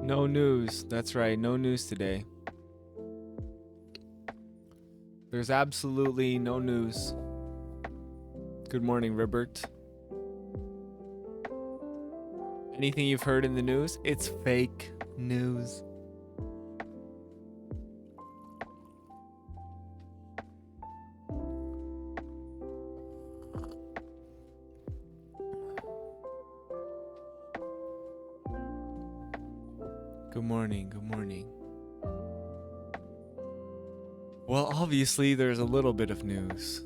No news. That's right. No news today. There's absolutely no news. Good morning, Ribert. Anything you've heard in the news? It's fake news. Good morning. Good morning. Well, obviously, there's a little bit of news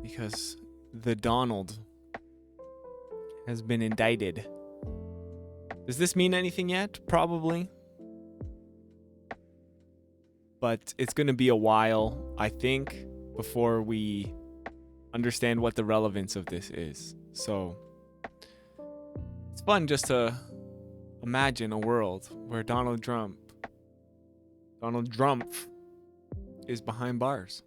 because the Donald has been indicted. Does this mean anything yet? Probably. But it's going to be a while, I think, before we understand what the relevance of this is. So it's fun just to imagine a world where Donald Trump is behind bars.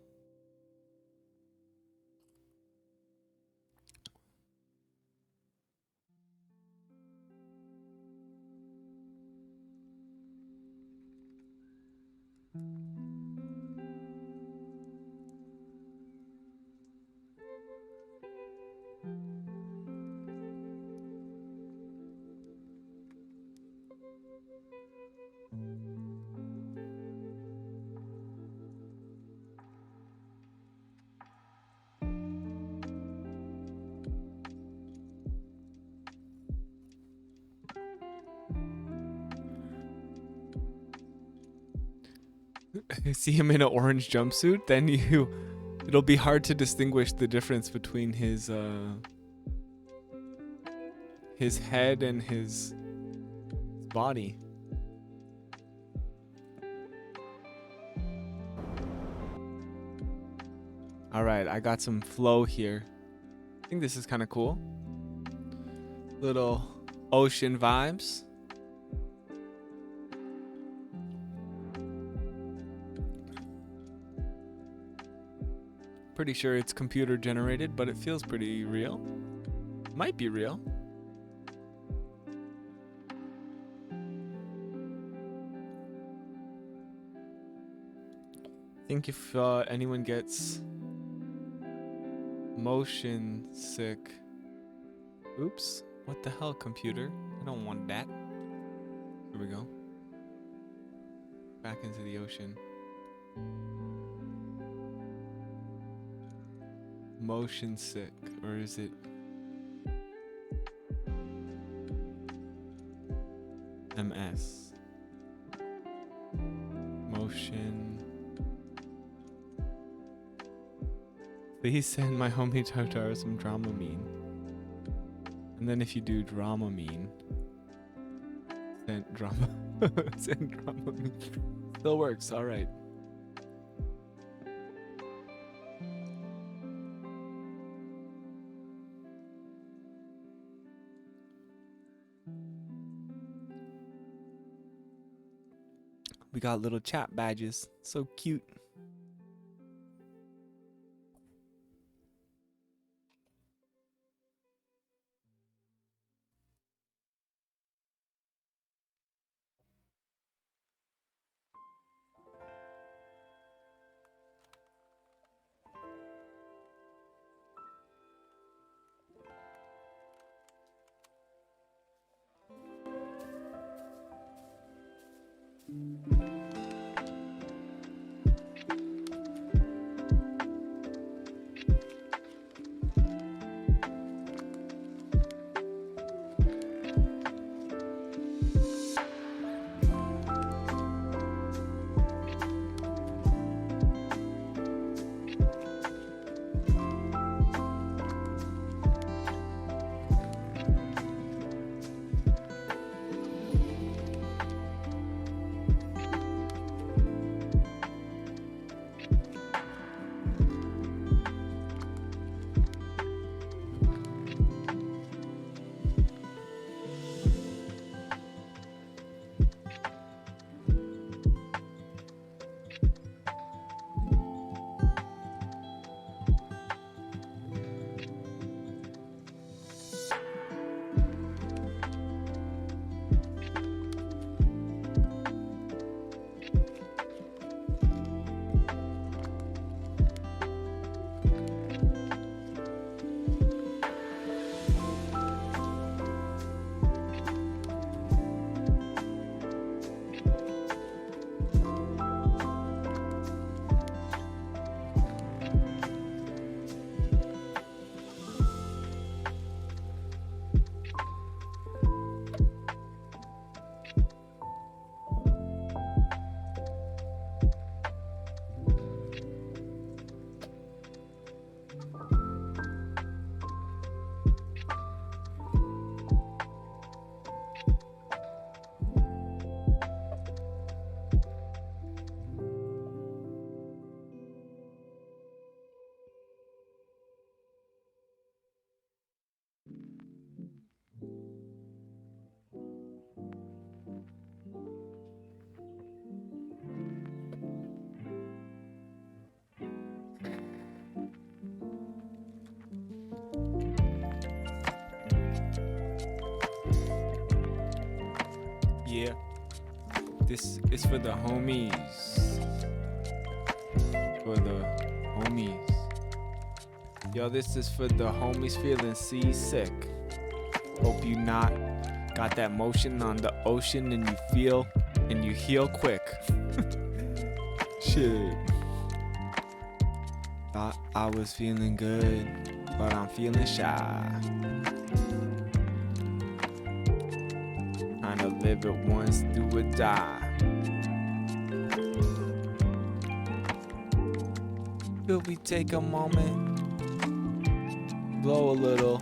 See him in an orange jumpsuit, then it'll be hard to distinguish the difference between his head and his body. All right, I got some flow here. I think this is kind of cool. Little ocean vibes. Pretty sure it's computer generated, but it feels pretty real. Might be real. I think if anyone gets motion sick. Oops. What the hell, computer? I don't want that. Here we go. Back into the ocean. Motion sick, or is it MS? Motion. Please send my homie Totaro some Dramamine. And then if you do Dramamine, send Dramamine. Still works, alright. We got little chat badges. So cute. This is for the homies. For the homies. Yo, this is for the homies feeling seasick. Hope you not got that motion on the ocean and you feel and you heal quick. Shit. Thought I was feeling good, but I'm feeling shy. Trying to live it once, do or die. Could we take a moment, blow a little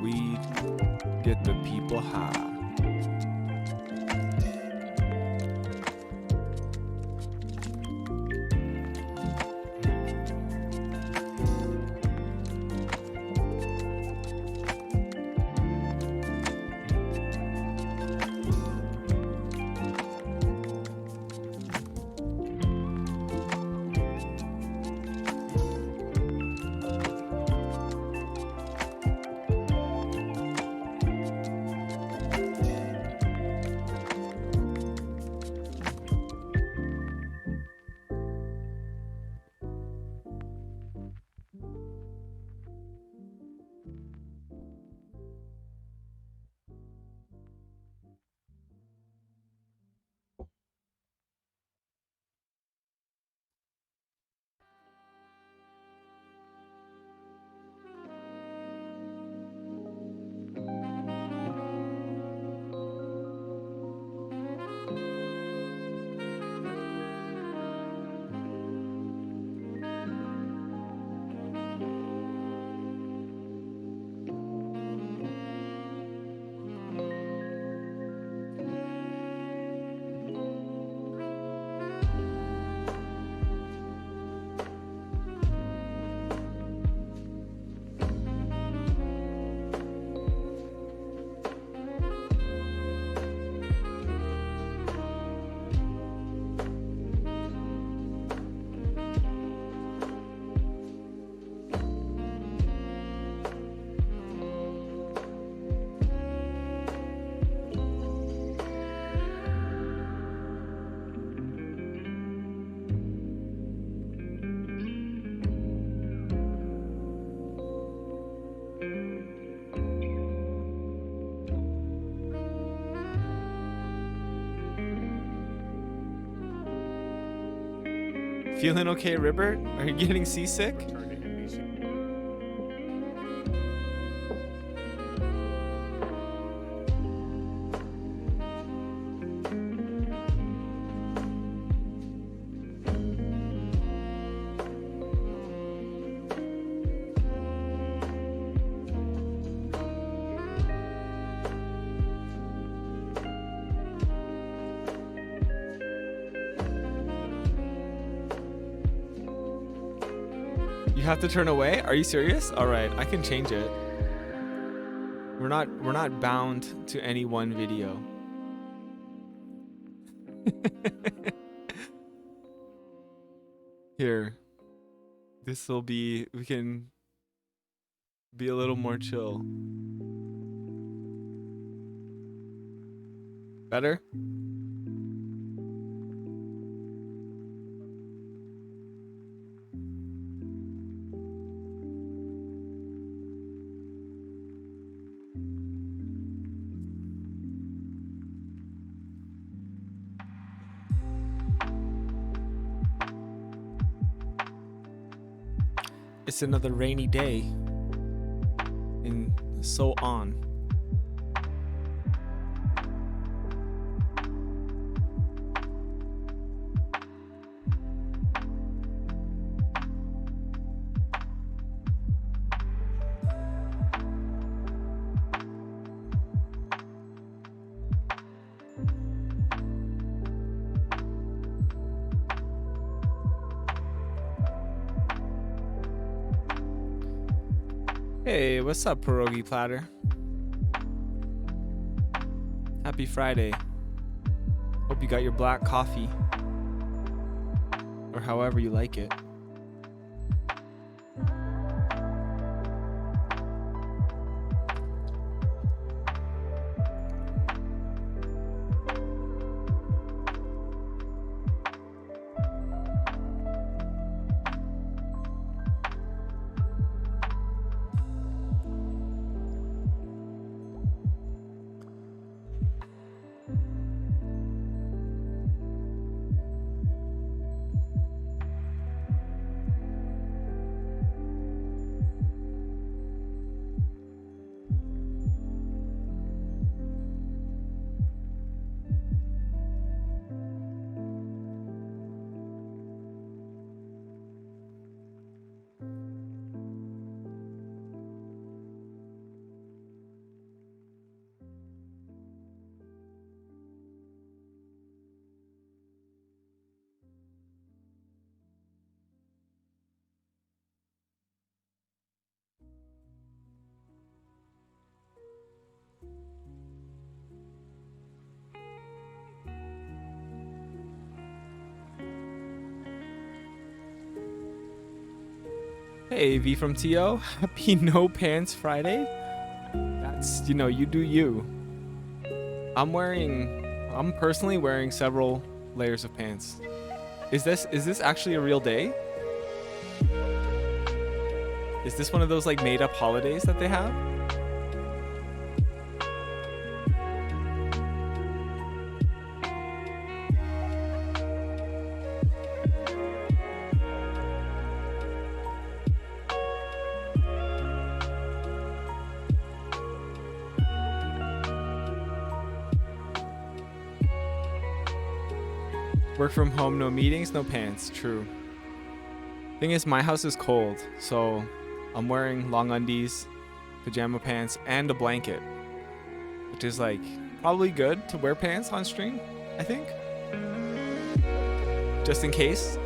weed, get the people high. Feeling okay, Ribbert? Are you getting seasick? You have to turn away? Are you serious? All right, I can change it. We're not bound to any one video. Here. We can be a little more chill. Better? It's another rainy day, and so on. Hey, what's up, Pierogi Platter? Happy Friday. Hope you got your black coffee. Or however you like it. Hey, V from TO. Happy No Pants Friday. That's, you do you. I'm personally wearing several layers of pants. Is this actually a real day? Is this one of those like made up holidays that they have? Work from home, no meetings, no pants. True. Thing is, my house is cold, so I'm wearing long undies, pajama pants, and a blanket, which is like probably good to wear pants on stream, I think. Just in case.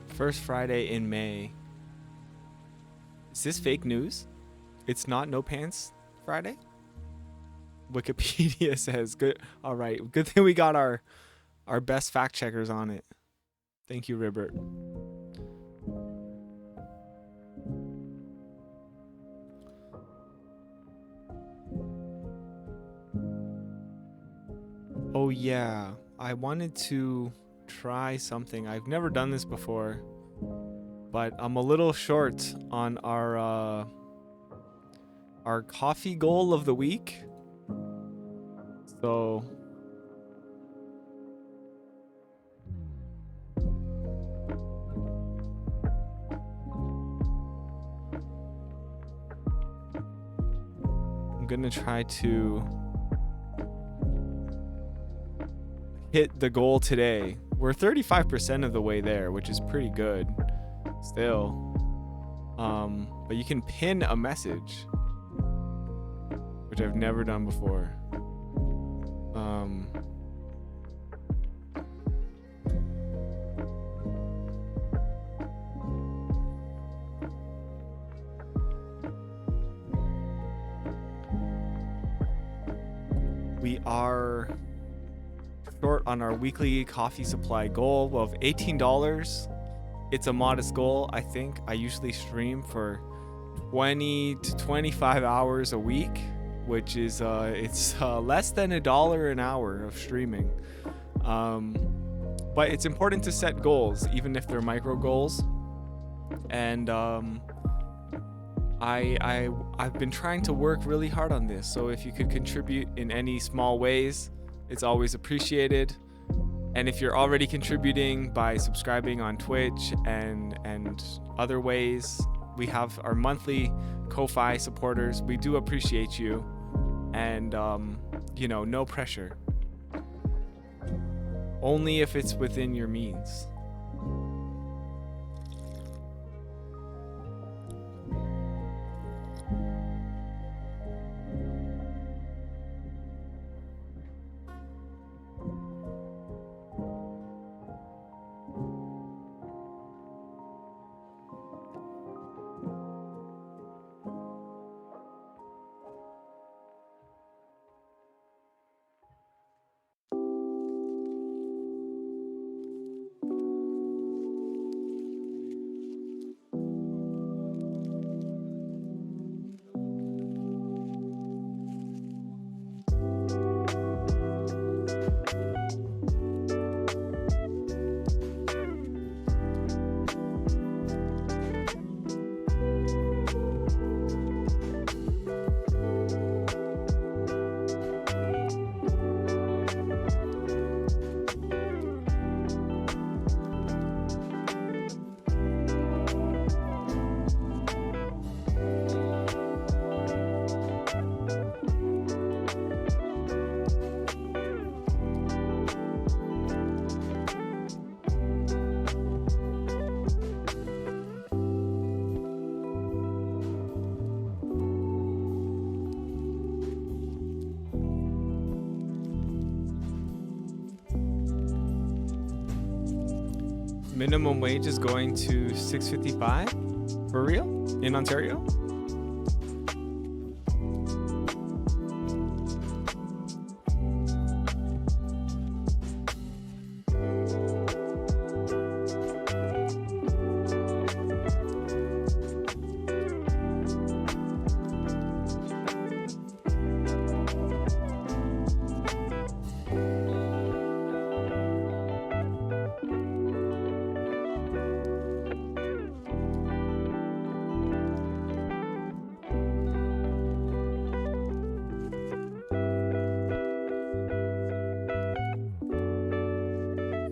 First Friday in May. Is this fake news? It's not No Pants Friday? Wikipedia says good. All right, good thing we got our best fact checkers on it. Thank you, Ribert. Oh yeah, I wanted to try something. I've never done this before, but I'm a little short on our coffee goal of the week. So I'm gonna try to hit the goal today. We're 35% of the way there, which is pretty good still. But you can pin a message, which I've never done before. We are short on our weekly coffee supply goal of $18. It's a modest goal, I think. I usually stream for 20 to 25 hours a week, which is it's less than $1 an hour of streaming. But it's important to set goals, even if they're micro goals. And I've been trying to work really hard on this. So if you could contribute in any small ways, it's always appreciated. And if you're already contributing by subscribing on Twitch and other ways, we have our monthly Ko-Fi supporters. We do appreciate you. And no pressure. Only if it's within your means. minimum wage is going to $6.55 for real in Ontario.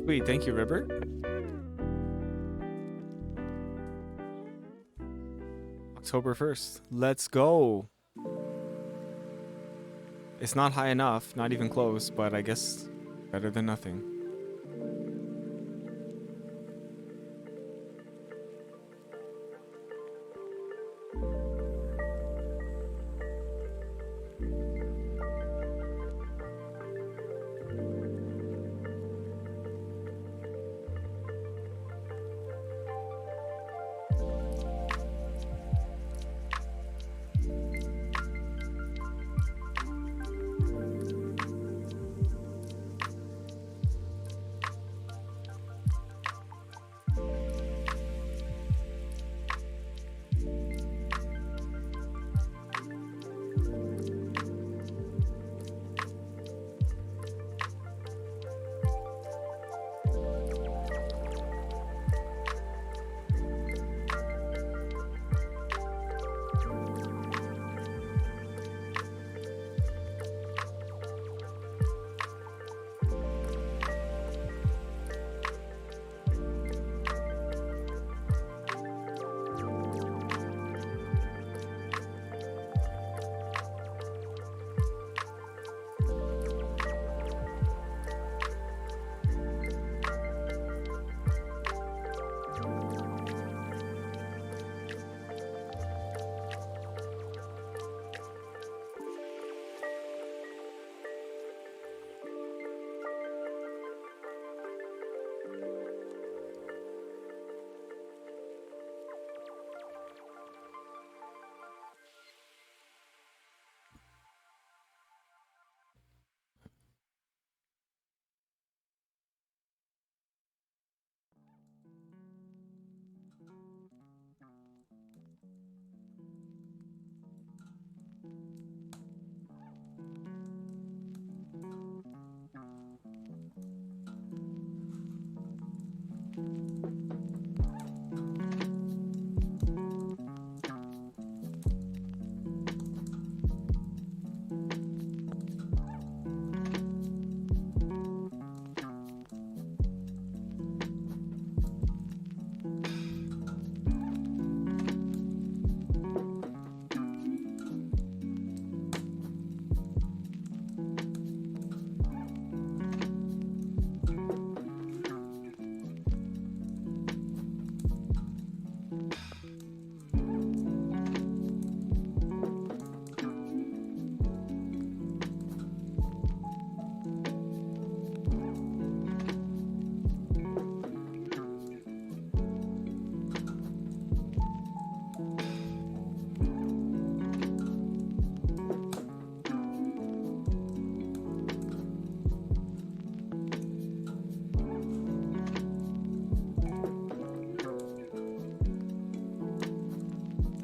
Sweet, thank you, River. October 1st. Let's go. It's not high enough, not even close, but I guess better than nothing.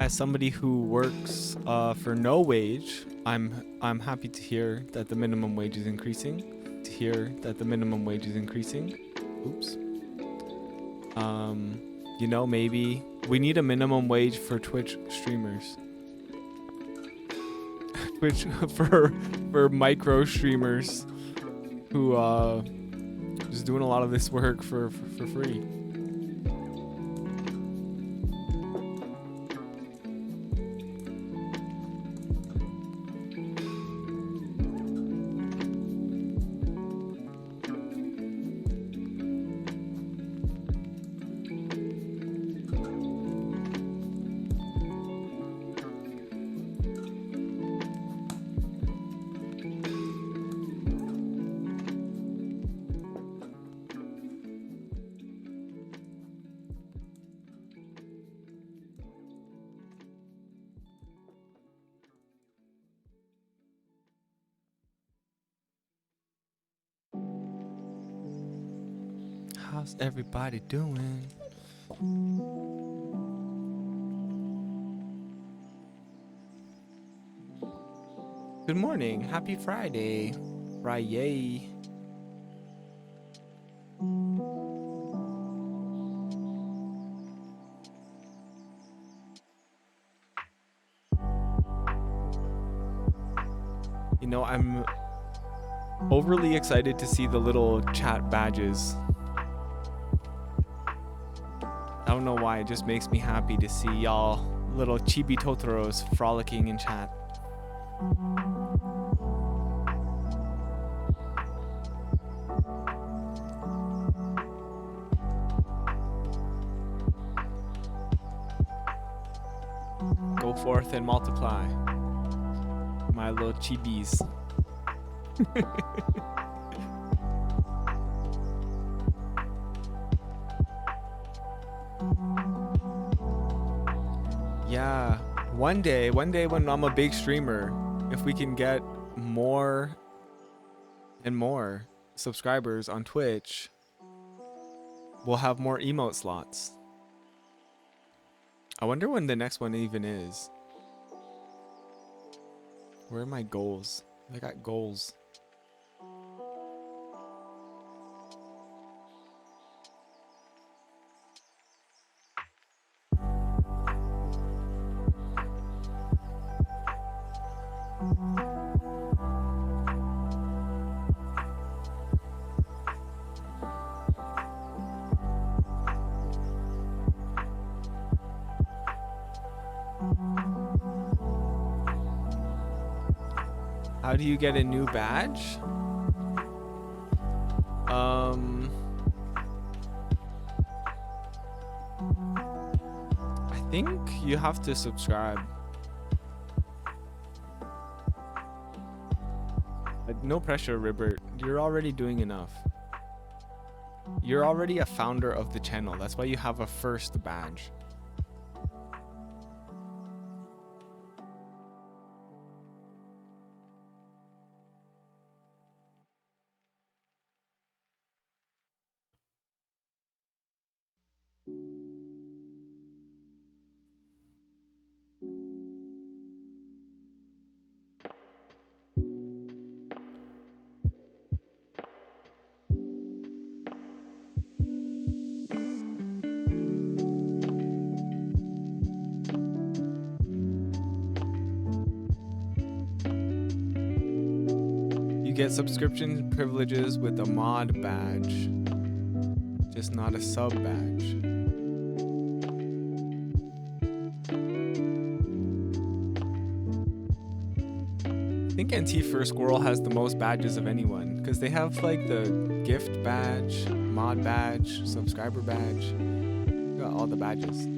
As somebody who works for no wage, I'm happy to hear that the minimum wage is increasing. To hear that the minimum wage is increasing. Oops. You know, maybe we need a minimum wage for Twitch streamers. Twitch for micro streamers who just doing a lot of this work for free. How's everybody doing? Good morning. Happy Friday. Friday. You know, I'm overly excited to see the little chat badges. I don't know why, it just makes me happy to see y'all little chibi Totoros frolicking in chat. Go forth and multiply, my little chibis. Yeah, one day when I'm a big streamer, if we can get more and more subscribers on Twitch, we'll have more emote slots. I wonder when the next one even is. Where are my goals? I got goals. How do you get a new badge? I think you have to subscribe. No pressure, Ribbert. You're already doing enough. You're already a founder of the channel. That's why you have a first badge. You get subscription privileges with a mod badge, just not a sub badge. I think NT First Squirrel has the most badges of anyone because they have like the gift badge, mod badge, subscriber badge. You got all the badges.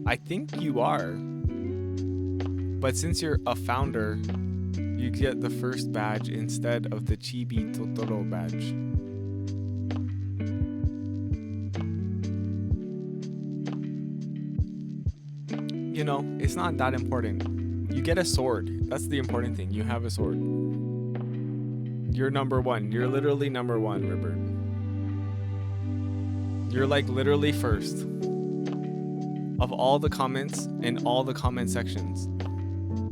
I think you are, but since you're a founder, you get the first badge instead of the Chibi Totoro badge. You know, it's not that important. You get a sword. That's the important thing. You have a sword. You're number one. You're literally number one, Ribbert. You're like literally first. Of all the comments in all the comment sections,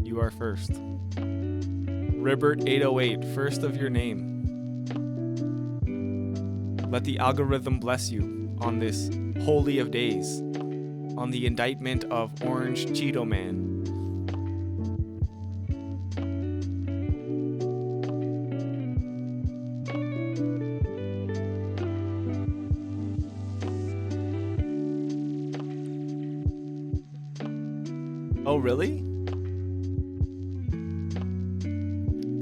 you are first. Ribbert808, first of your name. Let the algorithm bless you on this holy of days, on the indictment of Orange Cheeto Man. Oh, really?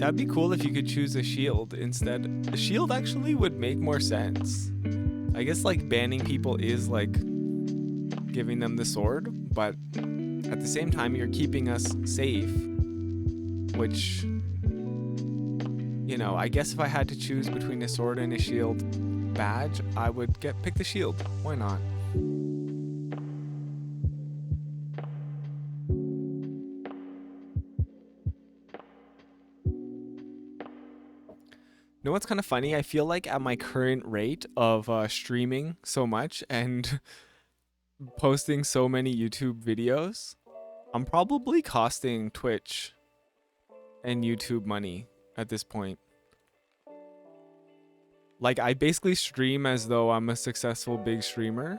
That'd be cool if you could choose a shield instead. A shield actually would make more sense. I guess like banning people is like giving them the sword, but at the same time you're keeping us safe, which, you know, I guess if I had to choose between a sword and a shield badge, I would pick the shield. Why not? know what's kind of funny? I feel like at my current rate of streaming so much and posting so many YouTube videos, I'm probably costing Twitch and YouTube money at this point. Like, I basically stream as though I'm a successful big streamer,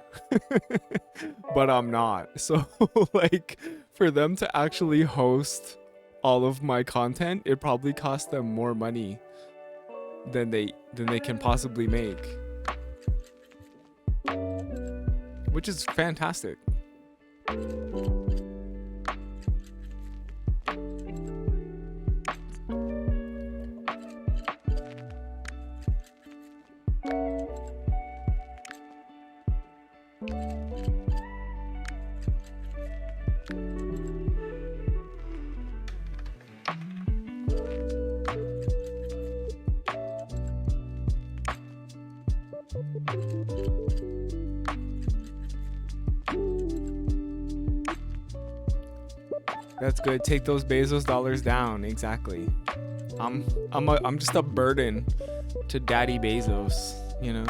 but I'm not. So, like, for them to actually host all of my content, it probably costs them more money than they can possibly make, which is fantastic. That's good. Take those Bezos dollars down. Exactly. I'm just a burden to Daddy Bezos, you know.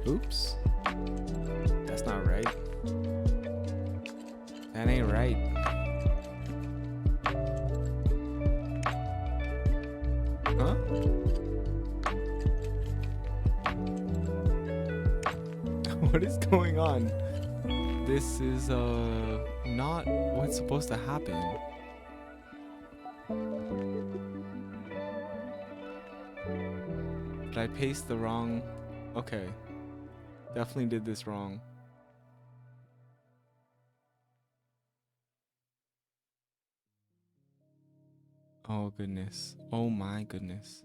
Oops. That's not right. That ain't right. Huh? What is going on? This is not what's supposed to happen. Did I paste the wrong? Okay. Definitely did this wrong. Oh goodness. Oh my goodness.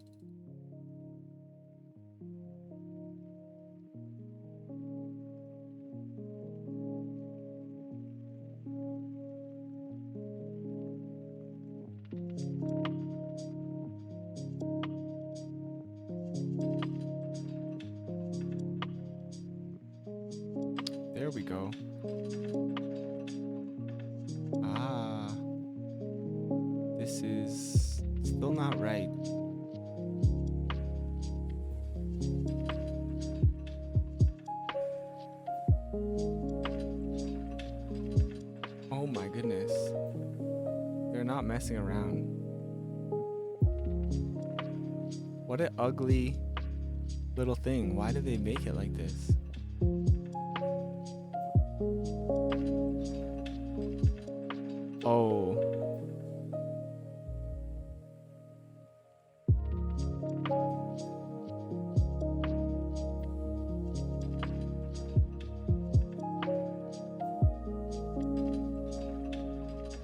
There we go. Ah. This is still not right. Oh my goodness. They're not messing around. What an ugly little thing. Why did they make it like this? Oh.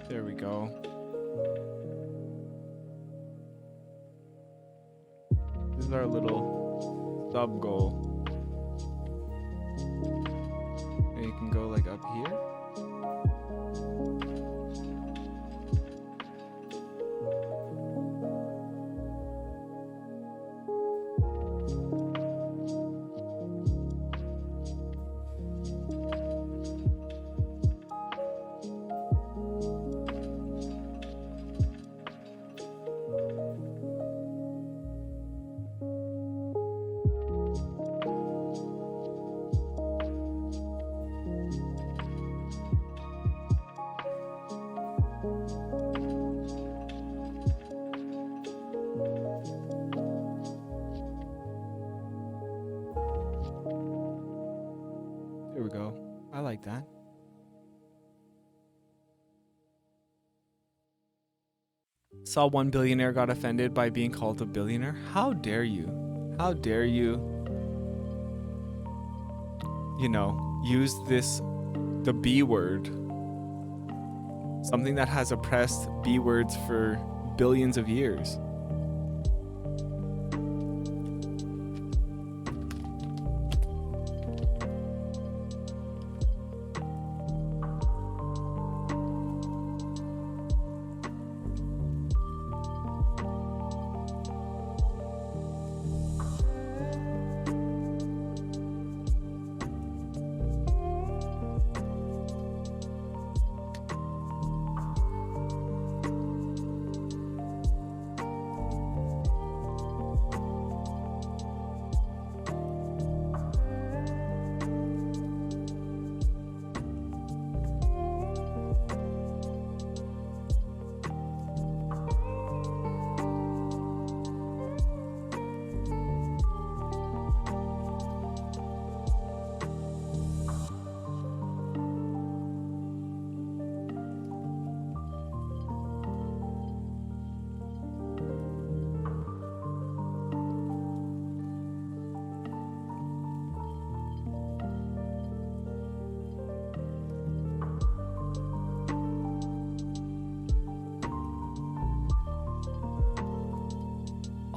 There we go. This is our little sub goal. And you can go like up here. There we go. I like that. Saw one billionaire got offended by being called a billionaire. How dare you? How dare you, you know, use the B word. Something that has oppressed B words for billions of years.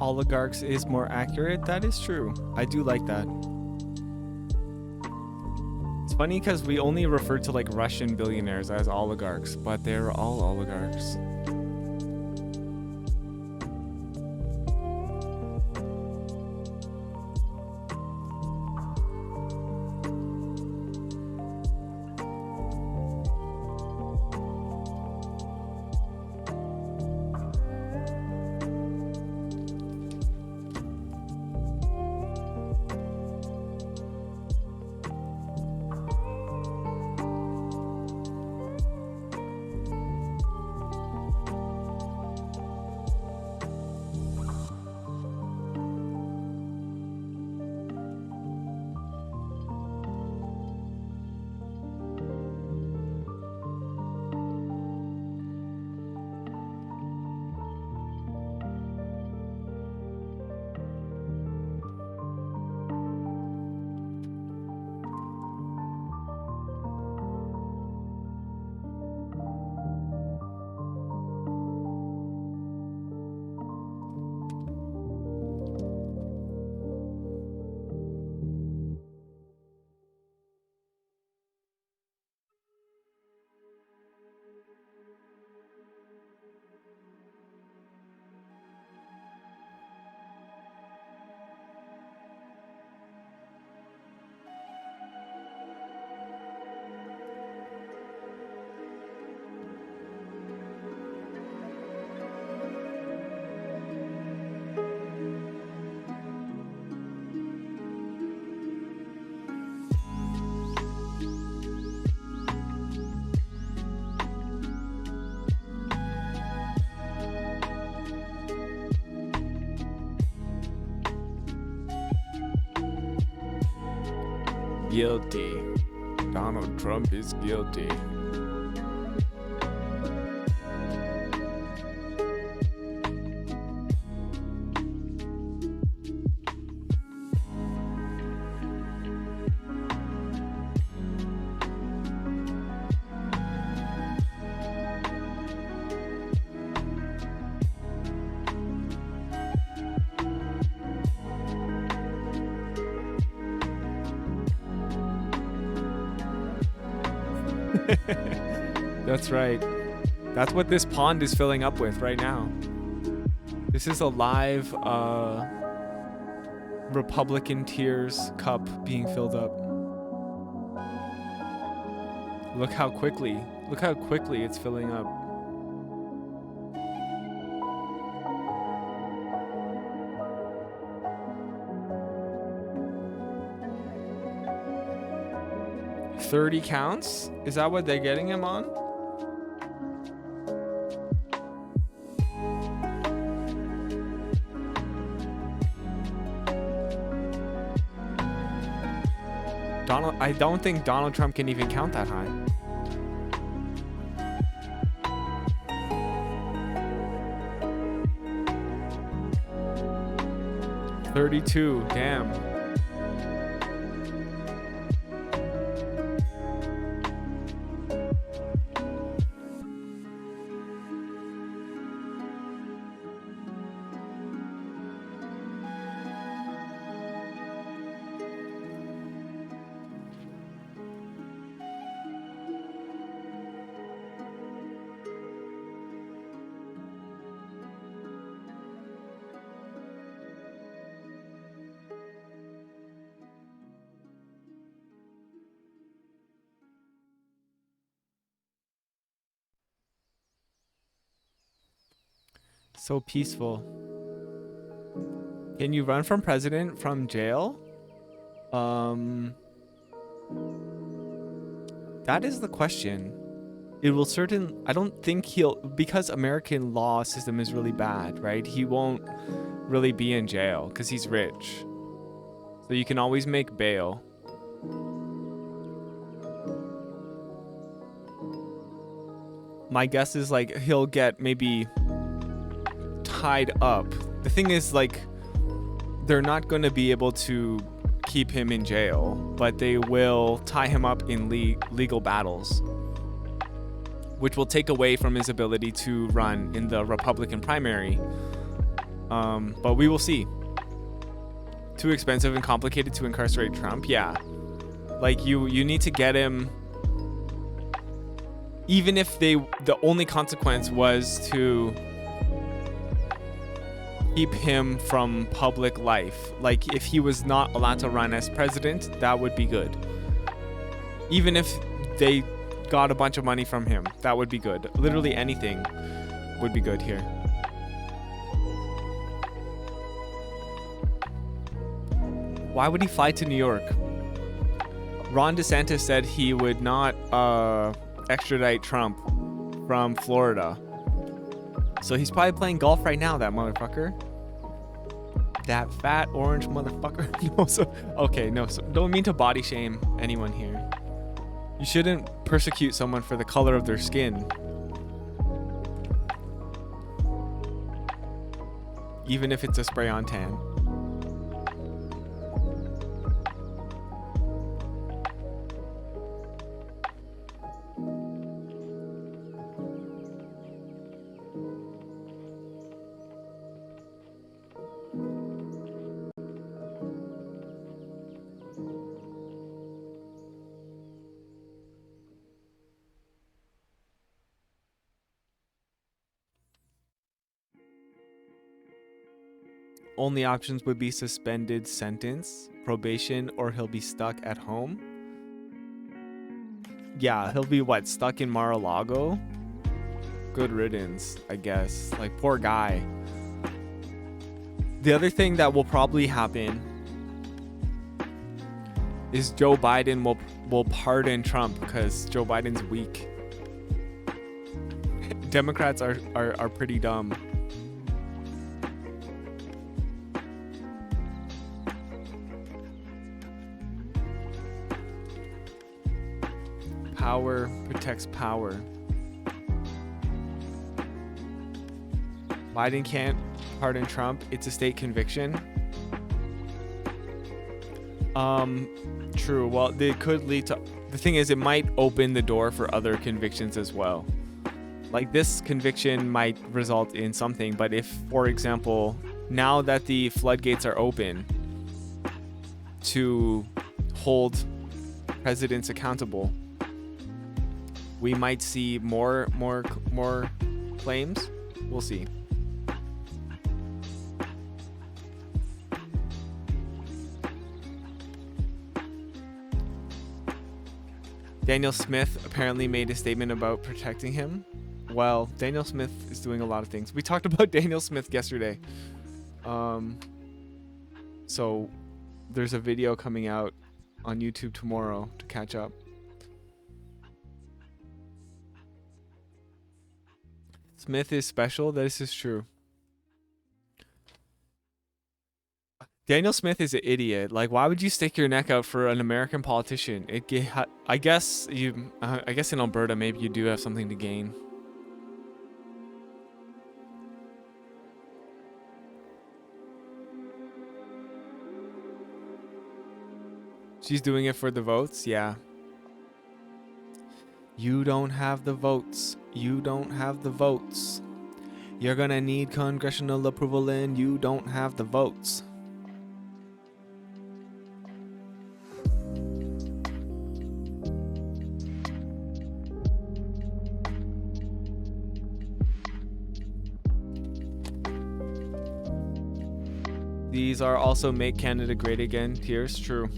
oligarchs is more accurate. That is true. I do like that. It's funny because we only refer to like Russian billionaires as oligarchs, but they're all oligarchs. Guilty. Donald Trump is guilty. That's right. That's what this pond is filling up with right now. This is a live Republican tears cup being filled up. Look how quickly it's filling up. $30 counts? Is that what they're getting him on? I don't think Donald Trump can even count that high. $32, damn. So peaceful. Can you run from president from jail? That is the question. It will I don't think because American law system is really bad, right? He won't really be in jail because he's rich. So you can always make bail. My guess is like he'll get maybe tied up. The thing is, like, they're not going to be able to keep him in jail, but they will tie him up in legal battles, which will take away from his ability to run in the Republican primary. But we will see. Too expensive and complicated to incarcerate Trump? Yeah. Like, you need to get him... Even if the only consequence was to keep him from public life, like if he was not allowed to run as president, that would be good. Even if they got a bunch of money from him, that would be good. Literally anything would be good here. Why would he fly to New York? Ron DeSantis said he would not extradite Trump from Florida. So he's probably playing golf right now, that motherfucker. That fat orange motherfucker. So don't mean to body shame anyone here. You shouldn't persecute someone for the color of their skin. Even if it's a spray-on tan. Only options would be suspended sentence, probation, or he'll be stuck at home. Yeah, he'll be what, stuck in Mar-a-Lago? Good riddance, I guess. Like, poor guy. The other thing that will probably happen is Joe Biden will pardon Trump because Joe Biden's weak. Democrats are pretty dumb. Power protects power. Biden can't pardon Trump. It's a state conviction. True. Well, they could lead to... The thing is, it might open the door for other convictions as well. Like, this conviction might result in something, but if, for example, now that the floodgates are open to hold presidents accountable, we might see more claims. We'll see. Daniel Smith apparently made a statement about protecting him. Well, Daniel Smith is doing a lot of things. We talked about Daniel Smith yesterday. So there's a video coming out on YouTube tomorrow to catch up. Smith is special. This is true. Daniel Smith is an idiot. Like, why would you stick your neck out for an American politician? I guess in Alberta maybe you do have something to gain. She's doing it for the votes, yeah. You don't have the votes. You don't have the votes. You're gonna need congressional approval and you don't have the votes. These are also Make Canada Great Again tiers. True.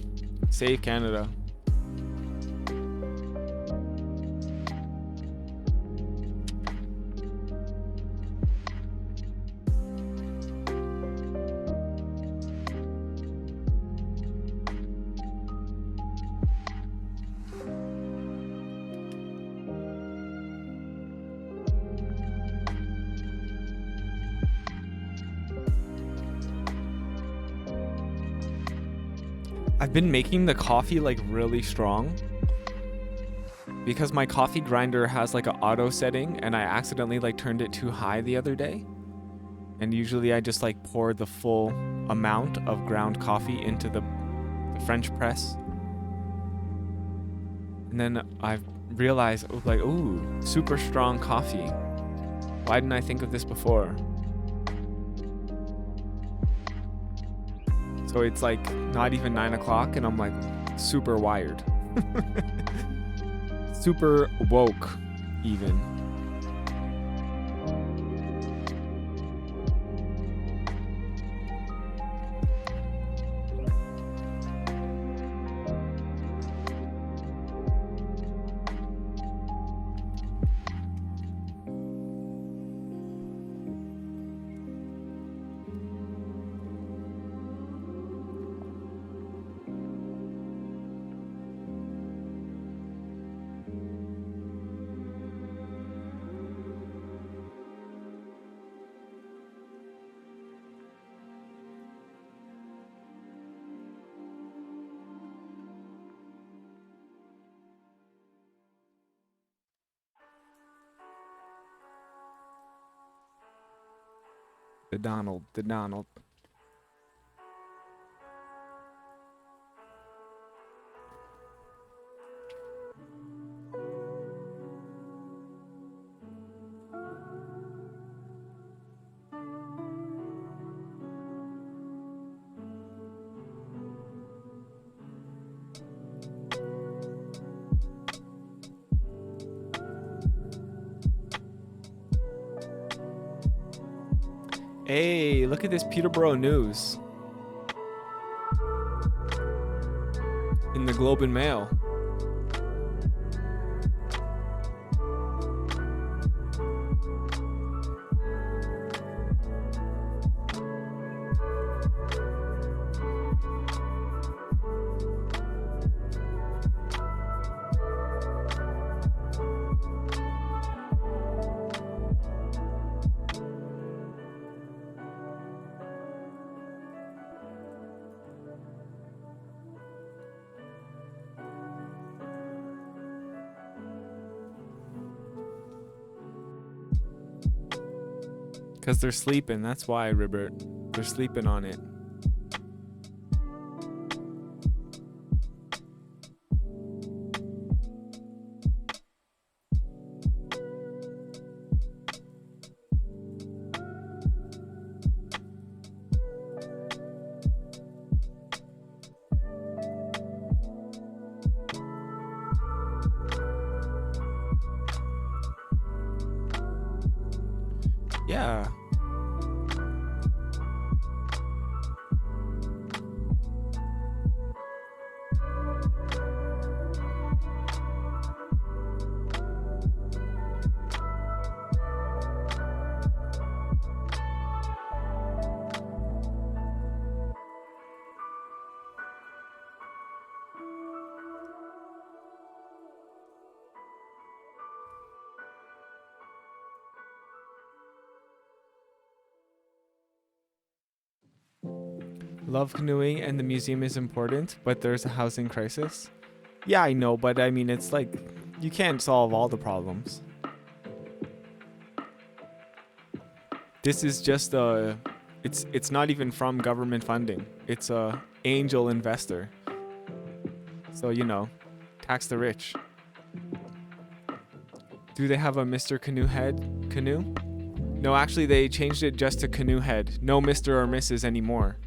Save Canada. I've been making the coffee like really strong because my coffee grinder has like an auto setting and I accidentally like turned it too high the other day. And usually I just like pour the full amount of ground coffee into the French press. And then I've realized like, ooh, super strong coffee. Why didn't I think of this before? So it's like not even 9 o'clock and I'm like super wired. Super woke even. The Donald. Hey, look at this Peterborough News in the Globe and Mail. Because they're sleeping. That's why, Ribbert. They're sleeping on it. Yeah. Love canoeing and the museum is important, but there's a housing crisis. Yeah, I know, but I mean, it's like you can't solve all the problems. This is just it's not even from government funding. It's a angel investor. So, you know, tax the rich. Do they have a Mr. Canoe Head canoe? No, actually they changed it just to Canoe Head. No Mr. or Mrs. anymore.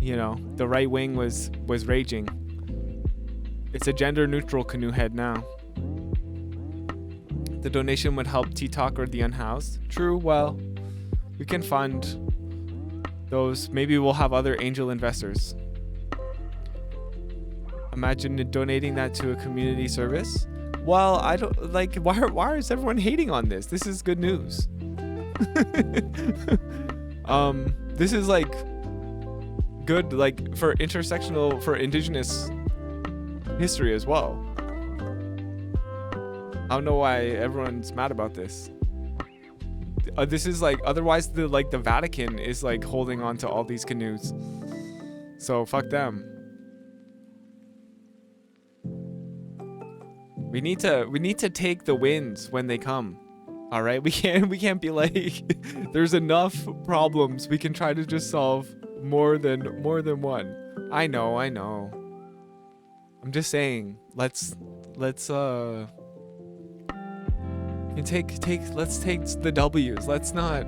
You know, the right wing was raging. It's a gender neutral Canoe Head now. The donation would help TikTok or the unhoused. True, well, we can fund those. Maybe we'll have other angel investors. Imagine donating that to a community service. Well, I don't like why is everyone hating on this? This is good news. This is like good like for indigenous history as well. I don't know why everyone's mad about this. This is like otherwise the Vatican is like holding on to all these canoes. So fuck them. We need to take the wins when they come. All right? We can't be like there's enough problems. We can try to just solve more than one. I know. I'm just saying, let's take the W's. Let's not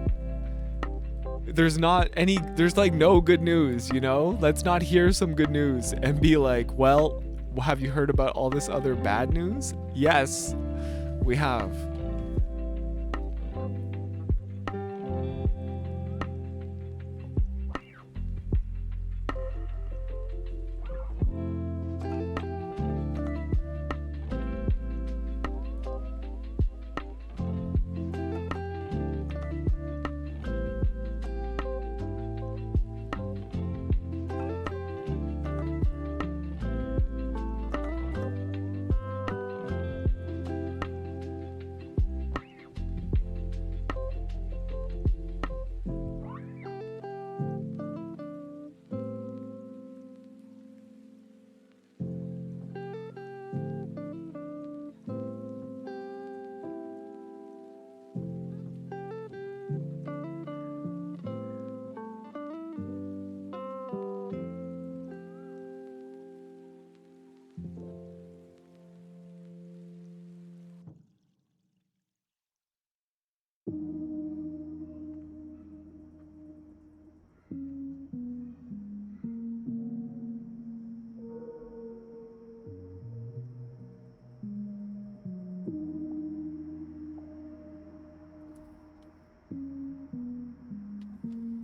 there's like no good news, you know? Let's not hear some good news and be like, well, have you heard about all this other bad news? Yes, we have.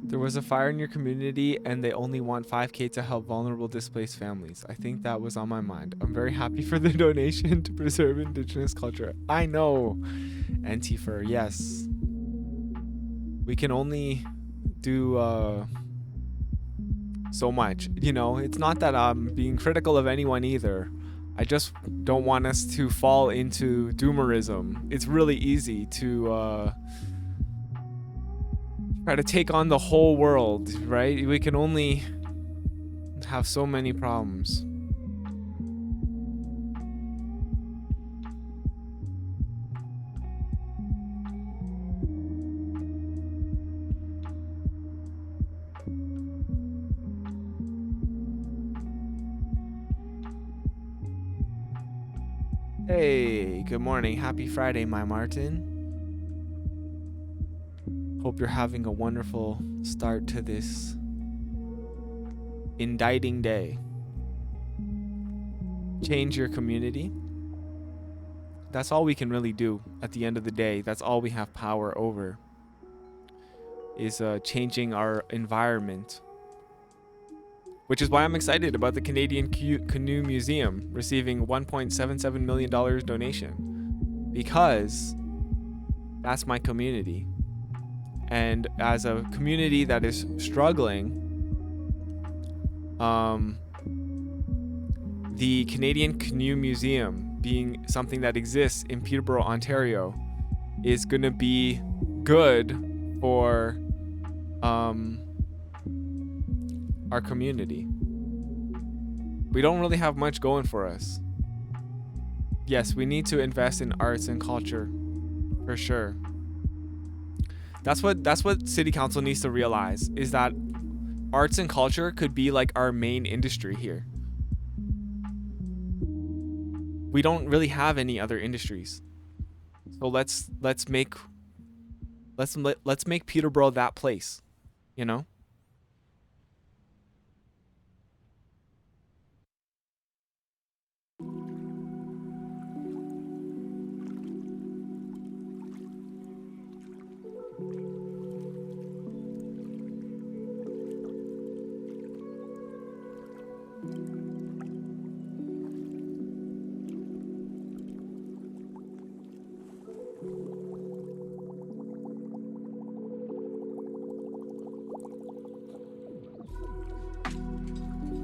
There was a fire in your community and they only want 5K to help vulnerable displaced families. I think that was on my mind. I'm very happy for the donation to preserve indigenous culture. I know. Antifa, yes. We can only do so much. You know, it's not that I'm being critical of anyone either. I just don't want us to fall into doomerism. It's really easy to try to take on the whole world, right? We can only have so many problems. Hey, good morning. Happy Friday, my Martin. Hope you're having a wonderful start to this indicting day. Change your community. That's all we can really do at the end of the day. That's all we have power over, is changing our environment. Which is why I'm excited about the Canadian Canoe Museum receiving $1.77 million donation, because that's my community. And as a community that is struggling, the Canadian Canoe Museum, being something that exists in Peterborough, Ontario, is going to be good for our community. We don't really have much going for us. Yes, we need to invest in arts and culture, for sure. That's what City Council needs to realize, is that arts and culture could be like our main industry here. We don't really have any other industries. So let's make Peterborough that place, you know?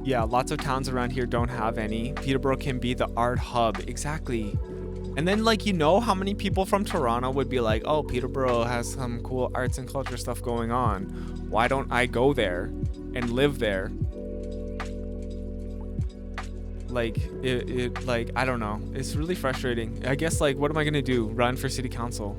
Yeah, lots of towns around here don't have any. Peterborough can be the art hub. Exactly. And then, like, you know how many people from Toronto would be like, oh, Peterborough has some cool arts and culture stuff going on. Why don't I go there and live there? Like, like, I don't know. It's really frustrating. I guess, like, what am I going to do? Run for city council?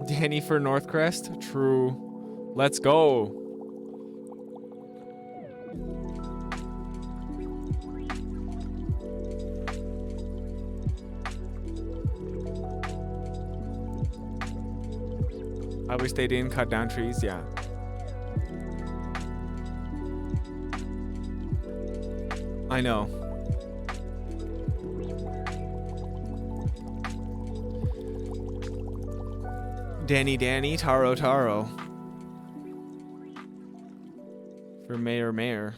Danny for Northcrest. True. Let's go. I wish they didn't cut down trees. Yeah. I know. Danny, Taro. For mayor.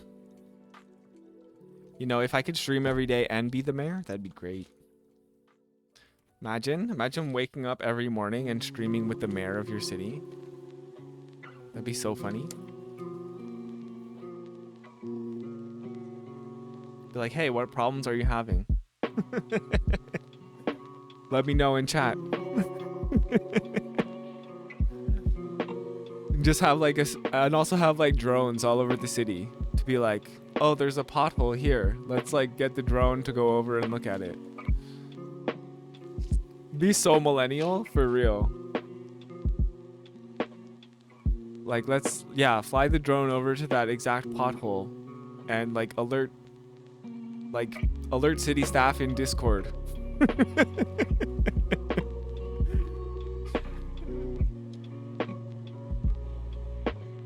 You know, if I could stream every day and be the mayor, that'd be great. Imagine waking up every morning and streaming with the mayor of your city. That'd be so funny. Be like, hey, what problems are you having? Let me know in chat. Just have like and also have like drones all over the city to be like, oh, there's a pothole here. Let's like get the drone to go over and look at it. Be so millennial, for real. Like, let's, yeah, fly the drone over to that exact pothole and like alert city staff in Discord.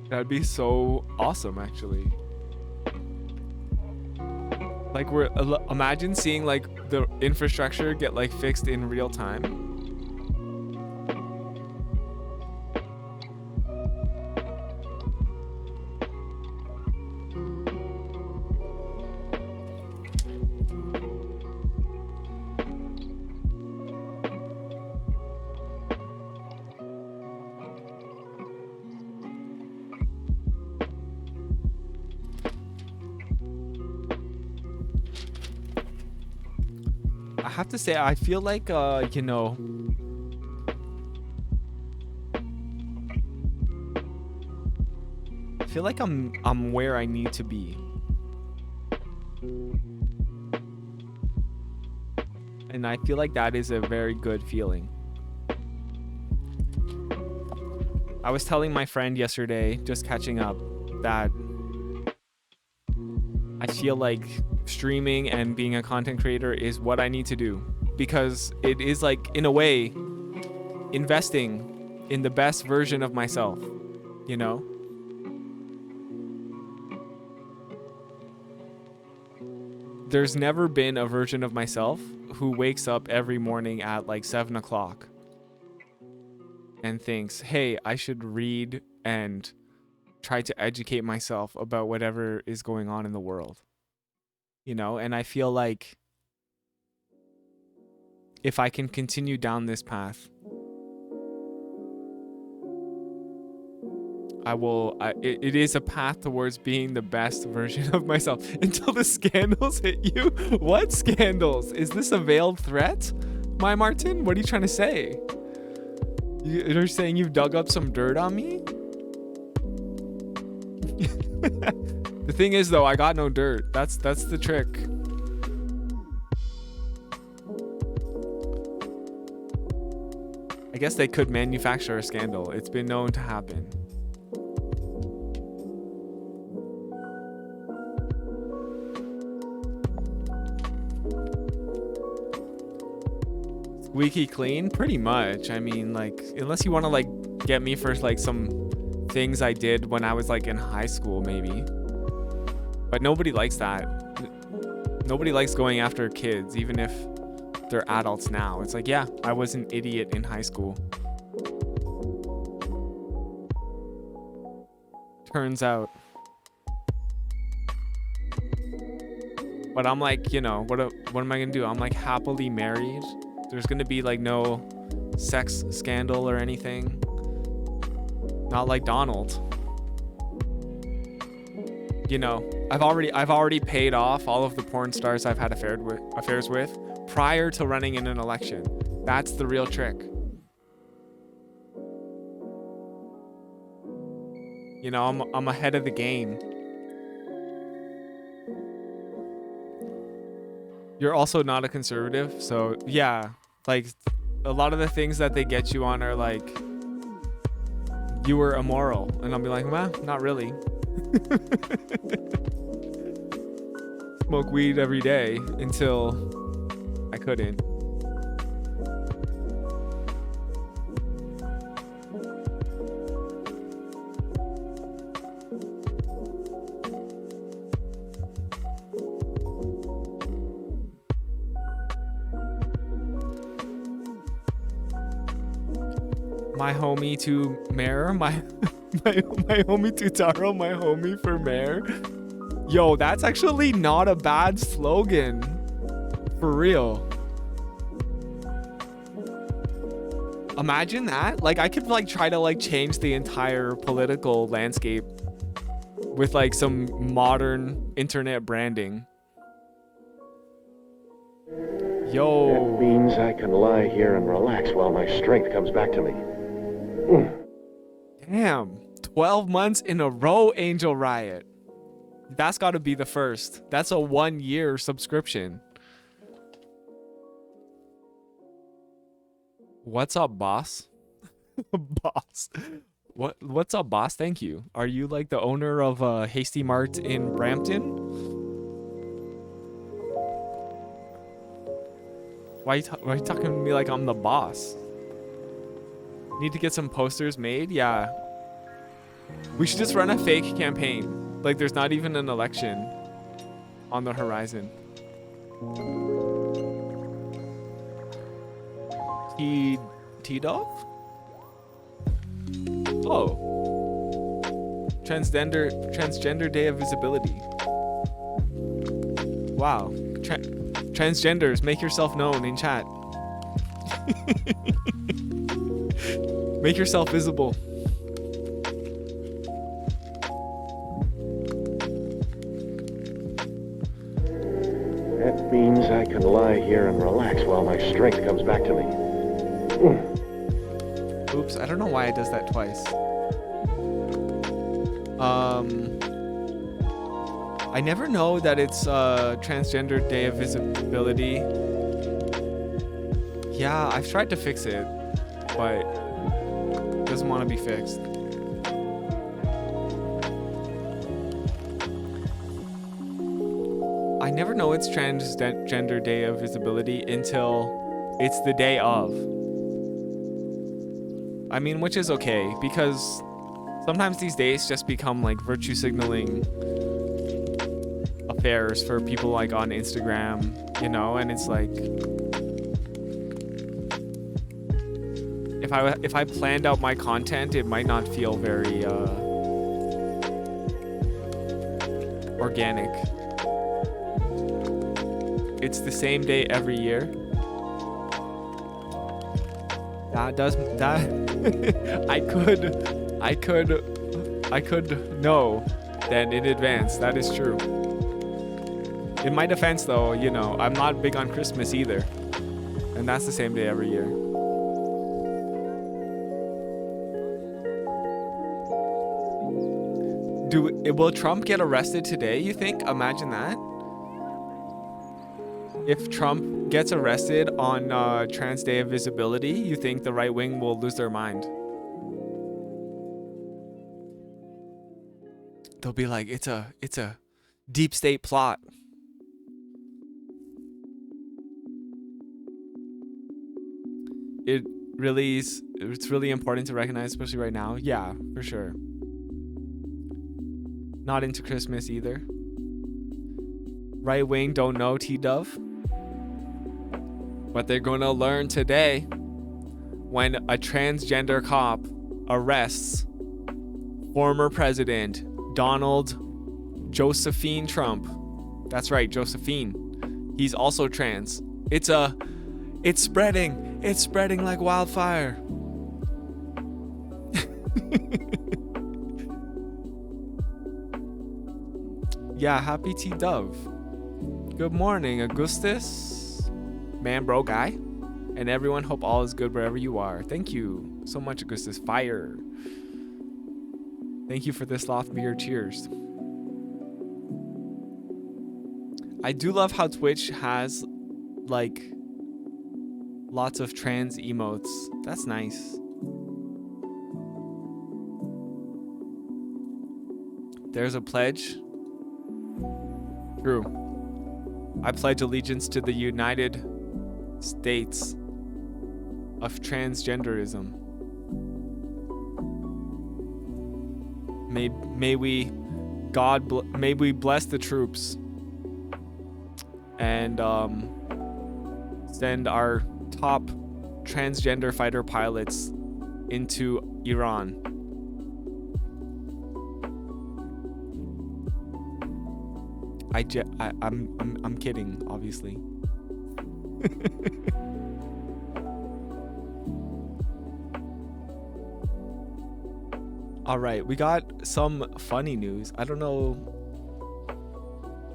That'd be so awesome, actually. Like, imagine seeing like the infrastructure get like fixed in real time. I have to say, I feel like, you know, I feel like I'm where I need to be. And I feel like that is a very good feeling. I was telling my friend yesterday, just catching up, that I feel like streaming and being a content creator is what I need to do, because it is like, in a way, investing in the best version of myself, you know? There's never been a version of myself who wakes up every morning at like 7 o'clock and thinks, hey, I should read and try to educate myself about whatever is going on in the world. You know, and I feel like if I can continue down this path, it is a path towards being the best version of myself until the scandals hit you. What scandals? Is this a veiled threat, my Martin? What are you trying to say? You're saying you've dug up some dirt on me? The thing is, though, I got no dirt. That's the trick. I guess they could manufacture a scandal. It's been known to happen. Squeaky clean? Pretty much. I mean, like, unless you want to, like, get me for, like, some things I did when I was, like, in high school, maybe. But nobody likes that. Nobody likes going after kids, even if they're adults now. It's like, yeah, I was an idiot in high school. Turns out. But I'm like, you know, what am I gonna do? I'm like happily married. There's gonna be like no sex scandal or anything. Not like Donald. You know, I've already paid off all of the porn stars I've had affairs with prior to running in an election. That's the real trick. You know, I'm ahead of the game. You're also not a conservative, so yeah, like a lot of the things that they get you on are like you were immoral. And I'll be like, well, not really. Smoke weed every day until I couldn't. My homie to mayor, my homie to Taro, my homie for mayor. Yo, that's actually not a bad slogan. For real. Imagine that. Like, I could like try to like change the entire political landscape with like some modern internet branding. Yo. That means I can lie here and relax while my strength comes back to me. Damn. 12 months in a row, Angel Riot. That's got to be the first. That's a 1-year subscription. What's up, boss? Boss. What's up, boss? Thank you. Are you like the owner of Hasty Mart in Brampton? Why are you talking to me like I'm the boss? Need to get some posters made? Yeah. We should just run a fake campaign. Like there's not even an election on the horizon. T-Dove? Oh. Transgender Day of Visibility. Wow. Transgenders, make yourself known in chat. Make yourself visible. That means I can lie here and relax while my strength comes back to me. Oops, I don't know why it does that twice. I never know that it's Transgender Day of Visibility. Yeah, I've tried to fix it, but it doesn't want to be fixed. I never know it's Transgender Day of Visibility until it's the day of. I mean, which is okay, because sometimes these days just become like virtue signaling affairs for people like on Instagram, you know, and it's like if I planned out my content, it might not feel very organic. It's the same day every year. I could know then in advance. That is true. In my defense though, you know, I'm not big on Christmas either. And that's the same day every year. Will Trump get arrested today, you think? Imagine that. If Trump gets arrested on Trans Day of Visibility, you think the right wing will lose their mind? They'll be like, it's a deep state plot. It's really important to recognize, especially right now. Yeah, for sure. Not into Christmas either. Right wing don't know T-Dove. But they're gonna learn today when a transgender cop arrests former president Donald Josephine Trump. That's right, Josephine. He's also trans. It's spreading. It's spreading like wildfire. Yeah, happy T-Dove. Good morning, Augustus. Man, bro, guy. And everyone, hope all is good wherever you are. Thank you so much, Augustus. Fire. Thank you for this loft beer. Cheers. I do love how Twitch has, like, lots of trans emotes. That's nice. There's a pledge. True. I pledge allegiance to the United States of transgenderism. May we bless the troops and send our top transgender fighter pilots into Iran. I'm kidding, obviously. All right, we got some funny news. I don't know.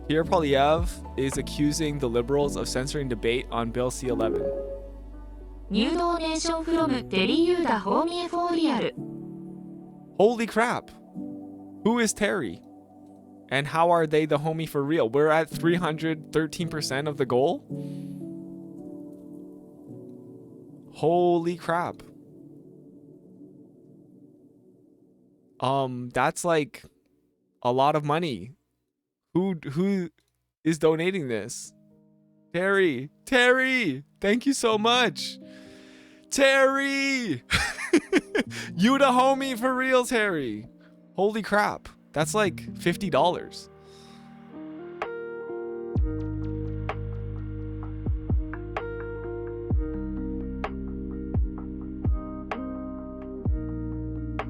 Pierre Poilievre is accusing the Liberals of censoring debate on Bill C-11. New donation from Terry Yuda Homie for real. Holy crap. Who is Terry? And how are they the homie for real? We're at 313% of the goal? Holy crap. That's like a lot of money. Who is donating this? Terry, thank you so much. Terry, you the homie for real, Terry. Holy crap, that's like $50.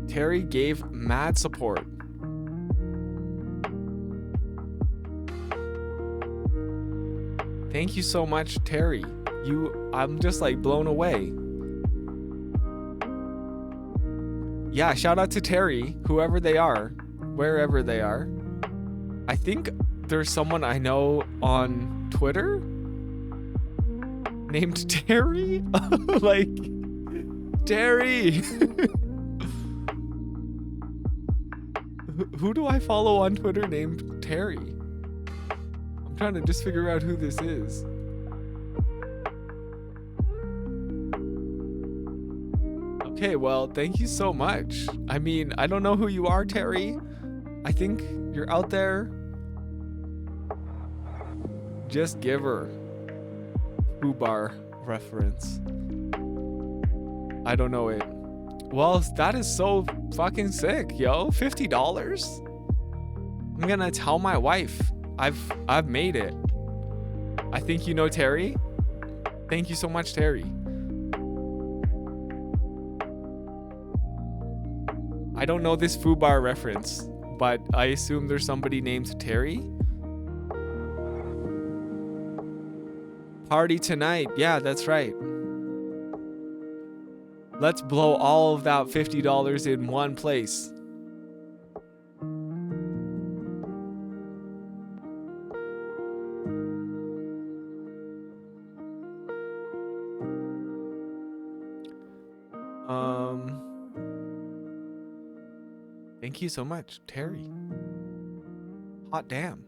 Terry gave mad support. Thank you so much, Terry. I'm just like blown away. Yeah, shout out to Terry, whoever they are, wherever they are. I think there's someone I know on Twitter named Terry. Like, Terry. Who do I follow on Twitter named Terry? I'm trying to just figure out who this is. Okay, well, thank you so much. I mean, I don't know who you are, Terry. I think you're out there. Just give her. Fubar reference. I don't know it. Well, that is so fucking sick, yo. $50? I'm gonna tell my wife. I've made it. I think you know Terry. Thank you so much, Terry. I don't know this Fubar reference, but I assume there's somebody named Terry. Party tonight. Yeah, that's right. Let's blow all of that $50 in one place. Thank you so much, Terry. Hot damn.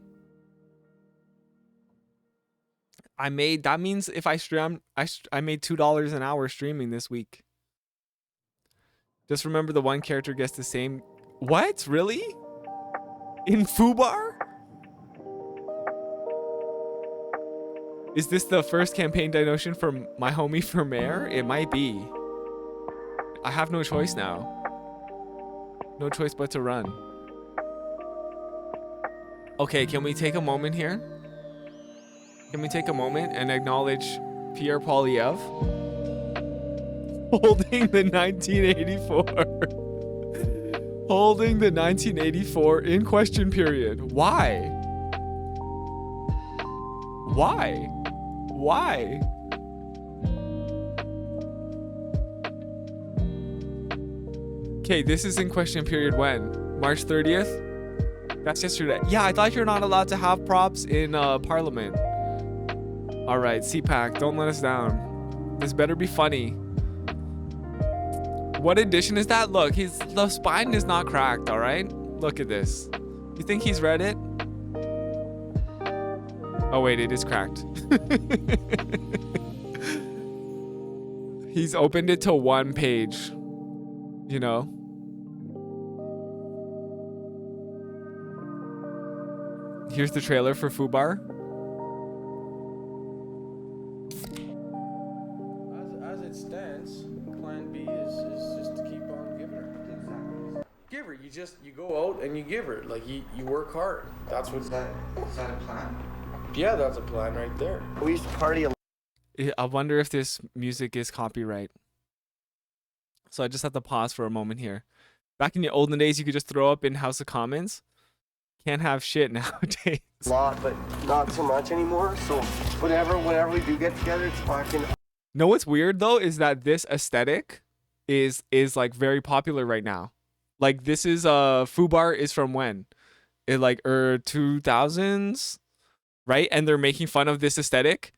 That means if I stream, I made $2 an hour streaming this week. Just remember the one character gets the same. What? Really? In Fubar? Is this the first campaign donation for my homie for mayor? It might be. I have no choice now. No choice but to run. Okay, can we take a moment here? Can we take a moment and acknowledge Pierre Poilievre holding the 1984 holding the 1984 in question period? Why? Okay, this is in question period when? March 30th? That's yesterday. Yeah, I thought you're not allowed to have props in Parliament. Alright, CPAC, don't let us down. This better be funny. What edition is that? Look, the spine is not cracked, alright? Look at this. You think he's read it? Oh wait, it is cracked. He's opened it to one page. You know? Here's the trailer for Fubar. As it stands, plan B is just to keep on giving her. Exactly. Give her. You go out and you give her. Like you work hard. That's what's that. Is that a plan? Yeah, that's a plan right there. We used to party a I wonder if this music is copyright. So I just have to pause for a moment here. Back in the olden days, you could just throw up in House of Commons. Can't have shit nowadays. lot, but not so much anymore. So whenever we do get together, it's fucking. Know what's weird though is that this aesthetic is like very popular right now. Like this is Fubar is from when? It like 2000s, right? And they're making fun of this aesthetic,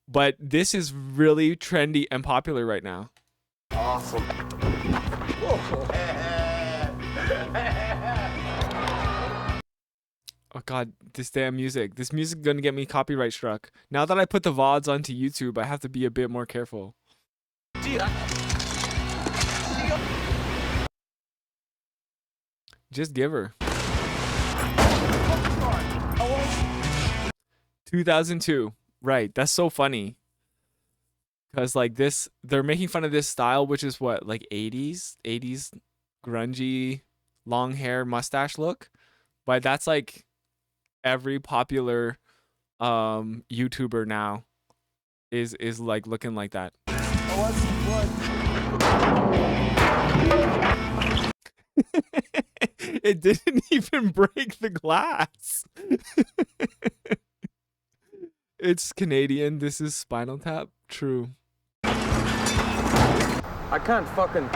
but this is really trendy and popular right now. Awesome. Oh god, this damn music. This music gonna get me copyright struck. Now that I put the VODs onto YouTube, I have to be a bit more careful. Just give her. 2002. Right, that's so funny. Cause like this, they're making fun of this style, which is what, like 80s grungy, long hair, mustache look. But that's like every popular YouTuber now is like looking like that. It didn't even break the glass. It's Canadian. This is Spinal Tap. True. I can't fucking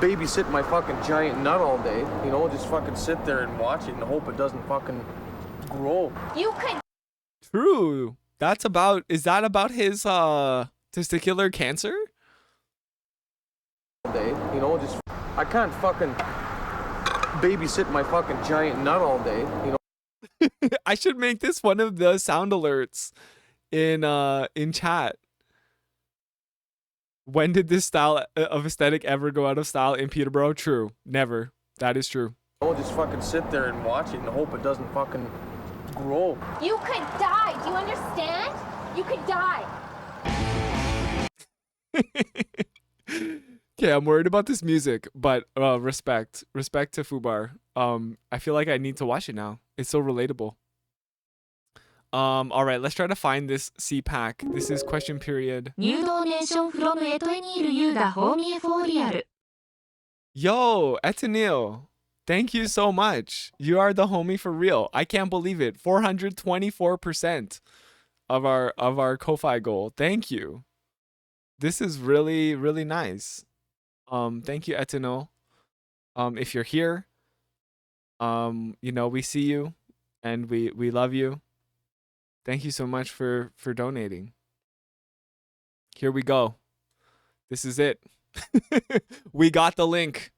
babysit my fucking giant nut all day. You know, just fucking sit there and watch it and hope it doesn't fucking grow. You could. True. That's about. Is that about his testicular cancer? All day. You know, just I can't fucking babysit my fucking giant nut all day. You know. I should make this one of the sound alerts in chat. When did this style of aesthetic ever go out of style in Peterborough? True. Never. That is true. I'll just fucking sit there and watch it and hope it doesn't fucking grow. You could die. Do you understand? You could die. Okay, I'm worried about this music, but respect to Fubar. I feel like I need to watch it now. It's so relatable. All right, let's try to find this CPAC. This is question period. New donation from Etenil Yuda Homie for real. Yo, Etenil, thank you so much. You are the homie for real. I can't believe it. 424% of our Ko-Fi goal. Thank you. This is really, really nice. Thank you, Etenil. If you're here, you know, we see you and we love you. Thank you so much for donating. Here we go. This is it. We got the link.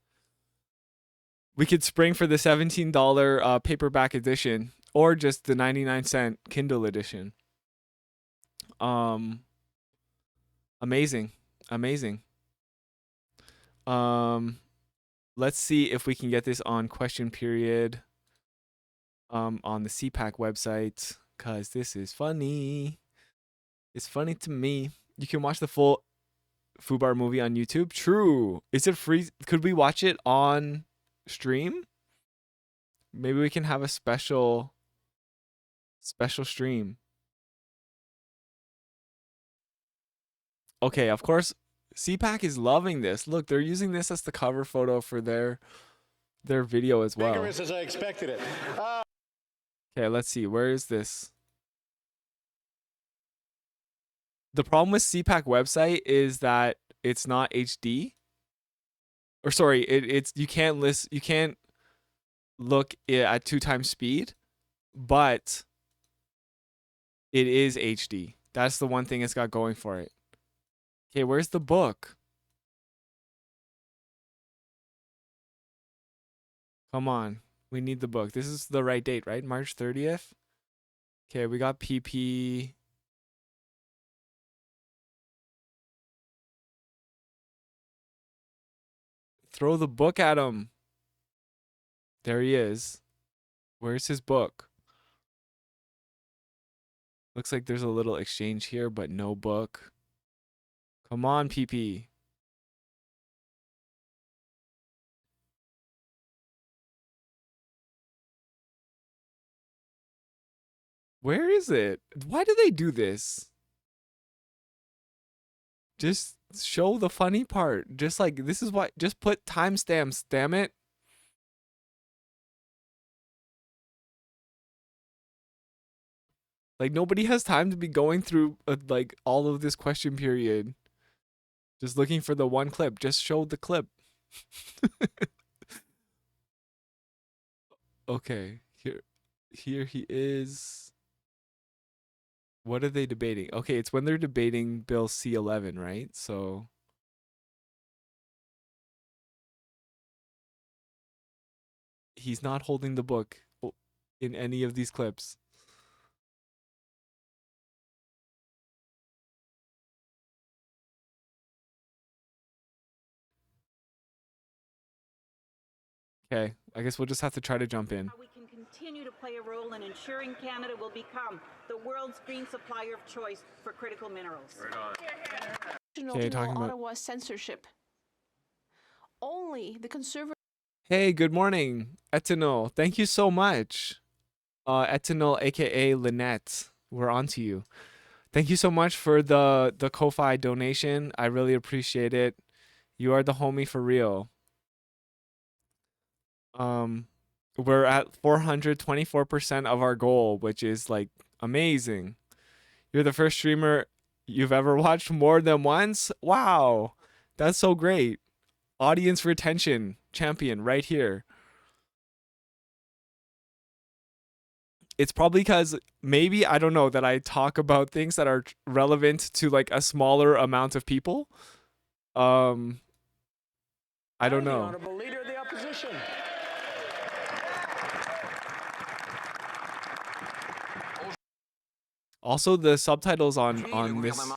We could spring for the $17 paperback edition or just the 99-cent Kindle edition. Amazing. Let's see if we can get this on question period on the CPAC website, cause this is funny. It's funny to me. You can watch the full Fubar movie on YouTube. True. Is it free? Could we watch it on stream? Maybe we can have a special stream. Okay, of course, CPAC is loving this. Look, they're using this as the cover photo for their video as well. Vigorous as I expected it. Okay, let's see. Where is this? The problem with CPAC website is that it's not HD. Or sorry, it's you can't look at 2x speed, but it is HD. That's the one thing it's got going for it. Okay, where's the book? Come on. We need the book. This is the right date, right? March 30th? Okay, we got PP. Throw the book at him. There he is. Where's his book? Looks like there's a little exchange here, but no book. Come on, PP. Where is it? Why do they do this? Just show the funny part. Just like, this is why, just put timestamps, damn it. Like, nobody has time to be going through like all of this question period. Just looking for the one clip. Just show the clip. Okay, here he is. What are they debating? Okay, it's when they're debating Bill C-11, right? So he's not holding the book in any of these clips. Okay, I guess we'll just have to try to jump in. How we can continue to play a role in ensuring Canada will become the world's green supplier of choice for critical minerals. Okay, talking about Ottawa censorship. Only the conservative. Hey, good morning, Etinol. Thank you so much. Etinol, aka Lynette. We're on to you. Thank you so much for the Ko-Fi donation. I really appreciate it. You are the homie for real. We're at 424% of our goal, which is like amazing. You're the first streamer you've ever watched more than once. Wow, that's so great. Audience retention champion right here. It's probably because maybe, I don't know, that I talk about things that are relevant to like a smaller amount of people. I don't The know. Honorable Leader of the Opposition. Also, the subtitles on this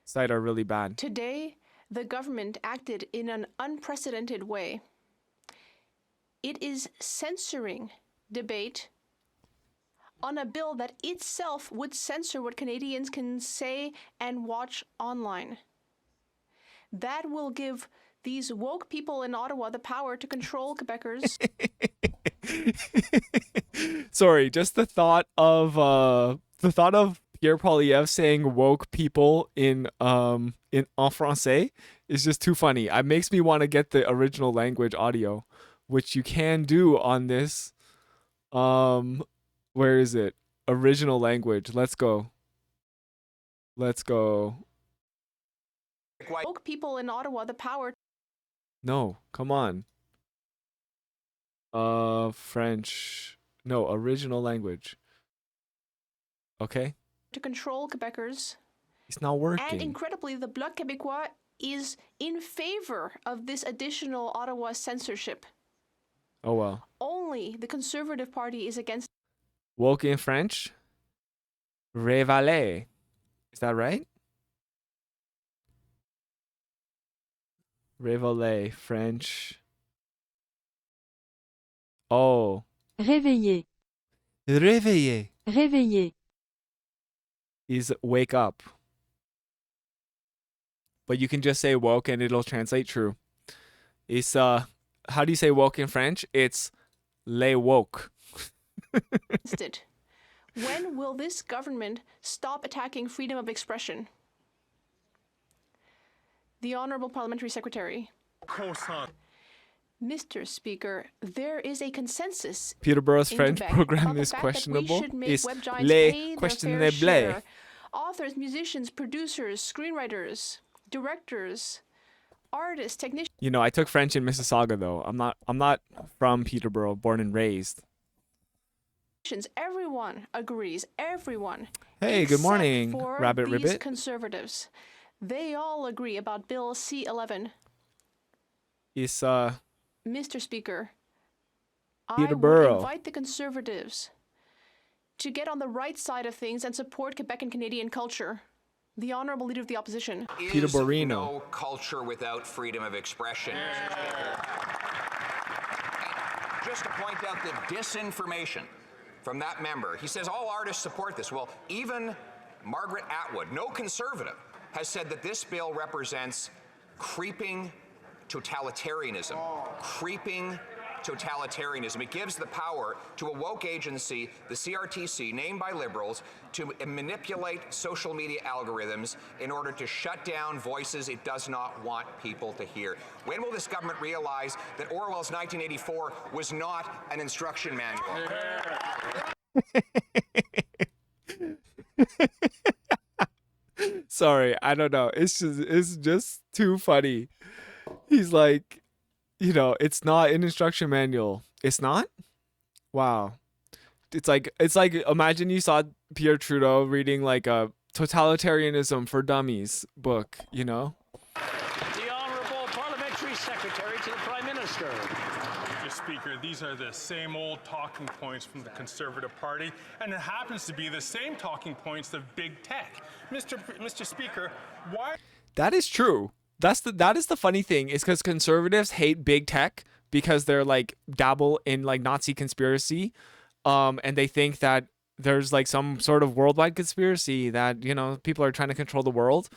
site are really bad. Today, the government acted in an unprecedented way. It is censoring debate on a bill that itself would censor what Canadians can say and watch online. That will give these woke people in Ottawa the power to control Quebecers. Sorry, just the thought of Pierre Poilievre saying woke people in en français is just too funny. It makes me want to get the original language audio, which you can do on this. Where is it? Original language. Let's go. Let's go. Woke people in Ottawa the power No, come on. French. No, original language. Okay. to control Quebecers. It's not And working. incredibly, the Bloc Québécois is in favor of this additional Ottawa censorship. Oh well. Only the Conservative Party is against. Woke in French. Révaler. Is that right? Révaler, French. Oh. Réveiller, Réveiller réveiller, is wake up. But you can just say woke and it'll translate true. It's how do you say woke in French? It's les woke. it. When will this government stop attacking freedom of expression? The Honourable Parliamentary Secretary. Mr. Speaker, there is a consensus Peterborough's in French Quebec program about the is fact that we questionable. should make Is web giants les pay their fair questionable. share. Authors, musicians, producers, screenwriters, directors, artists, technicians. You know, I took French in Mississauga though. I'm not from Peterborough, born and raised. Everyone agrees. Everyone. Hey, good except morning, for Rabbit these Ribbit. Conservatives. They all agree about Bill C-11. Is Mr. Speaker, I Peterborough. would invite the Conservatives to get on the right side of things and support Quebec and Canadian culture. The Honourable Leader of the Opposition. Peter Is Borino. no culture without freedom of expression. Just to point out the disinformation from that member. He says all artists support this. Well, even Margaret Atwood, no conservative, has said that this bill represents creeping totalitarianism. Creeping totalitarianism. It gives the power to a woke agency, the CRTC, named by Liberals, to manipulate social media algorithms in order to shut down voices it does not want people to hear. When will this government realize that Orwell's 1984 was not an instruction manual? Sorry, I don't know. It's just too funny. He's like, it's not an instruction manual. It's not? Wow. It's like imagine you saw Pierre Trudeau reading like a totalitarianism for dummies book, The Honourable Parliamentary Secretary to the Prime Minister. Mr. Speaker, these are the same old talking points from the Conservative Party, and it happens to be the same talking points of big tech. Mr. Speaker, why? That is true. That is the funny thing, is because conservatives hate big tech because they're like dabble in like Nazi conspiracy, and they think that there's like some sort of worldwide conspiracy that people are trying to control the world,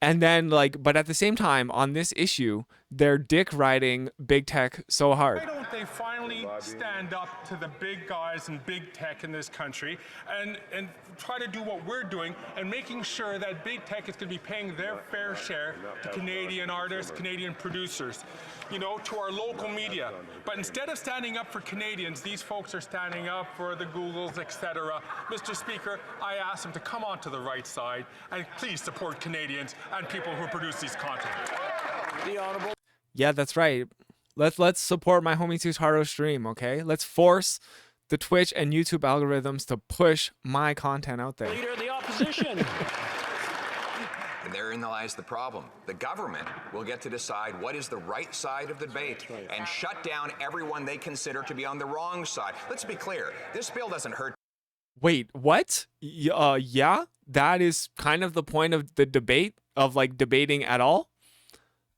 and then but at the same time on this issue they're dick riding big tech so hard. Why don't they finally stand up to the big guys and big tech in this country and try to do what we're doing and making sure that big tech is going to be paying their fair share to Canadian artists, Canadian producers, to our local media. But instead of standing up for Canadians, these folks are standing up for the Googles, etc. Mr. Speaker, I ask them to come onto the right side and please support Canadians and people who produce these content. The Honourable. Yeah, that's right. Let's support my homie Tutaro stream, okay? Let's force the Twitch and YouTube algorithms to push my content out there. Leader of the Opposition. And therein lies the problem. The government will get to decide what is the right side of the debate and shut down everyone they consider to be on the wrong side. Let's be clear, this bill doesn't hurt. Wait, what? Yeah, that is kind of the point of the debate, of like debating at all.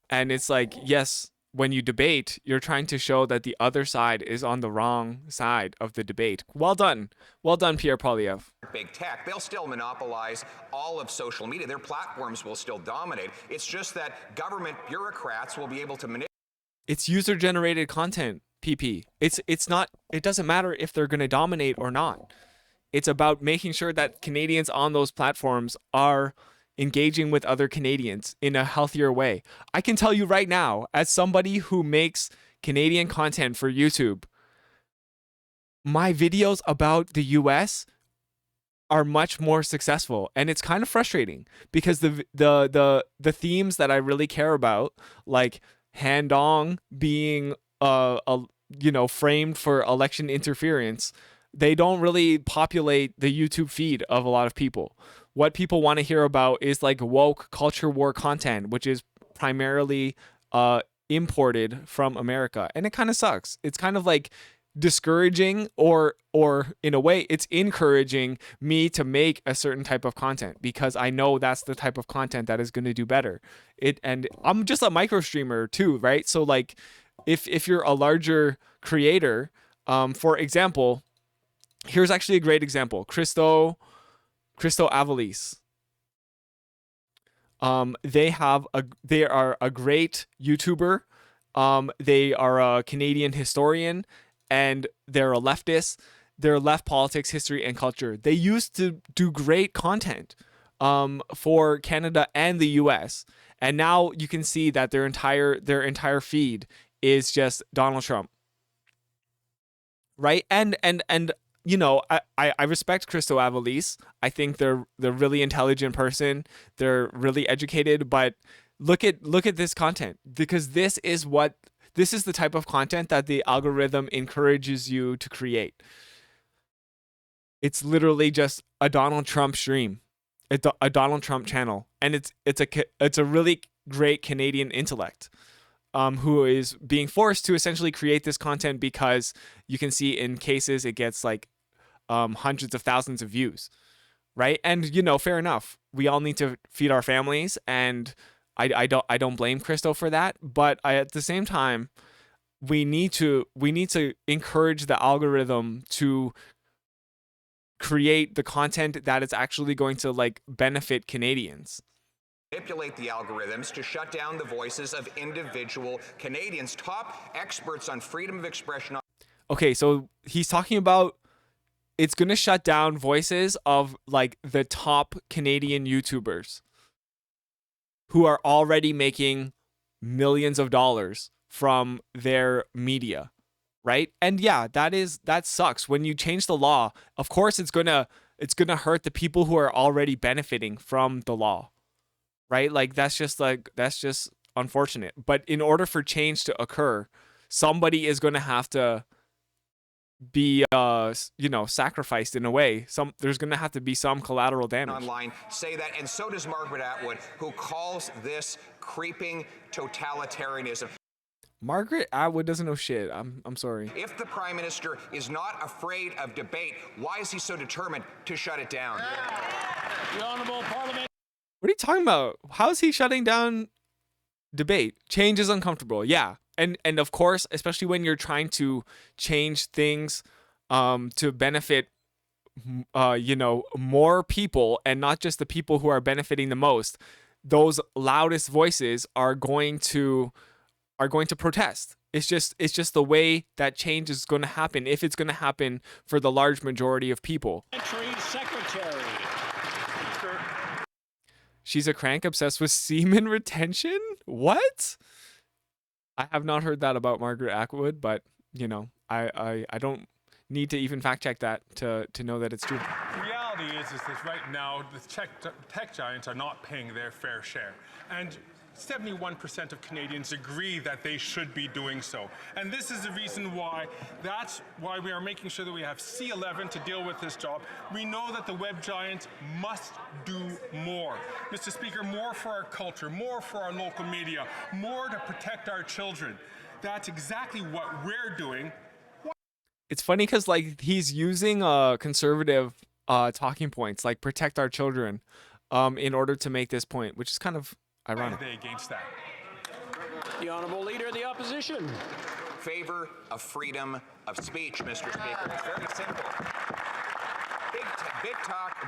And it's like, yes, when you debate, you're trying to show that the other side is on the wrong side of the debate. Well done, Pierre Poilievre. Big tech, they'll still monopolize all of social media. Their platforms will still dominate. It's just that government bureaucrats will be able to manipulate. It's user-generated content, PP. It's not. It doesn't matter if they're going to dominate or not. It's about making sure that Canadians on those platforms are engaging with other Canadians in a healthier way. I can tell you right now, as somebody who makes Canadian content for YouTube, my videos about the US are much more successful, and it's kind of frustrating because the themes that I really care about, like Han Dong being framed for election interference, they don't really populate the YouTube feed of a lot of people. What people want to hear about is like woke culture war content, which is primarily imported from America. And it kind of sucks. It's kind of like discouraging, or in a way it's encouraging me to make a certain type of content because I know that's the type of content that is going to do better. And I'm just a micro streamer too, right? So like if you're a larger creator, for example, here's actually a great example. Christo Avalis. They are a great YouTuber. They are a Canadian historian, and they're a leftist. They're left politics, history, and culture. They used to do great content for Canada and the US. And now you can see that their entire feed is just Donald Trump. Right? And I respect Christo Avalis. I think they're really intelligent person. They're really educated, but look at this content, because this is the type of content that the algorithm encourages you to create. It's literally just a Donald Trump stream. It's a Donald Trump channel, and it's a really great Canadian intellect. Who is being forced to essentially create this content because you can see in cases it gets like hundreds of thousands of views, right? And fair enough. We all need to feed our families, and I don't blame Christo for that. But at the same time, we need to encourage the algorithm to create the content that is actually going to like benefit Canadians. Manipulate the algorithms to shut down the voices of individual Canadians. Top experts on freedom of expression. Okay, so he's talking about it's going to shut down voices of like the top Canadian YouTubers who are already making millions of dollars from their media, right? And yeah, that sucks. When you change the law, of course it's going to hurt the people who are already benefiting from the law. Right? Like that's just unfortunate. But in order for change to occur, somebody is going to have to be sacrificed in a way. There's going to have to be some collateral damage. Online say that, and so does Margaret Atwood, who calls this creeping totalitarianism. Margaret Atwood doesn't know shit. I'm sorry. If the Prime Minister is not afraid of debate, why is he so determined to shut it down? The Honourable Parliament. What are you talking about? How is he shutting down debate? Change is uncomfortable. Yeah. And of course, especially when you're trying to change things to benefit more people and not just the people who are benefiting the most, those loudest voices are going to protest. It's just the way that change is going to happen, if it's going to happen for the large majority of people. Secretary. She's a crank obsessed with semen retention? What? I have not heard that about Margaret Atwood, but I don't need to even fact check that to know that it's true. The reality is that right now the tech giants are not paying their fair share, and 71% of Canadians agree that they should be doing so. And this is the reason why. That's why we are making sure that we have C11 to deal with this job. We know that the web giants must do more. Mr. Speaker, more for our culture, more for our local media, more to protect our children. That's exactly what we're doing. It's funny because like he's using conservative talking points like protect our children in order to make this point, which is kind of ironic. They against that. The Honourable Leader of the Opposition. Favor of freedom of speech, Mr. Speaker. It's very simple.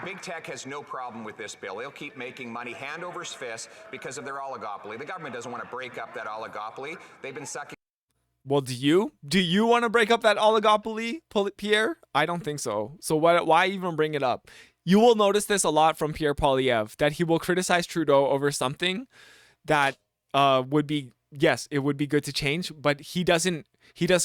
Big tech has no problem with this bill. They'll keep making money hand over fist because of their oligopoly. The government doesn't want to break up that oligopoly. They've been sucking. Well, do you want to break up that oligopoly, Pierre? I don't think so. So why even bring it up? You will notice this a lot from Pierre Poilievre, that he will criticize Trudeau over something that would be good to change, but he doesn't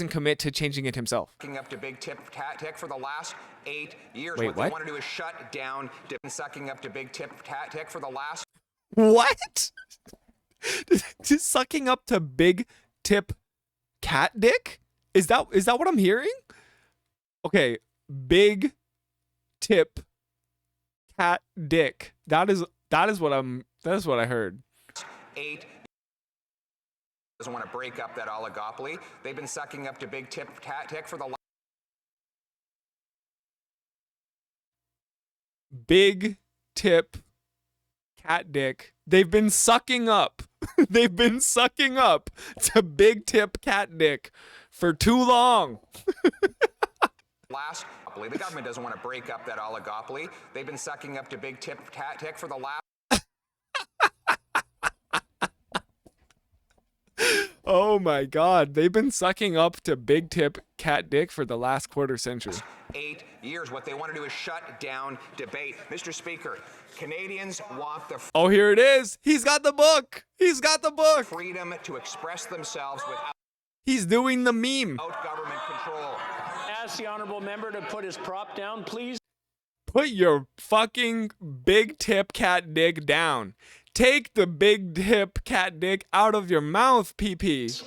commit to changing it himself. Sucking up to big tech for the last 8 years. Wait, what they want to do is shut down. Sucking up to big tech for the last. What? Just sucking up to big tip cat dick? Is that what I'm hearing? Okay, big tip cat dick. That is what I heard. 8 doesn't want to break up that oligopoly. They've been sucking up to big tech for the last. Big tip cat dick. They've been sucking up. They've been sucking up to big tip cat dick for too long. Last, the government doesn't want to break up that oligopoly. They've been sucking up to big tip tech for the last. Oh my God. They've been sucking up to big tip cat dick for the last quarter century. 8 years. What they want to do is shut down debate. Mr. Speaker, Canadians want the Oh, here it is. He's got the book. He's got the book. Freedom to express themselves without. He's doing the meme. Government control. Ask the Honourable Member to put his prop down, please. Put your fucking big tip cat dick down. Take the big tip cat dick out of your mouth, PP.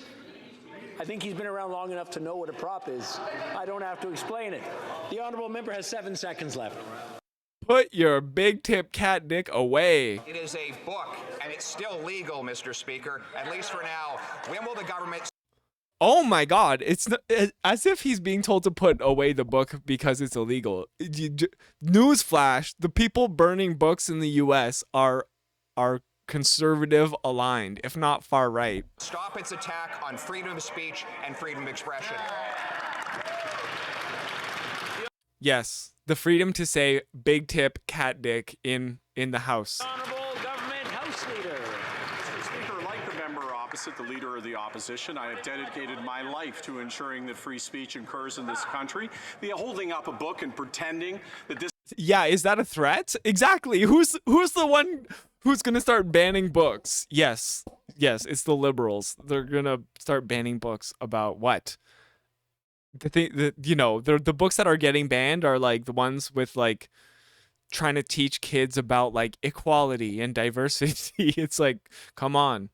I think he's been around long enough to know what a prop is. I don't have to explain it. The Honourable Member has 7 seconds left. Put your big tip cat dick away. It is a book, and it's still legal, Mr. Speaker, at least for now. When will the government... Oh my God, it's as if he's being told to put away the book because it's illegal. Newsflash, the people burning books in the US are conservative aligned, if not far right. Stop its attack on freedom of speech and freedom of expression. Yes, the freedom to say big tip cat dick in the house. Honorable Government House Leader. Mr. Speaker, like the member opposite, the leader of the opposition, I have dedicated my life to ensuring that free speech occurs in this country. The holding up a book and pretending that this... Yeah, is that a threat? Exactly. Who's the one who's gonna start banning books? Yes, it's the liberals. They're gonna start banning books about what? The thing that, you know, the books that are getting banned are like the ones with like trying to teach kids about like equality and diversity. It's like, come on.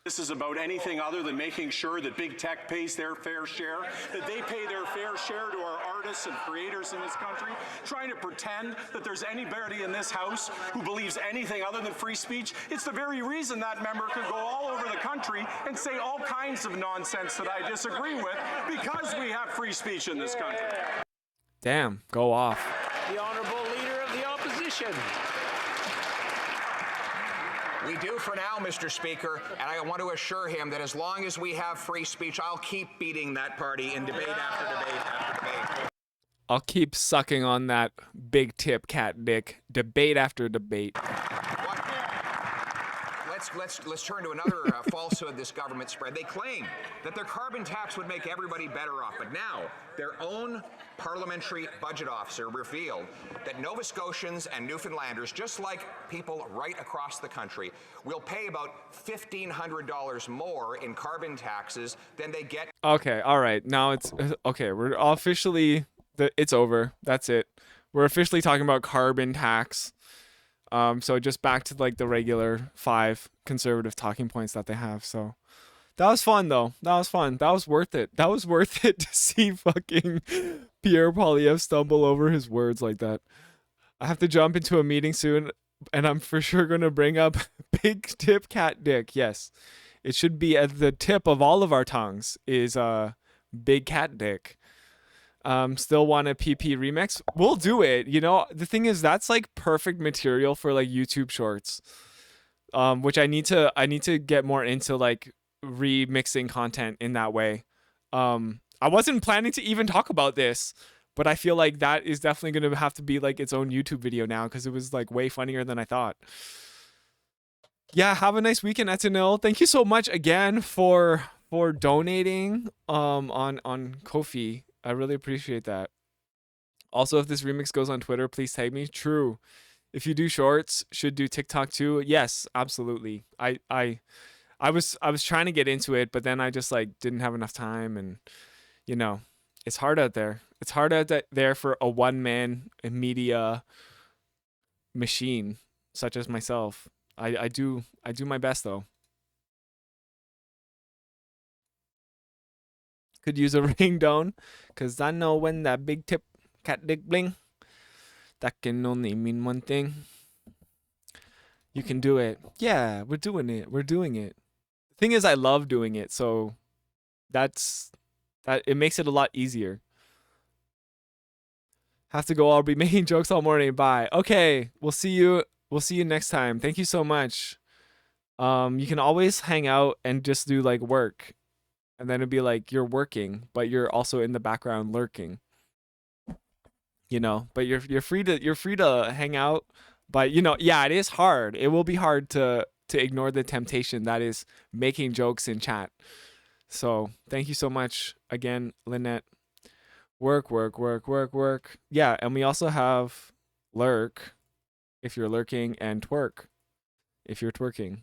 This is about anything other than making sure that big tech pays their fair share, that they pay their fair share to our artists and creators in this country, trying to pretend that there's anybody in this house who believes anything other than free speech. It's the very reason that member could go all over the country and say all kinds of nonsense that I disagree with, because we have free speech in this country. Damn, go off. The Honorable Leader of the Opposition. We do for now, Mr. Speaker, and I want to assure him that as long as we have free speech, I'll keep beating that party in debate after debate after debate. I'll keep sucking on that big tip cat dick, debate after debate. Let's turn to another falsehood this government spread. They claim that their carbon tax would make everybody better off, but now their own parliamentary budget officer revealed that Nova Scotians and Newfoundlanders, just like people right across the country, will pay about $1,500 more in carbon taxes than they get. Okay, all right. Now it's okay. We're officially it's over. That's it. We're officially talking about carbon tax. So just back to like the regular 5 conservative talking points that they have. So that was fun though. That was fun. That was worth it. That was worth it to see fucking Pierre Poilievre stumble over his words like that. I have to jump into a meeting soon, and I'm for sure going to bring up big tip cat dick. Yes. It should be at the tip of all of our tongues is big cat dick. Still want a PP remix? We'll do it. You know, the thing is that's like perfect material for like YouTube shorts. Which I need to get more into like remixing content in that way. I wasn't planning to even talk about this, but I feel like that is definitely going to have to be like its own YouTube video now because it was like way funnier than I thought. Yeah, have a nice weekend, Etanil. Thank you so much again for donating on Ko-fi. I really appreciate that. Also, if this remix goes on Twitter, please tag me. True. If you do shorts, should do TikTok too. Yes, absolutely. I was trying to get into it, but then I just like didn't have enough time, and you know, it's hard out there. It's hard out there for a one-man media machine such as myself. I do my best though. Could use a ringtone, cause I know when that big tip cat dick bling, that can only mean one thing. You can do it. Yeah, we're doing it. We're doing it. The thing is, I love doing it, so that it makes it a lot easier. Have to go. I'll be making jokes all morning. Bye. Okay, we'll see you. We'll see you next time. Thank you so much. You can always hang out and just do like work. And then it'd be like you're working, but you're also in the background lurking. You know, but you're free to hang out. But you know, yeah, it is hard. It will be hard to ignore the temptation that is making jokes in chat. So thank you so much again, Lynette. Work. Yeah, and we also have lurk if you're lurking and twerk if you're twerking.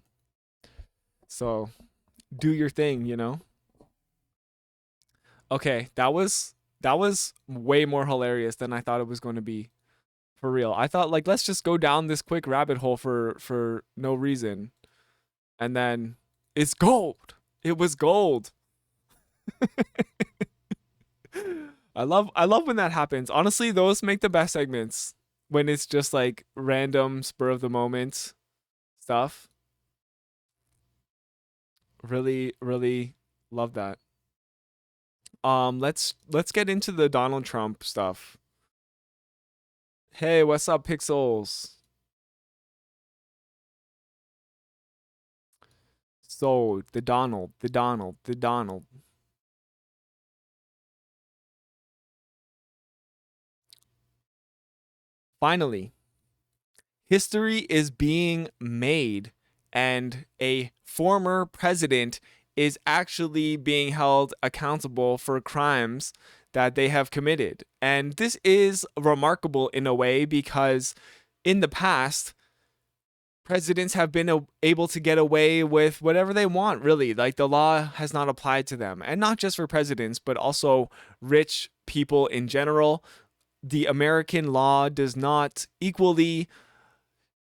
So do your thing, you know. Okay, that was way more hilarious than I thought it was going to be. For real. I thought like let's just go down this quick rabbit hole for no reason. And then it's gold. It was gold. I love when that happens. Honestly, those make the best segments when it's just like random spur of the moment stuff. Really, really love that. Let's get into the Donald Trump stuff. Hey, what's up, Pixels? So, the Donald. finally, history is being made, and a former president is actually being held accountable for crimes that they have committed. And this is remarkable in a way because in the past, presidents have been able to get away with whatever they want, really. Like, the law has not applied to them. And not just for presidents, but also rich people in general. The American law does not equally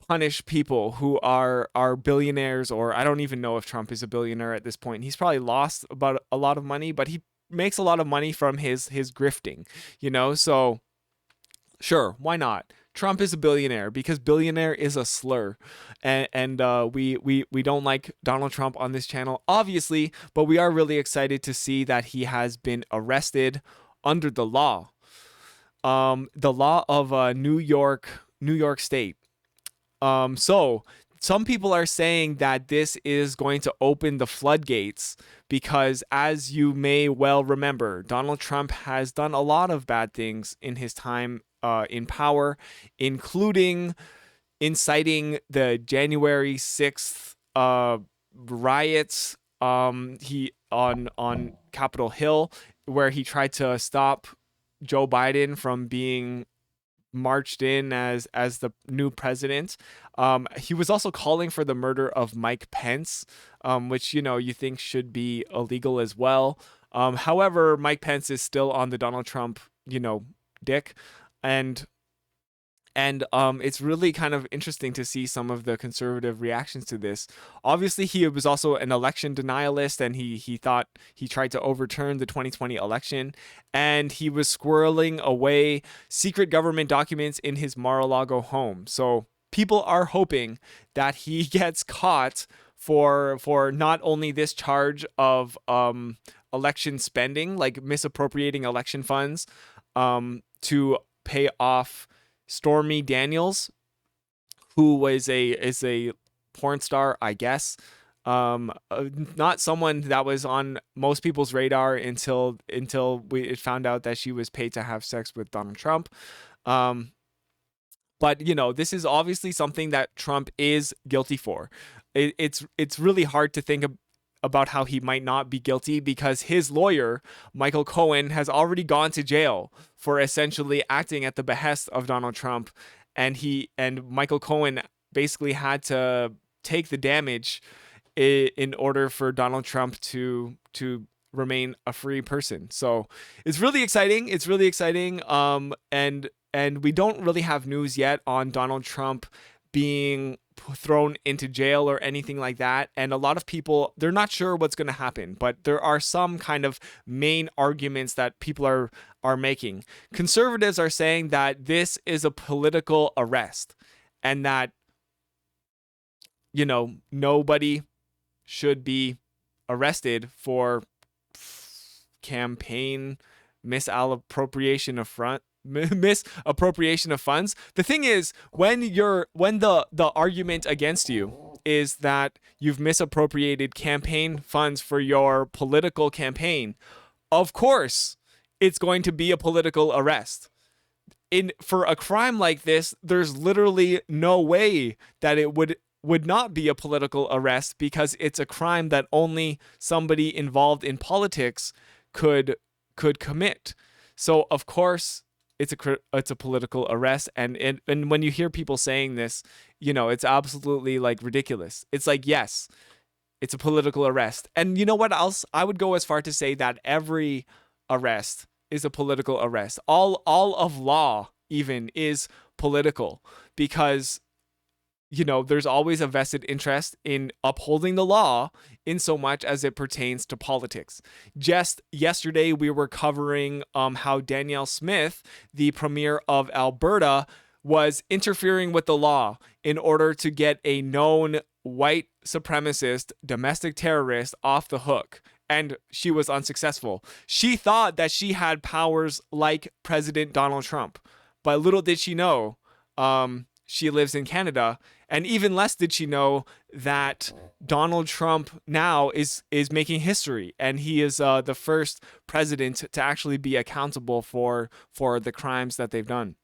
punish people who are billionaires, or I don't even know if Trump is a billionaire at this point. He's probably lost about a lot of money, but he makes a lot of money from his grifting, you know? So sure, why not? Trump is a billionaire because billionaire is a slur, and we don't like Donald Trump on this channel, obviously, but we are really excited to see that he has been arrested under the law of New York State. So some people are saying that this is going to open the floodgates because, as you may well remember, Donald Trump has done a lot of bad things in his time in power, including inciting the January 6th riots he on Capitol Hill, where he tried to stop Joe Biden from being marched in as the new president. He was also calling for the murder of Mike Pence, which, you know, you think should be illegal as well. However, Mike Pence is still on the Donald Trump, you know, dick. And it's really kind of interesting to see some of the conservative reactions to this. Obviously, he was also an election denialist, and he thought he tried to overturn the 2020 election, and he was squirreling away secret government documents in his Mar-a-Lago home. So people are hoping that he gets caught for not only this charge of election spending, like misappropriating election funds to pay off Stormy Daniels, who is a porn star, I guess. Not someone that was on most people's radar until we found out that she was paid to have sex with Donald Trump. But, you know, this is obviously something that Trump is guilty for. It's really hard to think about how he might not be guilty because his lawyer, Michael Cohen, has already gone to jail for essentially acting at the behest of Donald Trump. And Michael Cohen basically had to take the damage in order for Donald Trump to remain a free person. So it's really exciting. It's really exciting. And we don't really have news yet on Donald Trump being thrown into jail or anything like that. And a lot of people, they're not sure what's going to happen, but there are some kind of main arguments that people are making. Conservatives are saying that this is a political arrest and that, you know, nobody should be arrested for campaign misappropriation of funds. The thing is, when the argument against you is that you've misappropriated campaign funds for your political campaign, of course it's going to be a political arrest. For a crime like this, there's literally no way that it would not be a political arrest because it's a crime that only somebody involved in politics could commit. So of course it's a political arrest, and when you hear people saying this, you know, it's absolutely like ridiculous. It's like, yes, it's a political arrest. And you know what else? I would go as far to say that every arrest is a political arrest. All of law even is political because, you know, there's always a vested interest in upholding the law in so much as it pertains to politics. Just yesterday, we were covering how Danielle Smith, the premier of Alberta, was interfering with the law in order to get a known white supremacist domestic terrorist off the hook. And she was unsuccessful. She thought that she had powers like President Donald Trump. But little did she know, she lives in Canada. And even less did she know that Donald Trump now is making history, and he is the first president to actually be accountable for the crimes that they've done.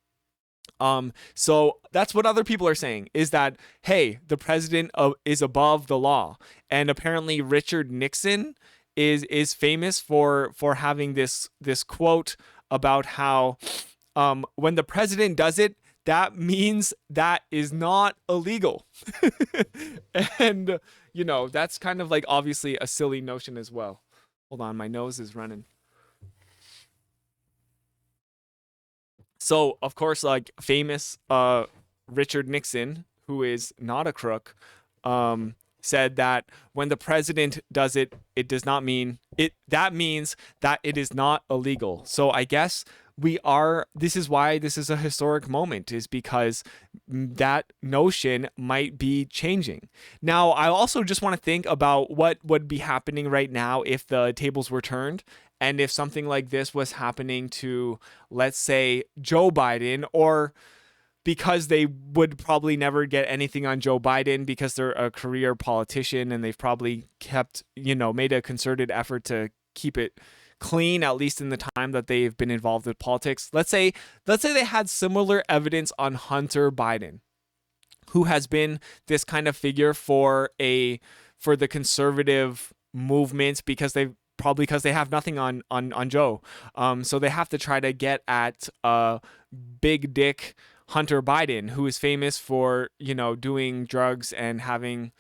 So that's what other people are saying, is that, hey, the president is above the law. And apparently Richard Nixon is famous for having this quote about how when the president does it, that means that is not illegal. And, you know, that's kind of like obviously a silly notion as well. Hold on, my nose is running. So, of course, like famous Richard Nixon, who is not a crook, said that when the president does it, it does not mean it. That means that it is not illegal. So I guess this is why this is a historic moment, is because that notion might be changing. Now, I also just want to think about what would be happening right now if the tables were turned. And if something like this was happening to, let's say, Joe Biden, or because they would probably never get anything on Joe Biden because they're a career politician and they've probably kept, made a concerted effort to keep it clean, at least in the time that they've been involved with politics. Let's say they had similar evidence on Hunter Biden, who has been this kind of figure for the conservative movement because they have nothing on Joe. So they have to try to get at big dick Hunter Biden, who is famous for, doing drugs and having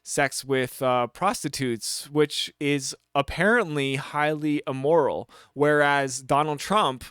sex with prostitutes, which is apparently highly immoral. Whereas Donald Trump,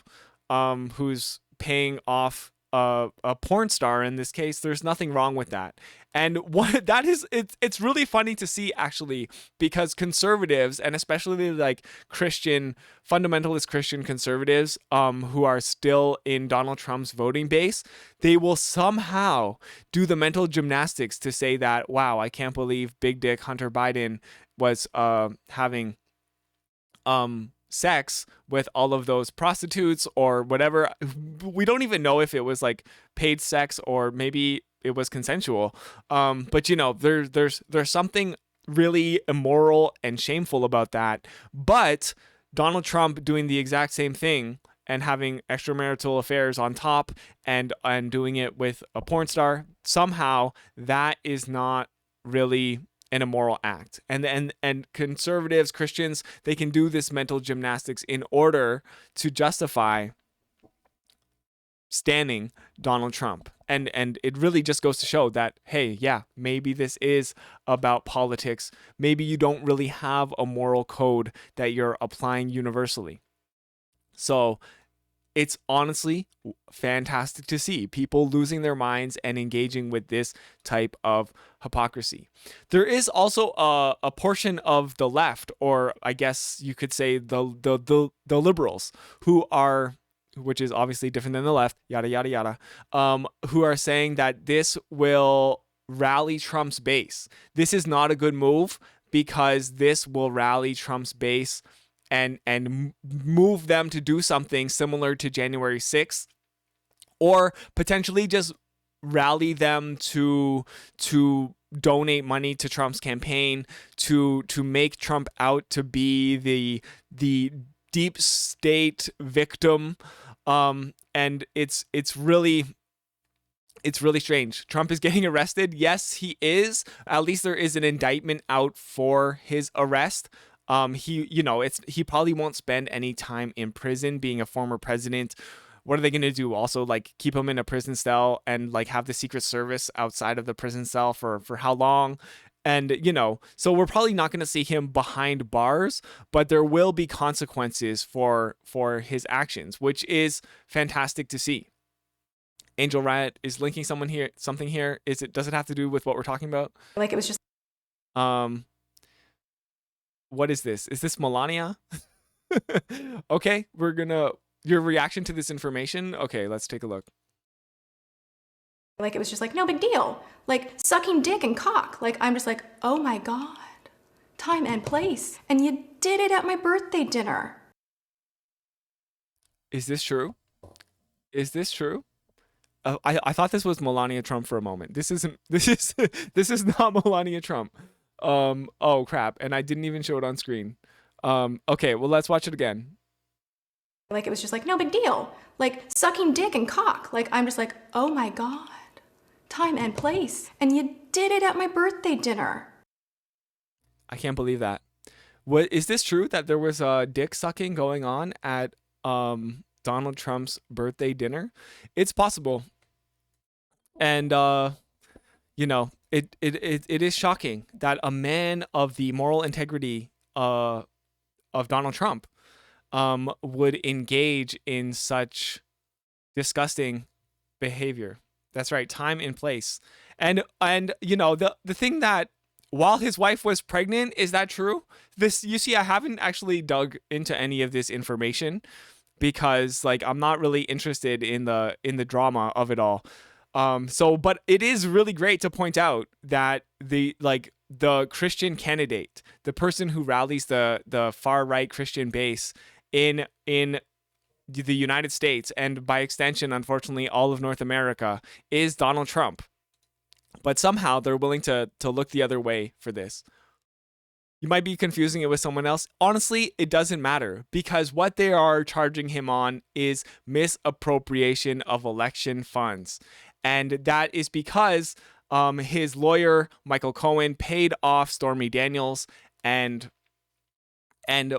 who's paying off a porn star in this case, there's nothing wrong with that. And what that is, it's really funny to see, actually, because conservatives, and especially like fundamentalist Christian conservatives, who are still in Donald Trump's voting base, they will somehow do the mental gymnastics to say that, wow, I can't believe big dick Hunter Biden was having sex with all of those prostitutes or whatever. We don't even know if it was like paid sex or maybe it was consensual. But there's something really immoral and shameful about that. But Donald Trump doing the exact same thing and having extramarital affairs on top and doing it with a porn star, somehow that is not really an immoral act. And conservatives, Christians, they can do this mental gymnastics in order to justify standing Donald Trump. And it really just goes to show that, hey, yeah, maybe this is about politics. Maybe you don't really have a moral code that you're applying universally. So it's honestly fantastic to see people losing their minds and engaging with this type of hypocrisy. There is also a portion of the left, or I guess you could say the liberals, which is obviously different than the left, yada, yada, yada, who are saying that this will rally Trump's base. This is not a good move because this will rally Trump's base and move them to do something similar to January 6th, or potentially just rally them to donate money to Trump's campaign, to make Trump out to be the deep state victim. And it's really strange. Trump is getting arrested. Yes, he is. At least there is an indictment out for his arrest. He probably won't spend any time in prison being a former president. What are they going to do? Also, like, keep him in a prison cell and like have the Secret Service outside of the prison cell for how long? And, so we're probably not going to see him behind bars, but there will be consequences for his actions, which is fantastic to see. Angel Riot is linking something here. Does it have to do with what we're talking about? Like, it was just what is this? Is this Melania? Okay, your reaction to this information. Okay, let's take a look. Like, it was just like, no big deal. Like, sucking dick and cock. Like, I'm just like, oh my God. Time and place. And you did it at my birthday dinner. Is this true? I thought this was Melania Trump for a moment. This is not Melania Trump. Oh crap. And I didn't even show it on screen. Okay, well, let's watch it again. Like, it was just like, no big deal. Like, sucking dick and cock. Like, I'm just like, oh my God. Time and place. And you did it at my birthday dinner. I can't believe that. What is this true that there was dick sucking going on at Donald Trump's birthday dinner? It's possible. And you know, it is shocking that a man of the moral integrity of Donald Trump would engage in such disgusting behavior. That's right, time and place. And you know, the thing that while his wife was pregnant, is that true? This, you see, I haven't actually dug into any of this information because like I'm not really interested in the drama of it all. But it is really great to point out that the Christian candidate, the person who rallies the far right Christian base in the United States, and by extension, unfortunately, all of North America, is Donald Trump. But somehow they're willing to look the other way for this. You might be confusing it with someone else. Honestly, it doesn't matter because what they are charging him on is misappropriation of election funds. And that is because his lawyer, Michael Cohen, paid off Stormy Daniels, and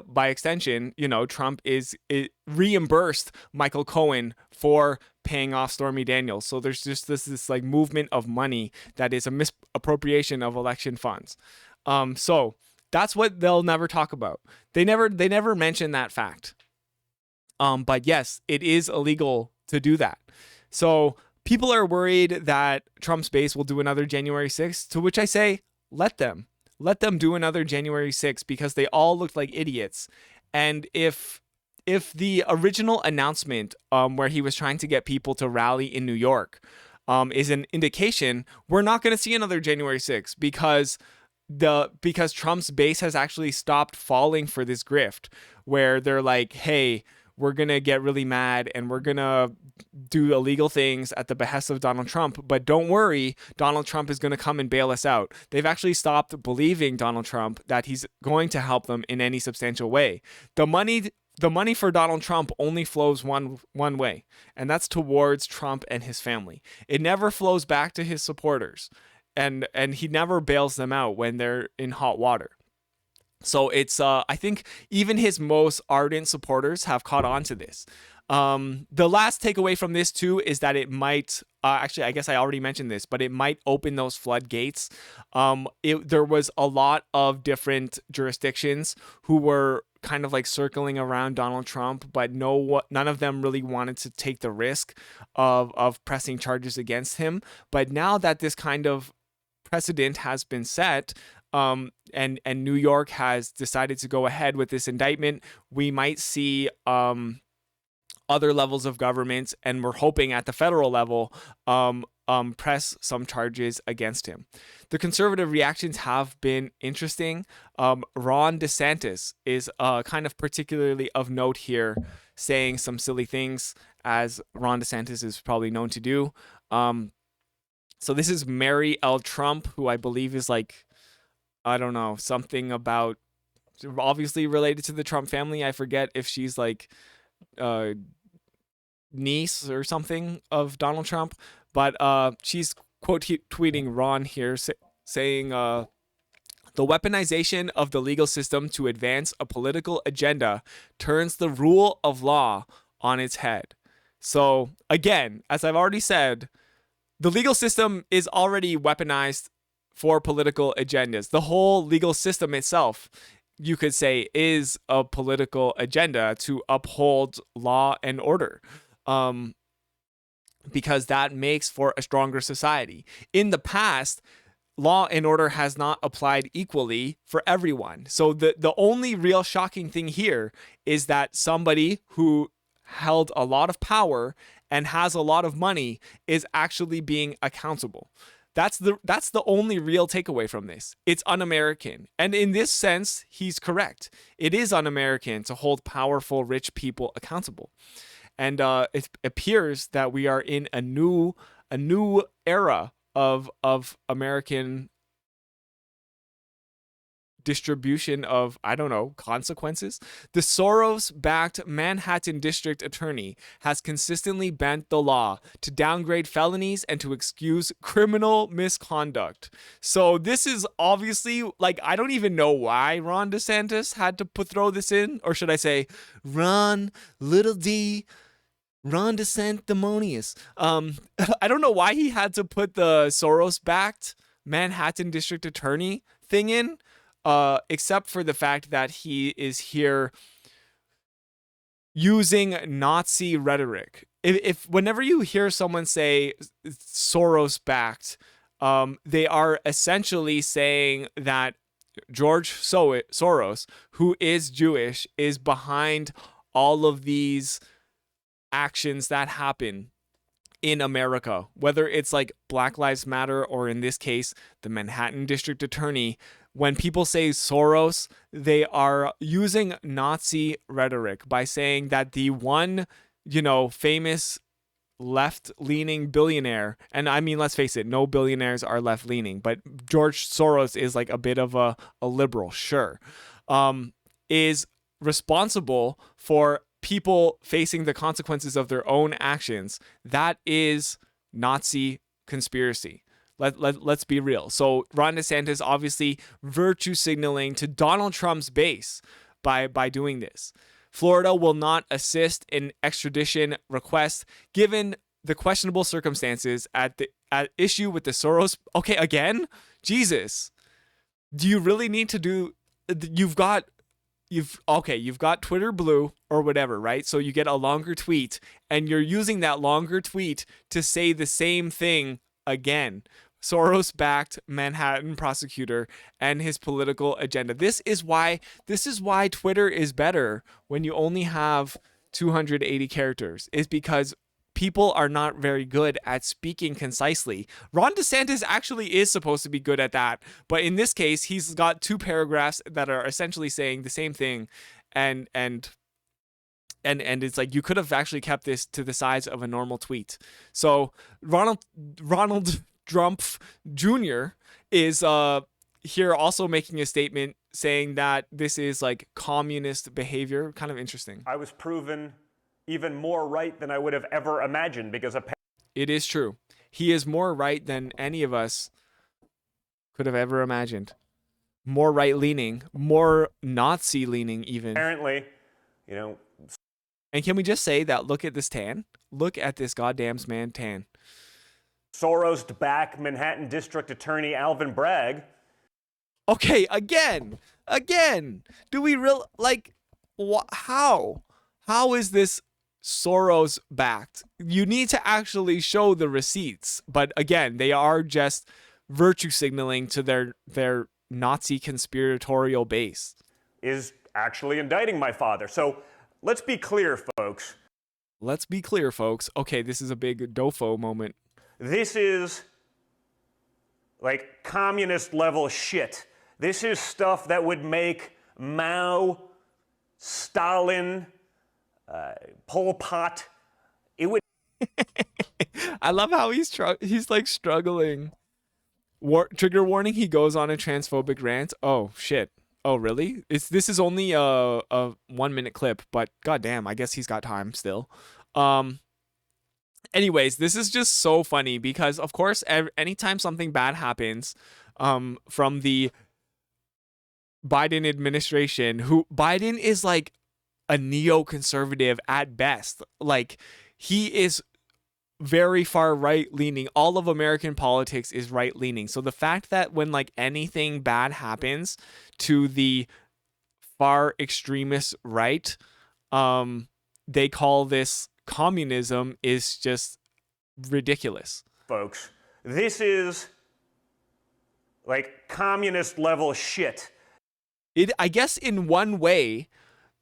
by extension, you know, Trump is reimbursed Michael Cohen for paying off Stormy Daniels. So there's just this like movement of money that is a misappropriation of election funds. So that's what they'll never talk about. They never mention that fact. But yes, it is illegal to do that. So people are worried that Trump's base will do another January 6th, to which I say, let them do another January 6th because they all looked like idiots. And if the original announcement where he was trying to get people to rally in New York is an indication, we're not going to see another January 6th because Trump's base has actually stopped falling for this grift where they're like, hey, we're going to get really mad and we're going to do illegal things at the behest of Donald Trump. But don't worry, Donald Trump is going to come and bail us out. They've actually stopped believing Donald Trump that he's going to help them in any substantial way. The money for Donald Trump only flows one way, and that's towards Trump and his family. It never flows back to his supporters, and he never bails them out when they're in hot water. So it's I think even his most ardent supporters have caught on to this. The last takeaway from this too is that it might actually, I guess I already mentioned this, but it might open those floodgates. There was a lot of different jurisdictions who were kind of like circling around Donald Trump, but none of them really wanted to take the risk of pressing charges against him. But now that this kind of precedent has been set, and New York has decided to go ahead with this indictment, we might see other levels of government, and we're hoping at the federal level, press some charges against him. The conservative reactions have been interesting. Ron DeSantis is kind of particularly of note here, saying some silly things, as Ron DeSantis is probably known to do. So this is Mary L. Trump, who I believe is like, I don't know, something about, obviously related to the Trump family. I forget if she's like niece or something of Donald Trump, but she's quote tweeting Ron here saying the weaponization of the legal system to advance a political agenda turns the rule of law on its head. So again, as I've already said, the legal system is already weaponized for political agendas. The whole legal system itself, you could say, is a political agenda to uphold law and order, because that makes for a stronger society. In the past, law and order has not applied equally for everyone. So the only real shocking thing here is that somebody who held a lot of power and has a lot of money is actually being accountable. That's the only real takeaway from this. It's un-American. And in this sense, he's correct. It is un-American to hold powerful, rich people accountable. And it appears that we are in a new era of American distribution of, I don't know, consequences. The Soros-backed Manhattan District Attorney has consistently bent the law to downgrade felonies and to excuse criminal misconduct. So this is obviously, like, I don't even know why Ron DeSantis had to throw this in, or should I say Ron DeSantimonious. I don't know why he had to put the Soros-backed Manhattan District Attorney thing in, except for the fact that he is here using Nazi rhetoric. If whenever you hear someone say Soros-backed, they are essentially saying that George Soros, who is Jewish, is behind all of these actions that happen in America, whether it's like Black Lives Matter or in this case, the Manhattan District Attorney. When people say Soros, they are using Nazi rhetoric by saying that the one, famous left-leaning billionaire, and I mean, let's face it, no billionaires are left-leaning, but George Soros is like a bit of a liberal, sure, is responsible for people facing the consequences of their own actions. That is Nazi conspiracy. Let's be real. So Ron DeSantis obviously virtue signaling to Donald Trump's base by doing this. Florida will not assist in extradition requests given the questionable circumstances at issue with the Soros. Okay, again, Jesus, do you really need to do? You've got Twitter Blue or whatever, right? So you get a longer tweet and you're using that longer tweet to say the same thing again. Soros-backed Manhattan prosecutor and his political agenda. This is why Twitter is better when you only have 280 characters. Is because people are not very good at speaking concisely. Ron DeSantis actually is supposed to be good at that, but in this case, he's got 2 paragraphs that are essentially saying the same thing, and it's like you could have actually kept this to the size of a normal tweet. So Ronald Trump Jr. is here also making a statement saying that this is like communist behavior. Kind of interesting. I was proven even more right than I would have ever imagined because it is true. He is more right than any of us could have ever imagined. More right-leaning, more Nazi-leaning even. Apparently, And can we just say that look at this tan? Look at this goddamn man tan. Soros-backed Manhattan District Attorney Alvin Bragg. Okay, again. Do we how? How is this Soros backed? You need to actually show the receipts. But again, they are just virtue signaling to their Nazi conspiratorial base. Is actually indicting my father. So let's be clear, folks. Okay, this is a big Dofo moment. This is like communist level shit. This is stuff that would make Mao, Stalin, Pol Pot. It would. I love how he's like struggling. Trigger warning: he goes on a transphobic rant. Oh shit! Oh really? This is only a 1-minute clip, but goddamn, I guess he's got time still. Anyways, this is just so funny because, of course, anytime something bad happens from the Biden administration, who Biden is like a neoconservative at best. Like, he is very far right-leaning. All of American politics is right-leaning. So the fact that when like anything bad happens to the far extremist right, they call this communism is just ridiculous. Folks, this is like communist level shit. I guess in one way,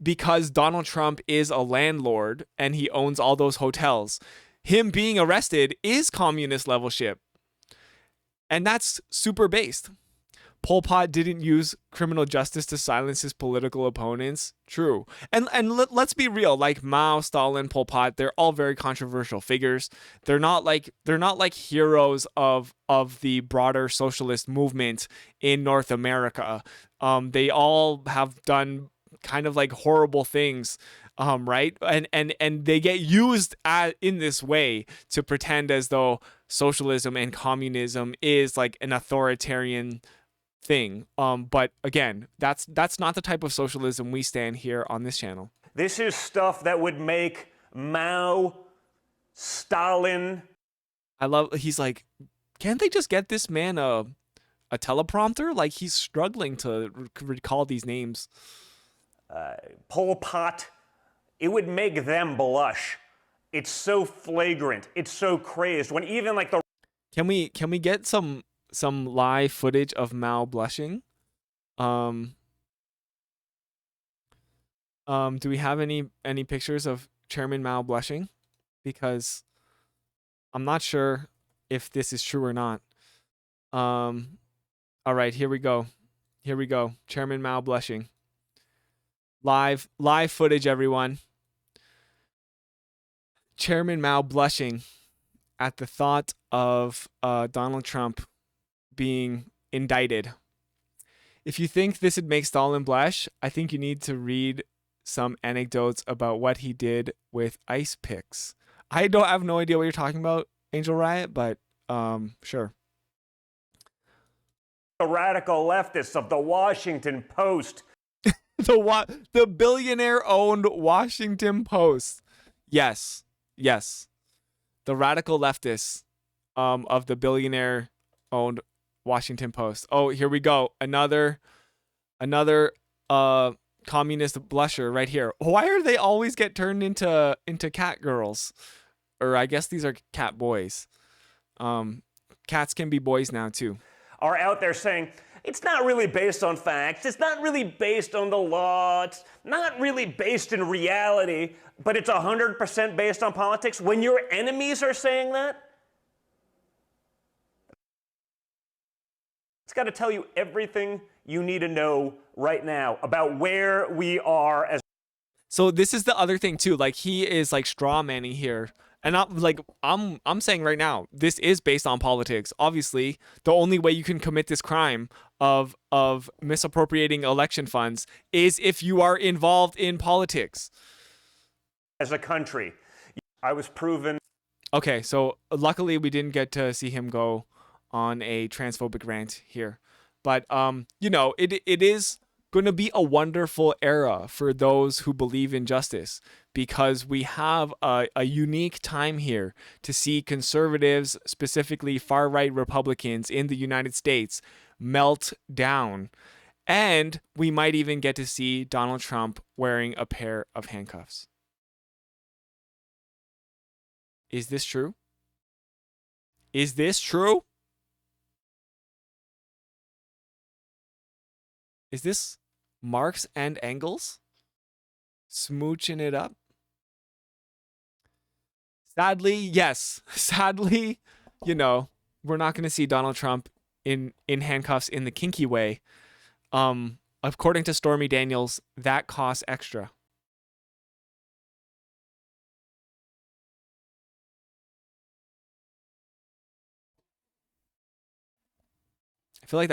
because Donald Trump is a landlord and he owns all those hotels, him being arrested is communist level shit. And that's super based. Pol Pot didn't use criminal justice to silence his political opponents. True. And let's be real, like Mao, Stalin, Pol Pot, they're all very controversial figures. They're not like heroes of the broader socialist movement in North America. They all have done kind of like horrible things, right? And they get used in this way to pretend as though socialism and communism is like an authoritarian thing. But again, that's not the type of socialism we stand here on this channel. This is stuff that would make Mao, Stalin. He's like, can't they just get this man a teleprompter? Like, he's struggling to recall these names. Pol Pot, it would make them blush. It's so flagrant. It's so crazed. When even like the... Can we get some live footage of Mao blushing? Do we have any pictures of Chairman Mao blushing? Because I'm not sure if this is true or not. All right, here we go. Chairman Mao blushing. Live footage, everyone. Chairman Mao blushing at the thought of Donald Trump being indicted. If you think this would make Stalin blush, I think you need to read some anecdotes about what he did with ice picks. I have no idea what you're talking about, Angel Riot, but sure. The radical leftists of the Washington Post. The billionaire-owned Washington Post. Yes. The radical leftists of the billionaire-owned Washington Post. Oh, here we go. Another communist blusher right here. Why are they always get turned into cat girls? Or I guess these are cat boys. Cats can be boys now too. Are out there saying, it's not really based on facts, it's not really based on the law, it's not really based in reality, but it's 100% based on politics. When your enemies are saying that, it's got to tell you everything you need to know right now about where we are as... So this is the other thing too, like he is like straw manning here. And I'm saying right now, this is based on politics. Obviously, the only way you can commit this crime of misappropriating election funds is if you are involved in politics. As a country, I was proven. Okay, so luckily we didn't get to see him go on a transphobic rant here. But it is going to be a wonderful era for those who believe in justice, because we have a unique time here to see conservatives, specifically far-right Republicans in the United States, melt down. And we might even get to see Donald Trump wearing a pair of handcuffs. Is this true? Is this true? Is this Marx and Engels smooching it up? Sadly, yes. Sadly, we're not going to see Donald Trump in handcuffs in the kinky way. According to Stormy Daniels, that costs extra. I feel like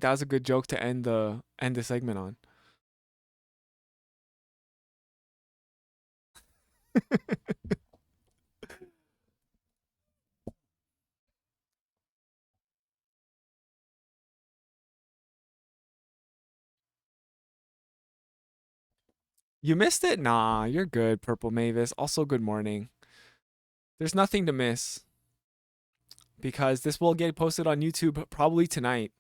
that was a good joke to end the segment on. You missed it? Nah, you're good, Purple Mavis. Also, good morning. There's nothing to miss, because this will get posted on YouTube probably tonight.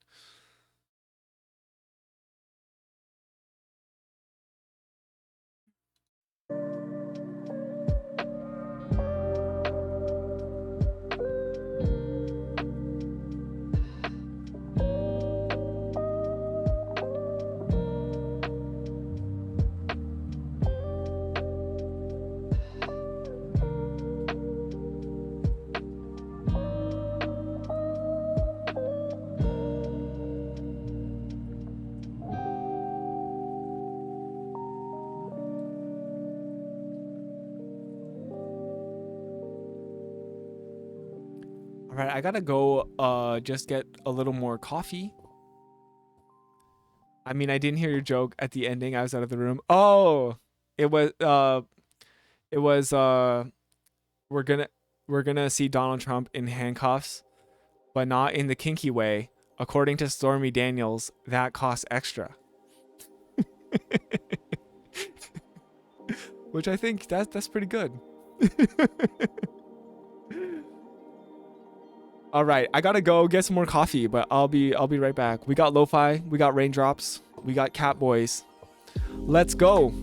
All right, I gotta go just get a little more coffee. I mean, I didn't hear your joke at the ending. I was out of the room. Oh, it was we're gonna see Donald Trump in handcuffs, but not in the kinky way. According to Stormy Daniels, that costs extra. Which I think that's pretty good. All right, I gotta go get some more coffee, but I'll be right back. We got lo-fi, we got raindrops, we got cat boys. Let's go.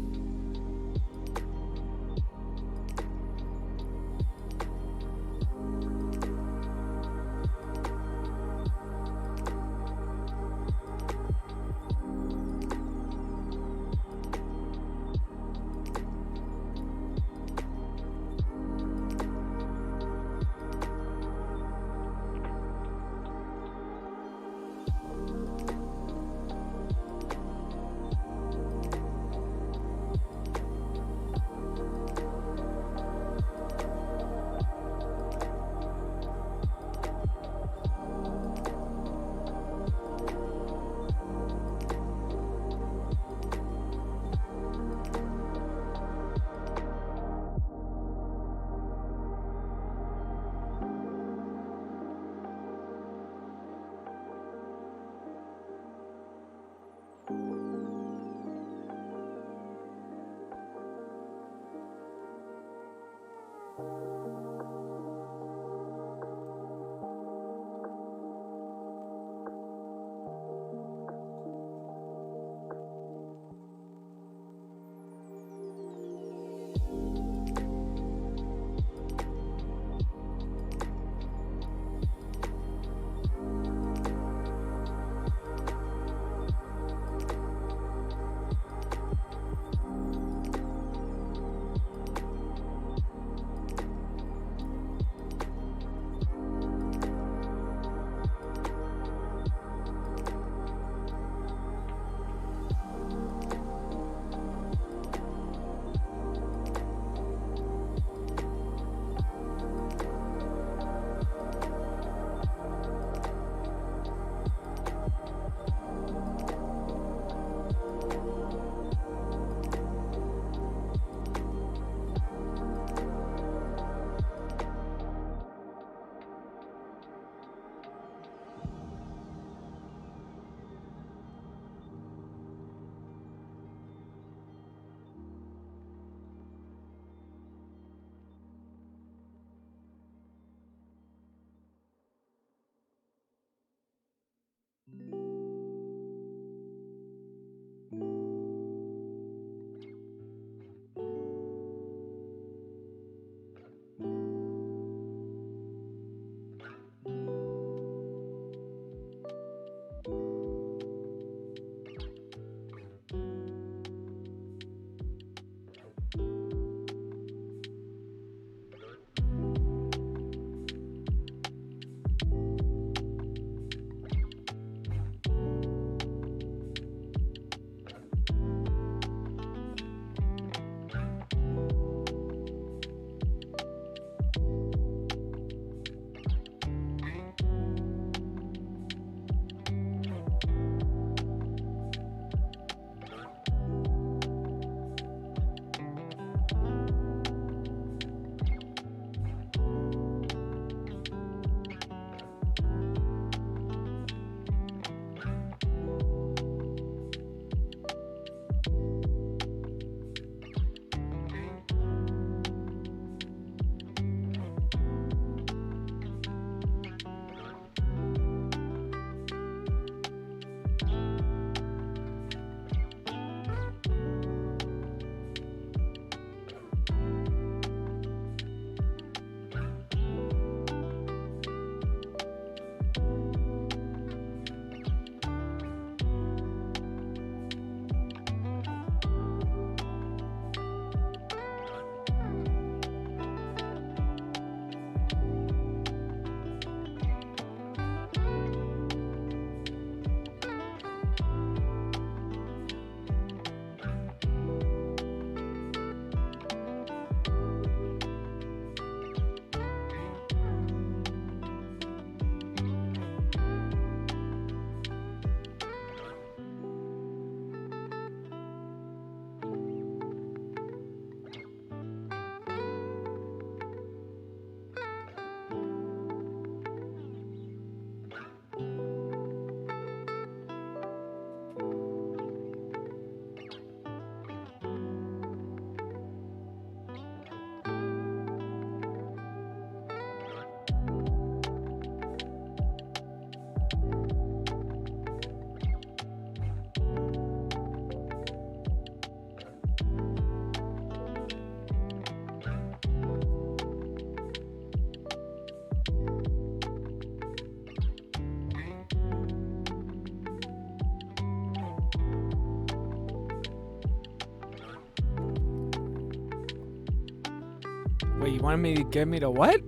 Wait, you wanted me to get me to what?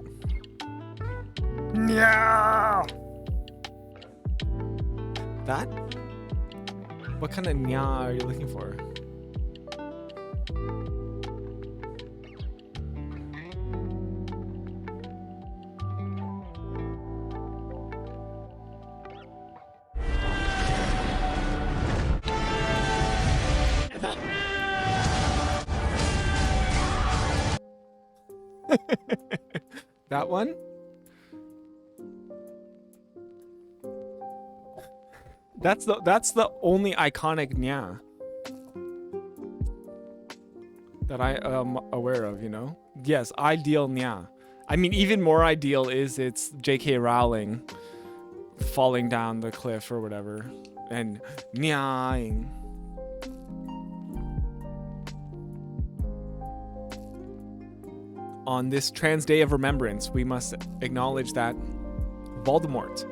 Nya. That? What kind of nya are you looking for? That one? That's the only iconic nya that I am aware of, you know? Yes, ideal nya. I mean, even more ideal is it's J.K. Rowling falling down the cliff or whatever and nyaing. On this Trans Day of Remembrance, we must acknowledge that Voldemort,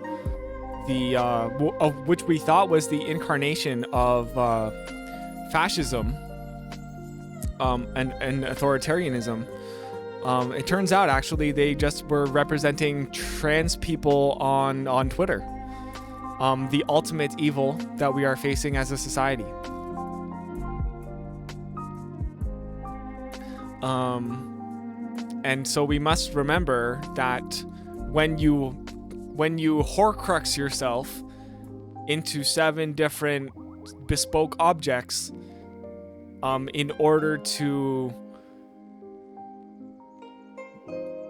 of which we thought was the incarnation of fascism and authoritarianism, it turns out actually they just were representing trans people on Twitter, the ultimate evil that we are facing as a society. And so we must remember that when you Horcrux yourself into 7 different bespoke objects in order to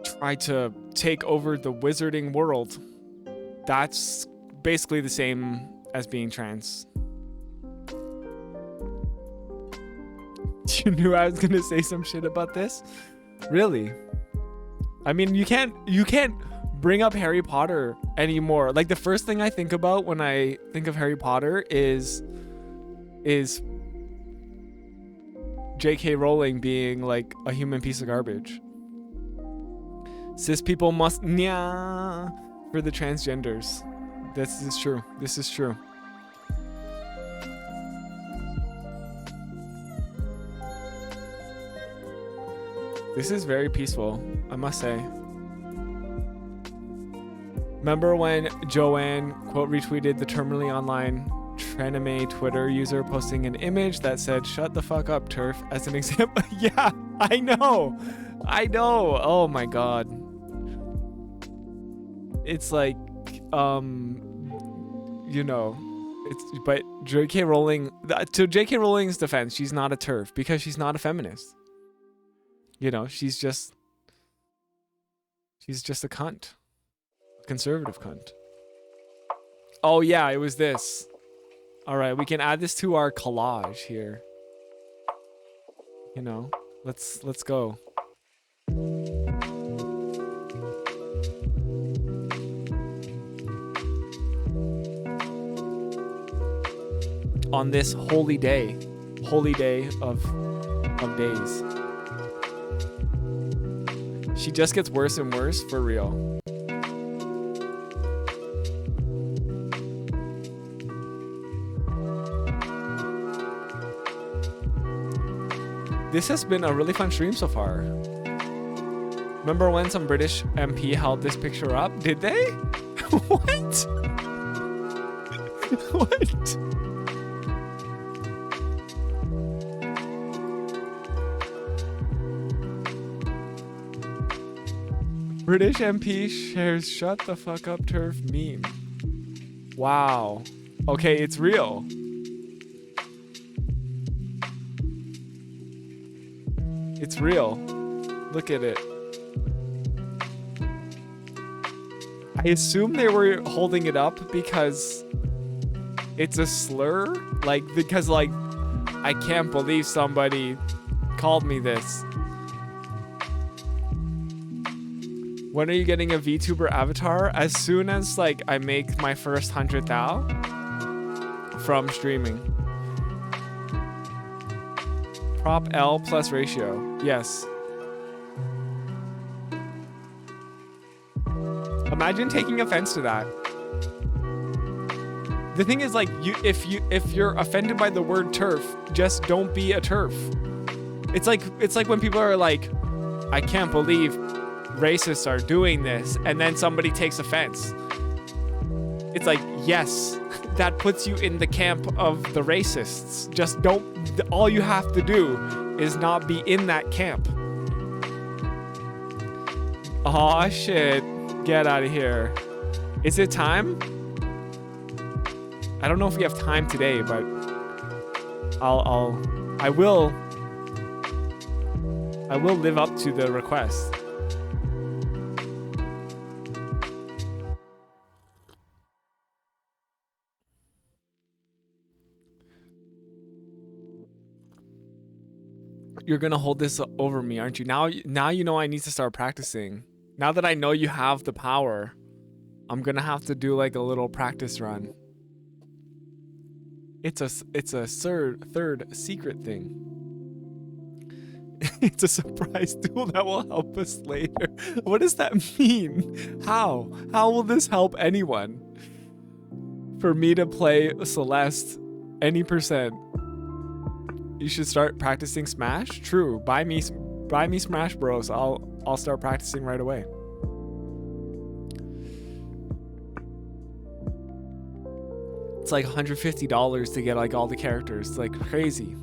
try to take over the wizarding world, that's basically the same as being trans. You knew I was gonna say some shit about this? Really? I mean, you can't bring up Harry Potter anymore. Like, the first thing I think about when I think of Harry Potter is J.K. Rowling being like a human piece of garbage. Cis people must nya for the transgenders. This is true. This is true. This is very peaceful, I must say. Remember when Joanne quote retweeted the terminally online Tranime Twitter user posting an image that said "shut the fuck up, TERF" as an example? Yeah, I know. Oh my god. It's like, you know, but J.K. Rowling, to J.K. Rowling's defense, she's not a TERF because she's not a feminist. You know, she's just a cunt. A conservative cunt. Oh yeah, it was this. All right, we can add this to our collage here. You know, let's go. On this holy day of days. She just gets worse and worse, for real. This has been a really fun stream so far. Remember when some British MP held this picture up? Did they? What? What? British MP shares "shut the fuck up, TERF" meme. Wow. Okay, it's real. It's real. Look at it. I assume they were holding it up because it's a slur? Because I can't believe somebody called me this. When are you getting a VTuber avatar? As soon as I make my first 100,000 from streaming. Prop L plus ratio. Yes. Imagine taking offense to that. The thing is, if you're offended by the word TERF, just don't be a TERF. It's like when people are like, I can't believe racists are doing this, and then somebody takes offense. It's like, yes, that puts you in the camp of the racists. Just don't, all you have to do is not be in that camp. Aw, shit. Get out of here. Is it time? I don't know if we have time today, but I will live up to the request. You're gonna hold this over me, aren't you? Now you know I need to start practicing. Now that I know you have the power, I'm gonna have to do like a little practice run. It's a third secret thing. It's a surprise tool that will help us later. What does that mean? How will this help anyone? For me to play Celeste any percent. You should start practicing Smash? True. Buy me Smash Bros. I'll start practicing right away. It's like $150 to get like all the characters. It's like crazy.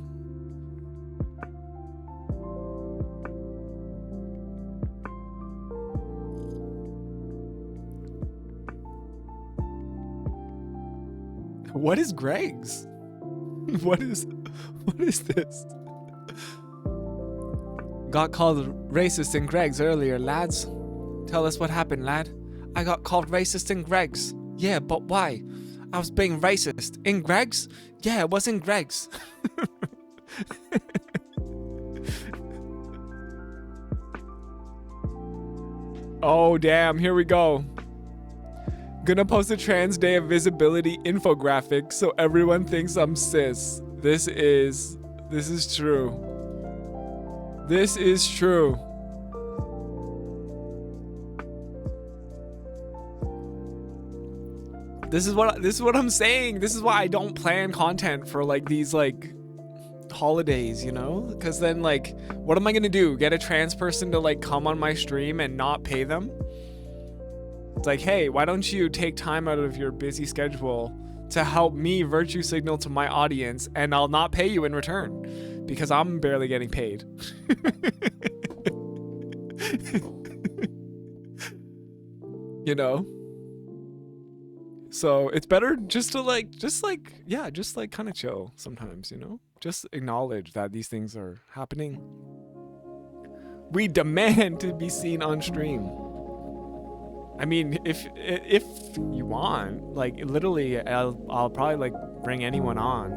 What is Greg's? What is this? Got called racist in Greg's earlier, lads. Tell us what happened, lad. I got called racist in Greg's. Yeah, but why? I was being racist. In Greg's? Yeah, it was in Greg's. Oh, damn. Here we go. Gonna post a Trans Day of Visibility infographic so everyone thinks I'm cis. This is true. This is true. This is what I'm saying. This is why I don't plan content for like these like holidays, you know? Because then like, what am I gonna do? Get a trans person to like come on my stream and not pay them? It's like, hey, why don't you take time out of your busy schedule to help me virtue signal to my audience, and I'll not pay you in return because I'm barely getting paid. You know? So it's better just to kind of chill sometimes, you know? Just acknowledge that these things are happening. We demand to be seen on stream. I mean, if you want, like literally, I'll probably like bring anyone on.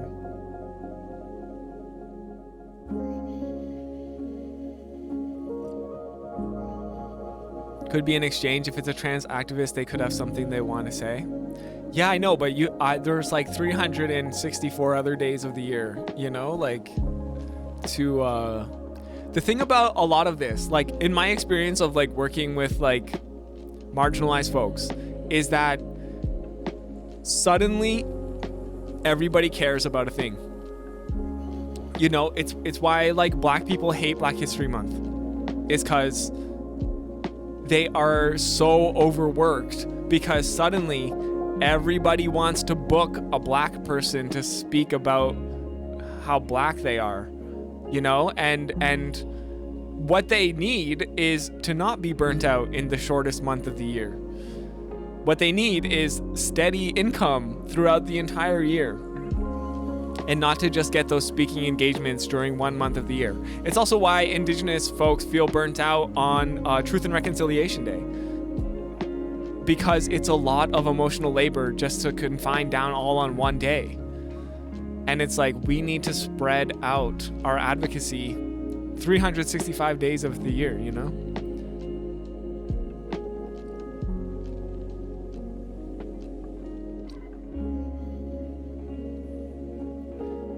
Could be an exchange. If it's a trans activist, they could have something they want to say. Yeah, I know, but there's like 364 other days of the year, you know, like to the thing about a lot of this, like in my experience of like working with like marginalized folks, is that suddenly everybody cares about a thing. You know, it's why like black people hate Black History Month. It's because they are so overworked, because suddenly everybody wants to book a black person to speak about how black they are, you know, and what they need is to not be burnt out in the shortest month of the year. What they need is steady income throughout the entire year, and not to just get those speaking engagements during 1 month of the year. It's also why Indigenous folks feel burnt out on Truth and Reconciliation Day, because it's a lot of emotional labor just to confine down all on one day. And it's like, we need to spread out our advocacy 365 days of the year, you know?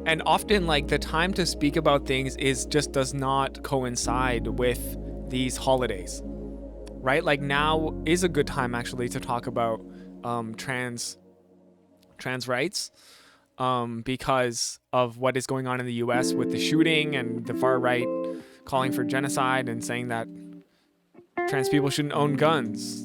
And often like the time to speak about things does not coincide with these holidays, right? Like now is a good time actually to talk about trans rights, because of what is going on in the US with the shooting and the far right calling for genocide and saying that trans people shouldn't own guns.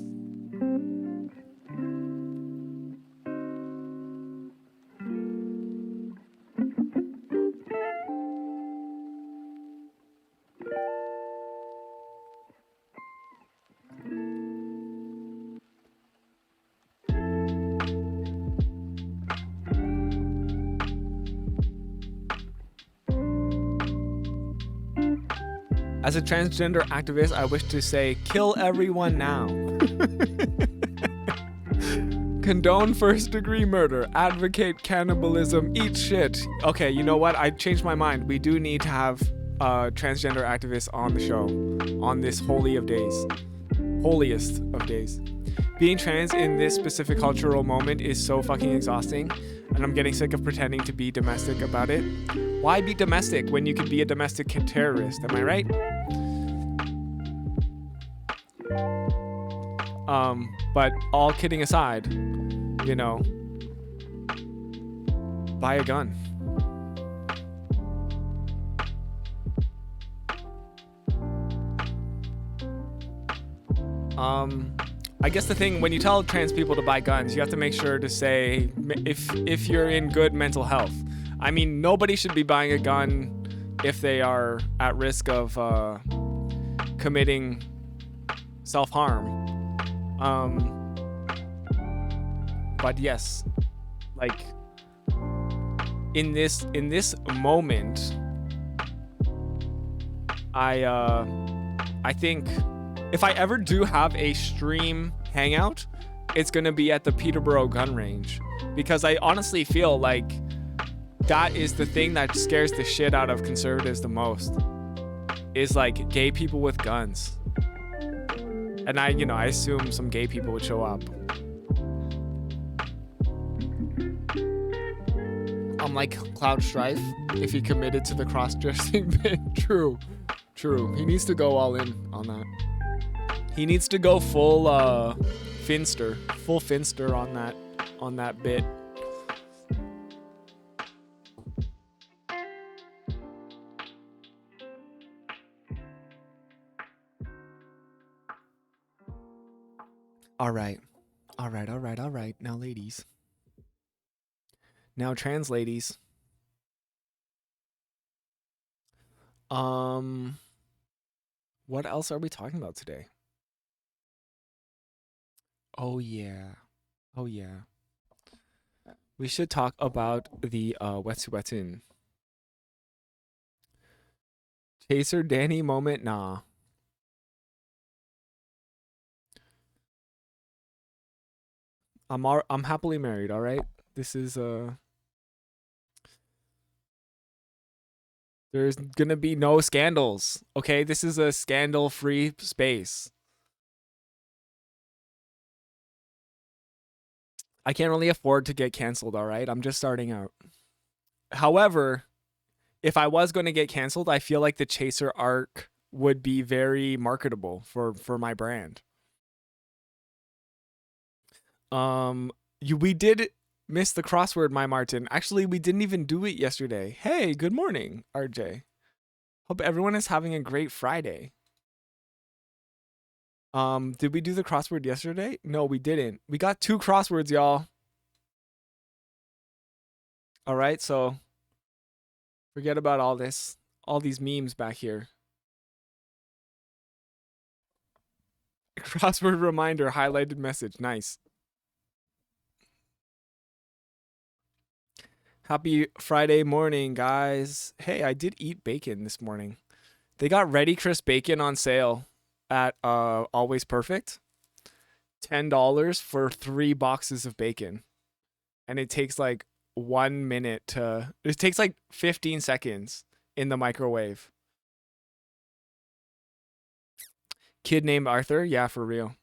As a transgender activist, I wish to say, kill everyone now. Condone first-degree murder. Advocate cannibalism. Eat shit. Okay, you know what? I changed my mind. We do need to have transgender activists on the show on this holy of days. Holiest of days. Being trans in this specific cultural moment is so fucking exhausting, and I'm getting sick of pretending to be domestic about it. Why be domestic when you can be a domestic terrorist? Am I right? But all kidding aside, you know, buy a gun. I guess the thing, when you tell trans people to buy guns, you have to make sure to say if you're in good mental health. I mean, nobody should be buying a gun if they are at risk of committing self-harm. But yes, like in this moment, I think if I ever do have a stream hangout, it's gonna be at the Peterborough gun range, because I honestly feel like that is the thing that scares the shit out of conservatives the most, is like gay people with guns. And I assume some gay people would show up. Like Cloud Strife, if he committed to the cross-dressing bit. True. He needs to go all in on that. He needs to go full Finster on that bit. All right. Now, ladies. Now, trans ladies. What else are we talking about today? Oh yeah. We should talk about the Wet'suwet'en. Chaser Danny moment, nah. I'm happily married, all right? This is there's gonna be no scandals, okay? This is a scandal-free space. I can't really afford to get canceled, all right? I'm just starting out. However, if I was going to get canceled, I feel like the Chaser arc would be very marketable for my brand. We did miss the crossword, my Martin. Actually, we didn't even do it yesterday. Hey, good morning, RJ. Hope everyone is having a great Friday. Did we do the crossword yesterday? No, we didn't. We got 2 crosswords, y'all. All right, so forget about all these memes back here. Crossword reminder, highlighted message. Nice. Happy Friday morning, guys. Hey, I did eat bacon this morning. They got Ready Crisp bacon on sale at Always Perfect. $10 for 3 boxes of bacon. And it takes like 1 minute it takes like 15 seconds in the microwave. Kid named Arthur, yeah, for real.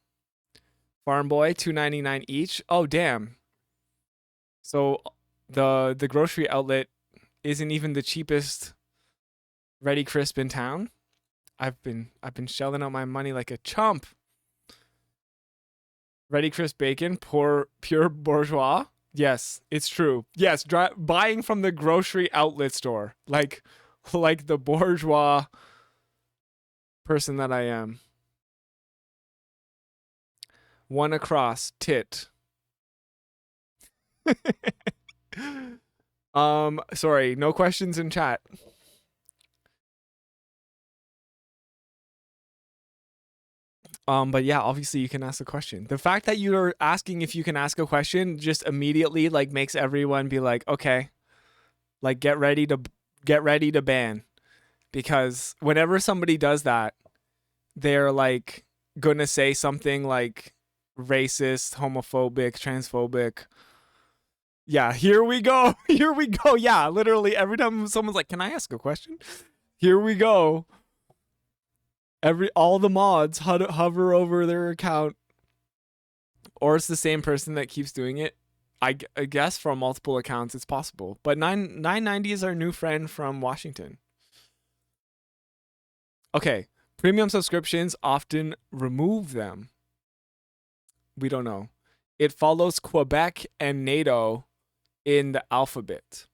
Farm Boy, $2.99 each. Oh damn. So the grocery outlet isn't even the cheapest Ready Crisp in town. I've been shelling out my money like a chump. Ready Crisp bacon, pure bourgeois. Yes, it's true. Yes, buying from the grocery outlet store, like the bourgeois person that I am. One across, tit. Sorry, no questions in chat. But yeah, obviously you can ask a question. The fact that you're asking if you can ask a question just immediately like makes everyone be like, okay, like get ready to ban. Because whenever somebody does that, they're like gonna say something like racist, homophobic, transphobic. Yeah, here we go. Here we go. Yeah, literally every time someone's like, "Can I ask a question?" Here we go. All the mods hover over their account, or it's the same person that keeps doing it. I guess from multiple accounts it's possible. But 990 is our new friend from Washington. Okay, premium subscriptions often remove them. We don't know. It follows Quebec and NATO in the alphabet.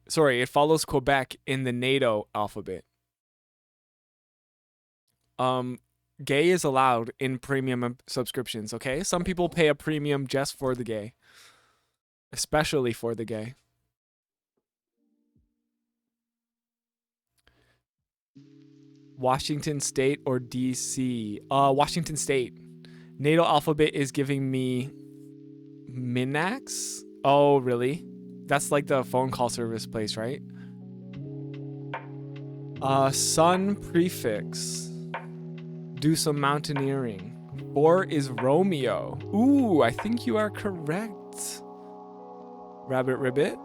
Sorry, it follows Quebec in the NATO alphabet. Gay is allowed in premium subscriptions, okay? Some people pay a premium just for the gay. Especially for the gay. Washington State or DC? Washington State. NATO alphabet is giving me Minax? Oh, really? That's like the phone call service place, right? Sun prefix. Do some mountaineering. 4 is Romeo. Ooh, I think you are correct. Rabbit Ribbit.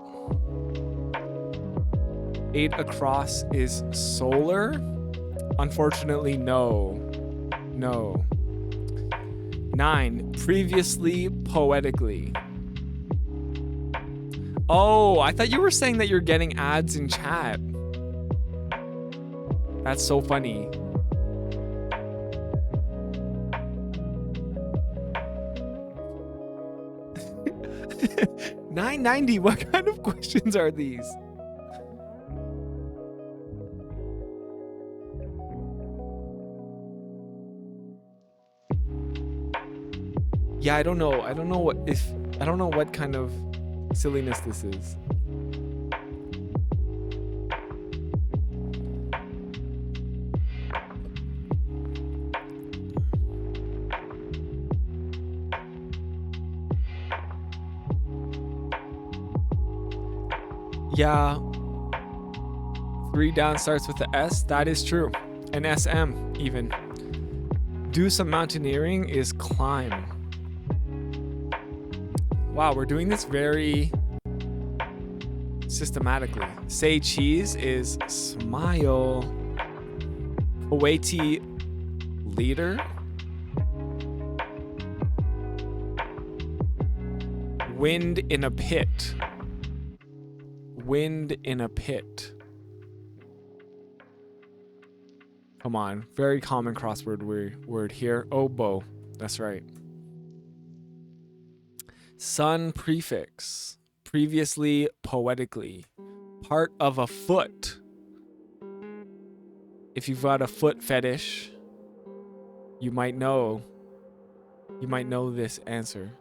8 across is solar. Unfortunately, no. No. 9, previously poetically. Oh, I thought you were saying that you're getting ads in chat. That's so funny. $9.90. What kind of questions are these? Yeah, I don't know. I don't know what kind of silliness this is. Yeah. 3 down starts with the S. That is true. And SM even. Do some mountaineering is climb. Wow, we're doing this very systematically. Say cheese is smile. Kuwaiti leader. Wind in a pit. Wind in a pit. Come on. Very common crossword word here. Oboe. That's right. Sun prefix. Previously poetically. Part of a foot. If you've got a foot fetish, you might know this answer.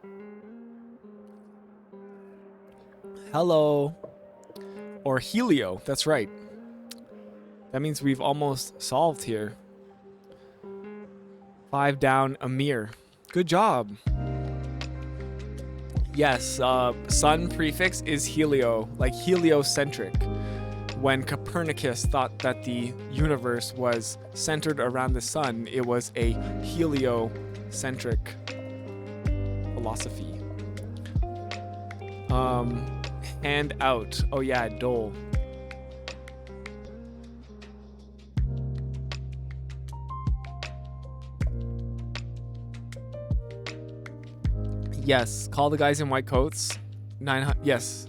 Hello. Or Helio, that's right. That means we've almost solved here. 5 down, Amir. Good job. Yes, sun prefix is helio, like heliocentric. When Copernicus thought that the universe was centered around the sun, it was a heliocentric philosophy. Hand out. Oh yeah, dole. Yes, call the guys in white coats. 900. Yes.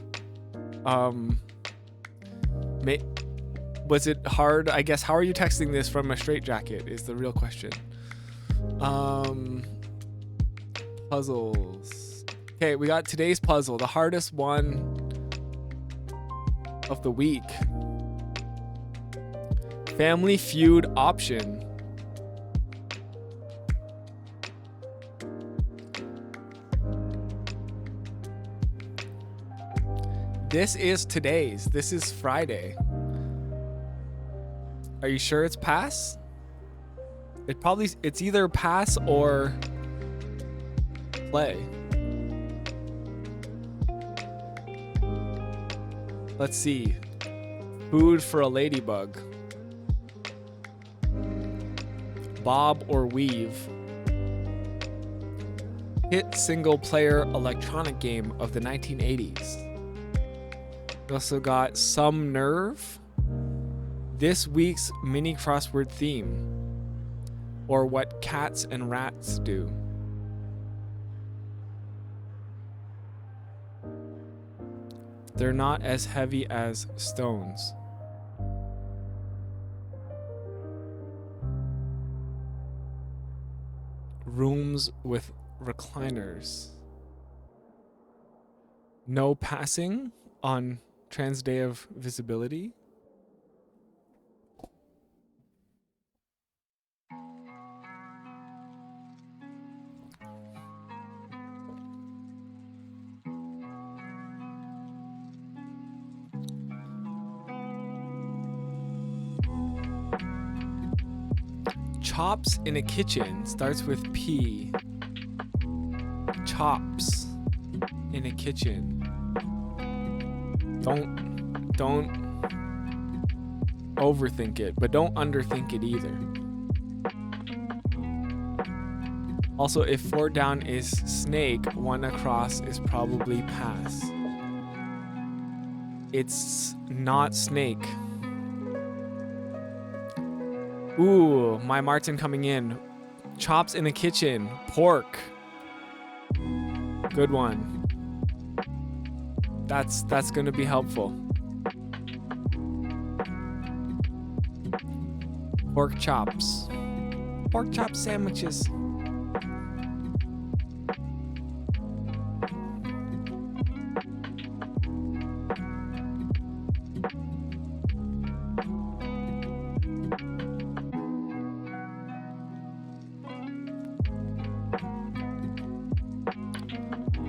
Was it hard? I guess. How are you texting this from a straitjacket? Is the real question. Puzzles. Okay, we got today's puzzle, the hardest one of the week. Family Feud option. This is today's. This is Friday. Are you sure it's pass? It's either pass or play. Let's see. Food for a ladybug. Bob or weave. Hit single player electronic game of the 1980s. We also got Some Nerve. This week's mini crossword theme. Or what cats and rats do. They're not as heavy as stones. Rooms with recliners. No passing on Trans Day of Visibility. Chops in a kitchen starts with P. Chops in a kitchen. Don't overthink it, but don't underthink it either. Also, if 4 down is snake, 1 across is probably pass. It's not snake. Ooh, my Martin coming in. Chops in a kitchen. Pork. Good one. That's gonna be helpful. Pork chops. Pork chop sandwiches.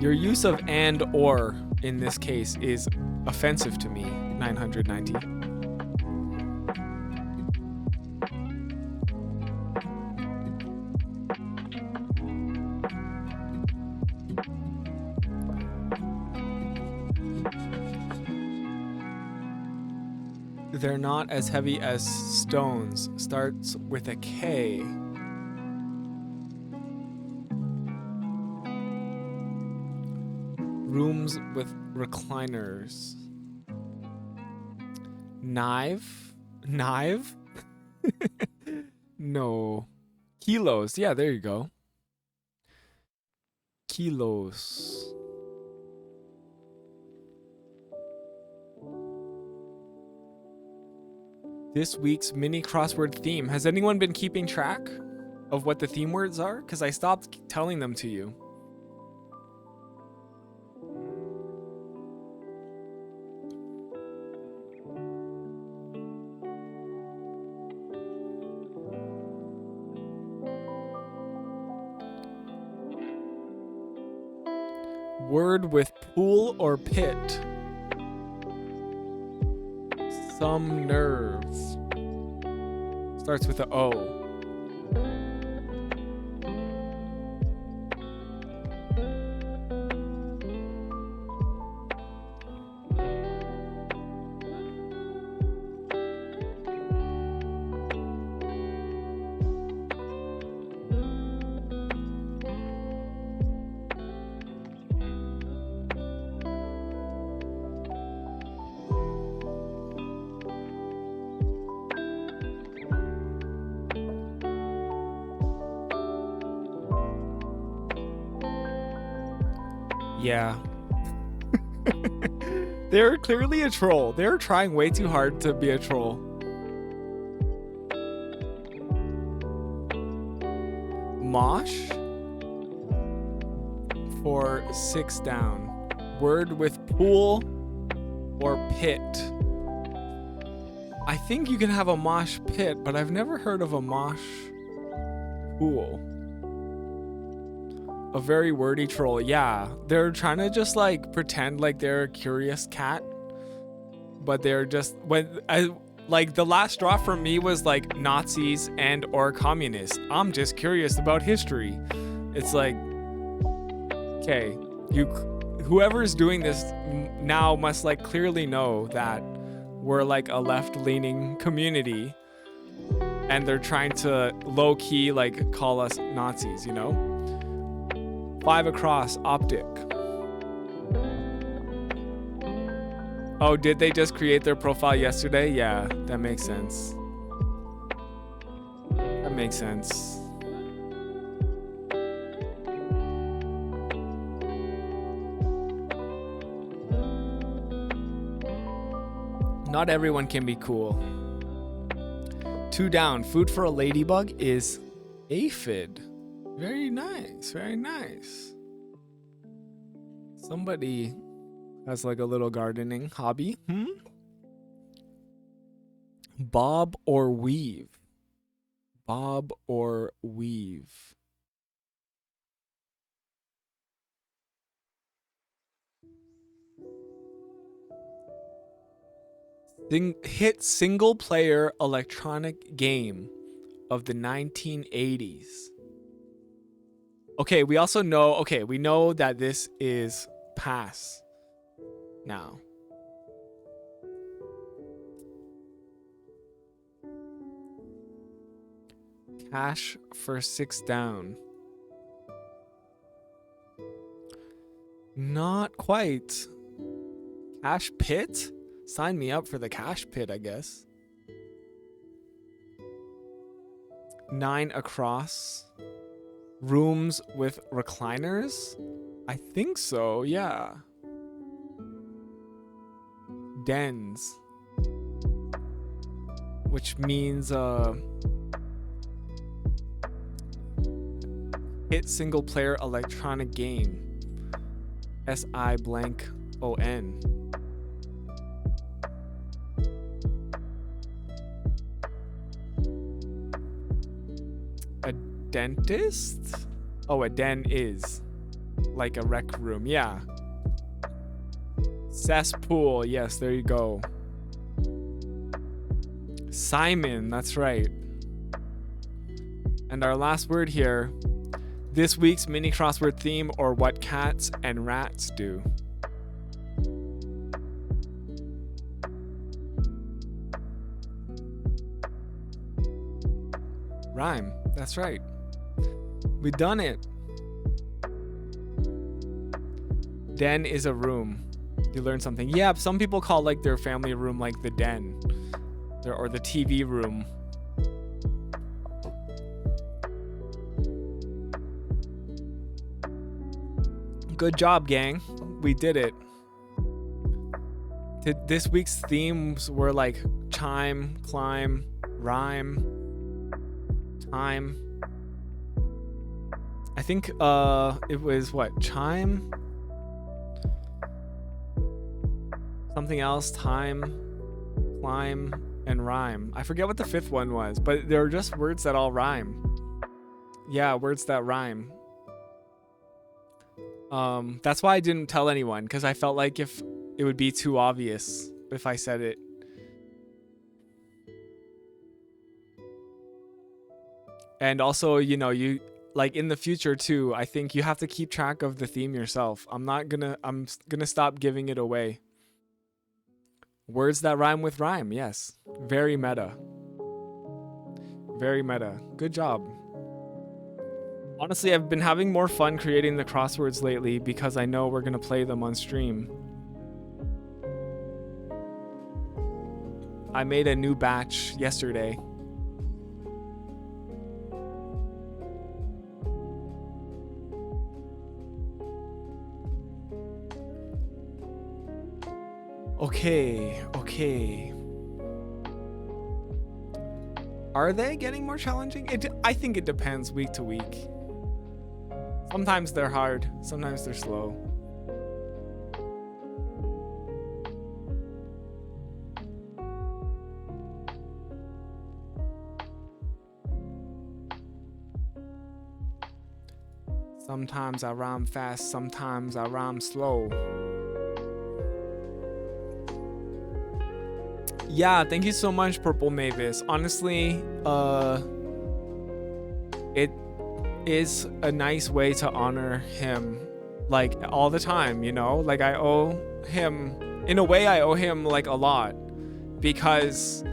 Your use of and or in this case is offensive to me, 990. They're not as heavy as stones. Starts with a K. Rooms with recliners. Knife? No. Kilos. Yeah, there you go. Kilos. This week's mini crossword theme. Has anyone been keeping track of what the theme words are? Because I stopped telling them to you. Word with pool or pit. Some nerve. Starts with a O. Yeah. They're clearly a troll. They're trying way too hard to be a troll. Mosh for 6 down. Word with pool or pit. I think you can have a mosh pit, but I've never heard of a mosh pool. A very wordy troll. Yeah, they're trying to just like pretend like they're a curious cat but they're just like the last straw for me was like Nazis and or communists. I'm just curious about history. It's like, okay, whoever's doing this now must like clearly know that we're like a left-leaning community and they're trying to low-key like call us Nazis, you know? 5 across optic. Oh, did they just create their profile yesterday? Yeah, that makes sense. That makes sense. Not everyone can be cool. 2 down. Food for a ladybug is aphid. Very nice. Very nice. Somebody has like a little gardening hobby. Bob or weave? Bob or weave? Hit single player electronic game of the 1980s. Okay, we also know, we know that this is pass now. Cash for 6 down. Not quite. Cash pit? Sign me up for the cash pit, I guess. 9 across. Rooms with recliners? I think so, yeah. Dens. Which means, hit single player electronic game. SI-blank-O-N. A dentist? Oh, a den is like a rec room. Yeah. Cesspool. Yes, there you go. Simon. That's right. And our last word here. This week's mini crossword theme, or what cats and rats do. Rhyme. That's right. We done it. Den is a room. You learn something. Yeah, some people call like their family room like the den, or the TV room. Good job, gang. We did it. This week's themes were like chime, climb, rhyme, time. I think it was what? Chime? Something else, time, climb, and rhyme. I forget what the 5th one was, but they're just words that all rhyme. Yeah, words that rhyme. That's why I didn't tell anyone, because I felt like if it would be too obvious if I said it. And also, you know, you like in the future too, I think you have to keep track of the theme yourself. I'm gonna stop giving it away. Words that rhyme with rhyme. Yes. Very meta. Very meta. Good job. Honestly, I've been having more fun creating the crosswords lately because I know we're going to play them on stream. I made a new batch yesterday. Okay. Are they getting more challenging? I think it depends week to week. Sometimes they're hard, sometimes they're slow. Sometimes I rhyme fast, sometimes I rhyme slow. Yeah, thank you so much, Purple Mavis. Honestly, it is a nice way to honor him, like, all the time, you know? Like, I owe him, in a way, I owe him, like, a lot, because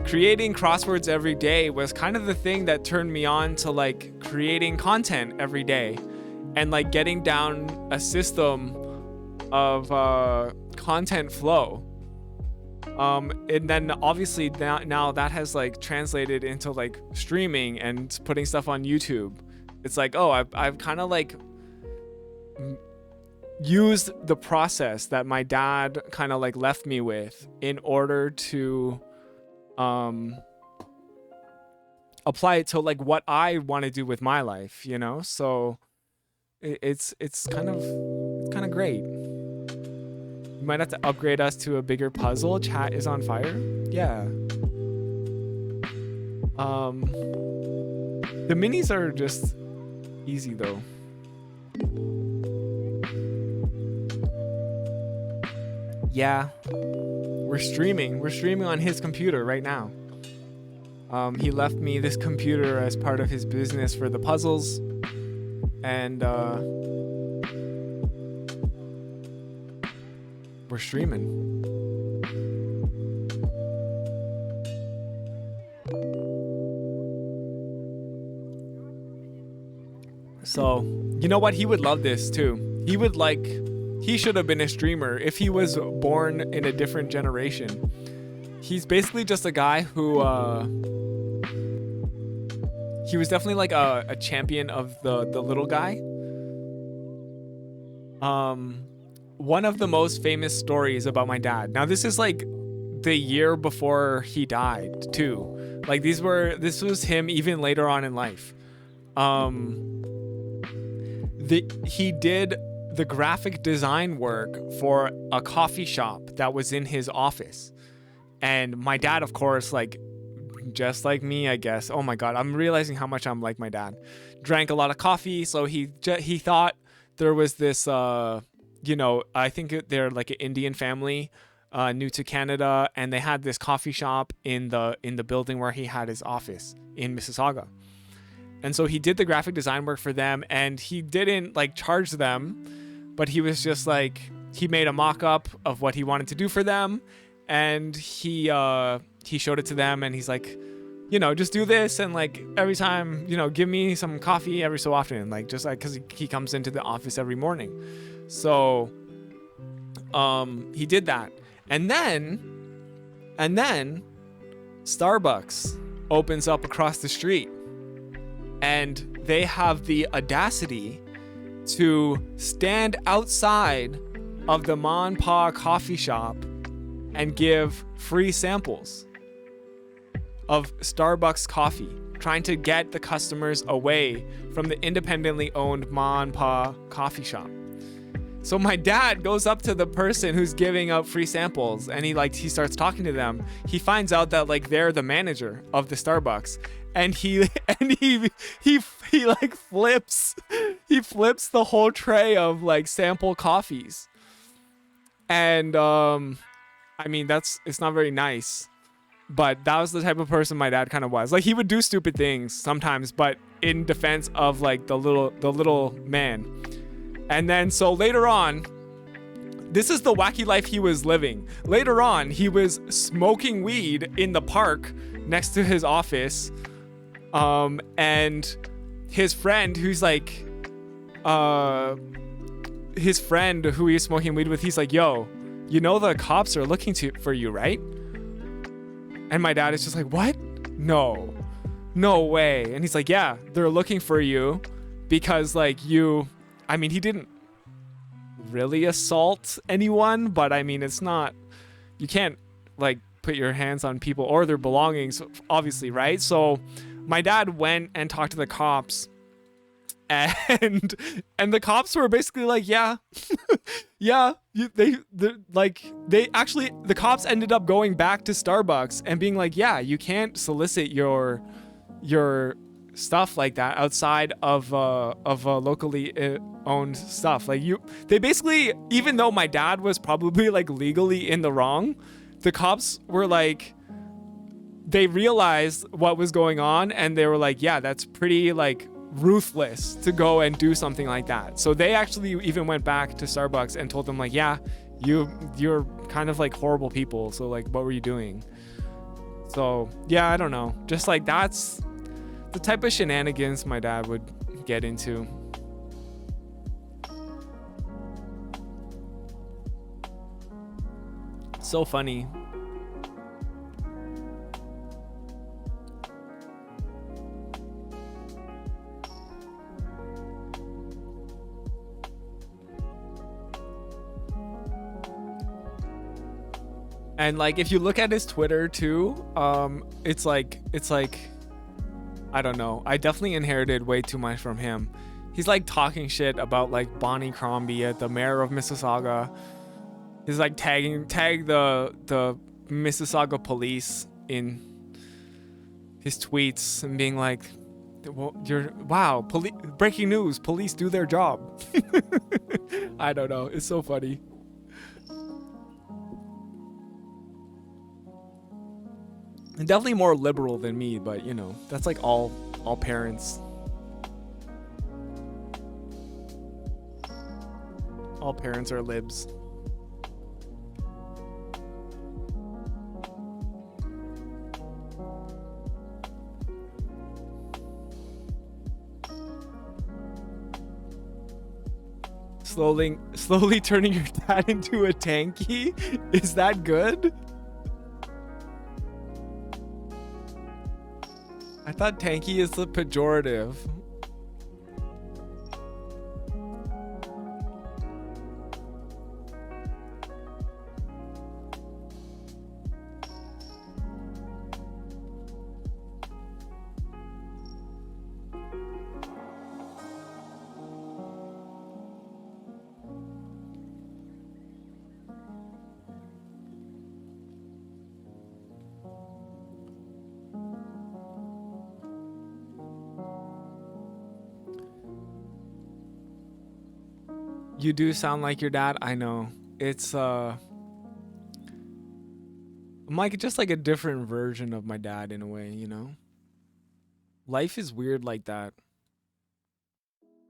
creating crosswords every day was kind of the thing that turned me on to, like, creating content every day and, like, getting down a system of content flow. And then obviously now that has, like, translated into, like, streaming and putting stuff on YouTube. It's like, oh, I've kind of, like, used the process that my dad kind of, like, left me with in order to apply it to, like, what I want to do with my life, you know? So it's kind of great. You might have to upgrade us to a bigger puzzle. Chat is on fire. Yeah. The minis are just easy though. Yeah. We're streaming on his computer right now. He left me this computer as part of his business for the puzzles. And we're streaming. So, you know what? He would love this too. He should have been a streamer if he was born in a different generation. He's basically just a guy who, he was definitely like a champion of the little guy. One of the most famous stories about my dad. Now this is like the year before he died too. Like this was him even later on in life. He did the graphic design work for a coffee shop that was in his office. And my dad, of course, like, just like me, I guess. Oh my God, I'm realizing how much I'm like my dad. Drank a lot of coffee, so he thought there was this, you know, I think they're like an Indian family, new to Canada, and they had this coffee shop in the building where he had his office in Mississauga. And so he did the graphic design work for them, and he didn't like charge them, but he was just like, he made a mock-up of what he wanted to do for them, and he showed it to them, and he's like, you know, just do this, and like every time, you know, give me some coffee every so often, like just like because he comes into the office every morning. So he did that, and then Starbucks opens up across the street, and they have the audacity to stand outside of the Ma Pa coffee shop and give free samples of Starbucks coffee, trying to get the customers away from the independently owned Ma Pa coffee shop. So my dad goes up to the person who's giving out free samples, and he starts talking to them. He finds out that like they're the manager of the Starbucks, and he like flips the whole tray of like sample coffees. And I mean, it's not very nice, but that was the type of person my dad kind of was. Like, he would do stupid things sometimes, but in defense of like the little man. And then so later on, this is the wacky life he was living. Later on, he was smoking weed in the park next to his office. And his friend who's like, his friend who he's smoking weed with, he's like, yo, you know the cops are looking for you, right? And my dad is just like, what? No way. And he's like, yeah, they're looking for you because like I mean, he didn't really assault anyone, but I mean, it's not, you can't like put your hands on people or their belongings, obviously, right? So my dad went and talked to the cops, and the cops were basically like, yeah, yeah, the cops ended up going back to Starbucks and being like, yeah, you can't solicit your stuff like that outside of locally owned stuff. Like they basically, even though my dad was probably like legally in the wrong, the cops were like, they realized what was going on, and they were like, yeah, that's pretty like ruthless to go and do something like that. So they actually even went back to Starbucks and told them like, yeah, you're kind of like horrible people. So like, what were you doing? So yeah, I don't know. Just like, that's the type of shenanigans my dad would get into. So funny. And like, if you look at his Twitter too, it's like, I don't know. I definitely inherited way too much from him. He's like talking shit about like Bonnie Crombie, the mayor of Mississauga. He's like tag the Mississauga police in his tweets and being like, well, breaking news, police do their job. I don't know. It's so funny. And definitely more liberal than me, but you know, that's like all parents. All parents are libs. Slowly turning your dad into a tanky? Is that good? I thought tanky is the pejorative. You do sound like your dad. I know. It's I'm like just like a different version of my dad in a way, you know? Life is weird like that.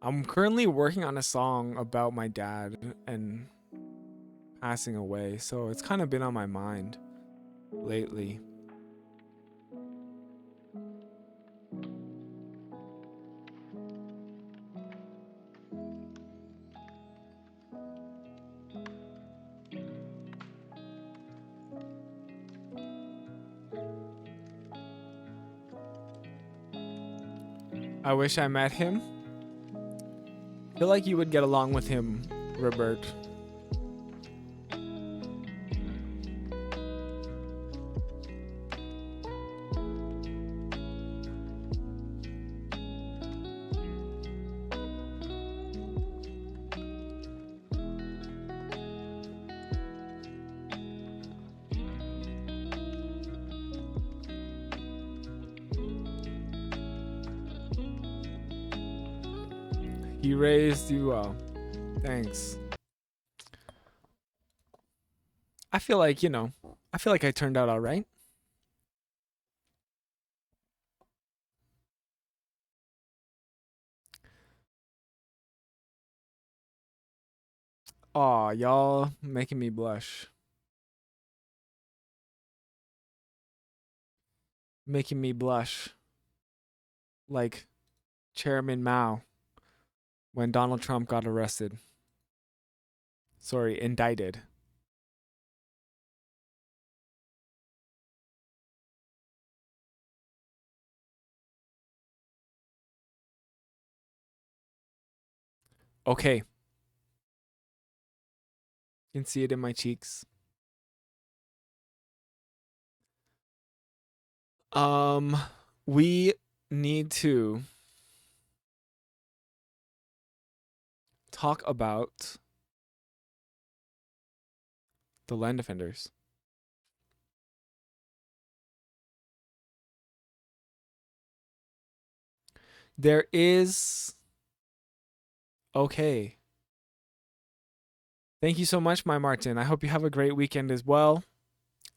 I'm currently working on a song about my dad and passing away, so it's kind of been on my mind lately. I wish I met him. I feel like you would get along with him, Robert. He raised you well. Thanks. I feel like, you know, I feel like I turned out all right. Aw, y'all making me blush. Making me blush. Like Chairman Mao when Donald Trump got arrested. Sorry, indicted. Okay. You can see it in my cheeks. We need to talk about the land defenders. There is... Okay. Thank you so much, my Martin. I hope you have a great weekend as well.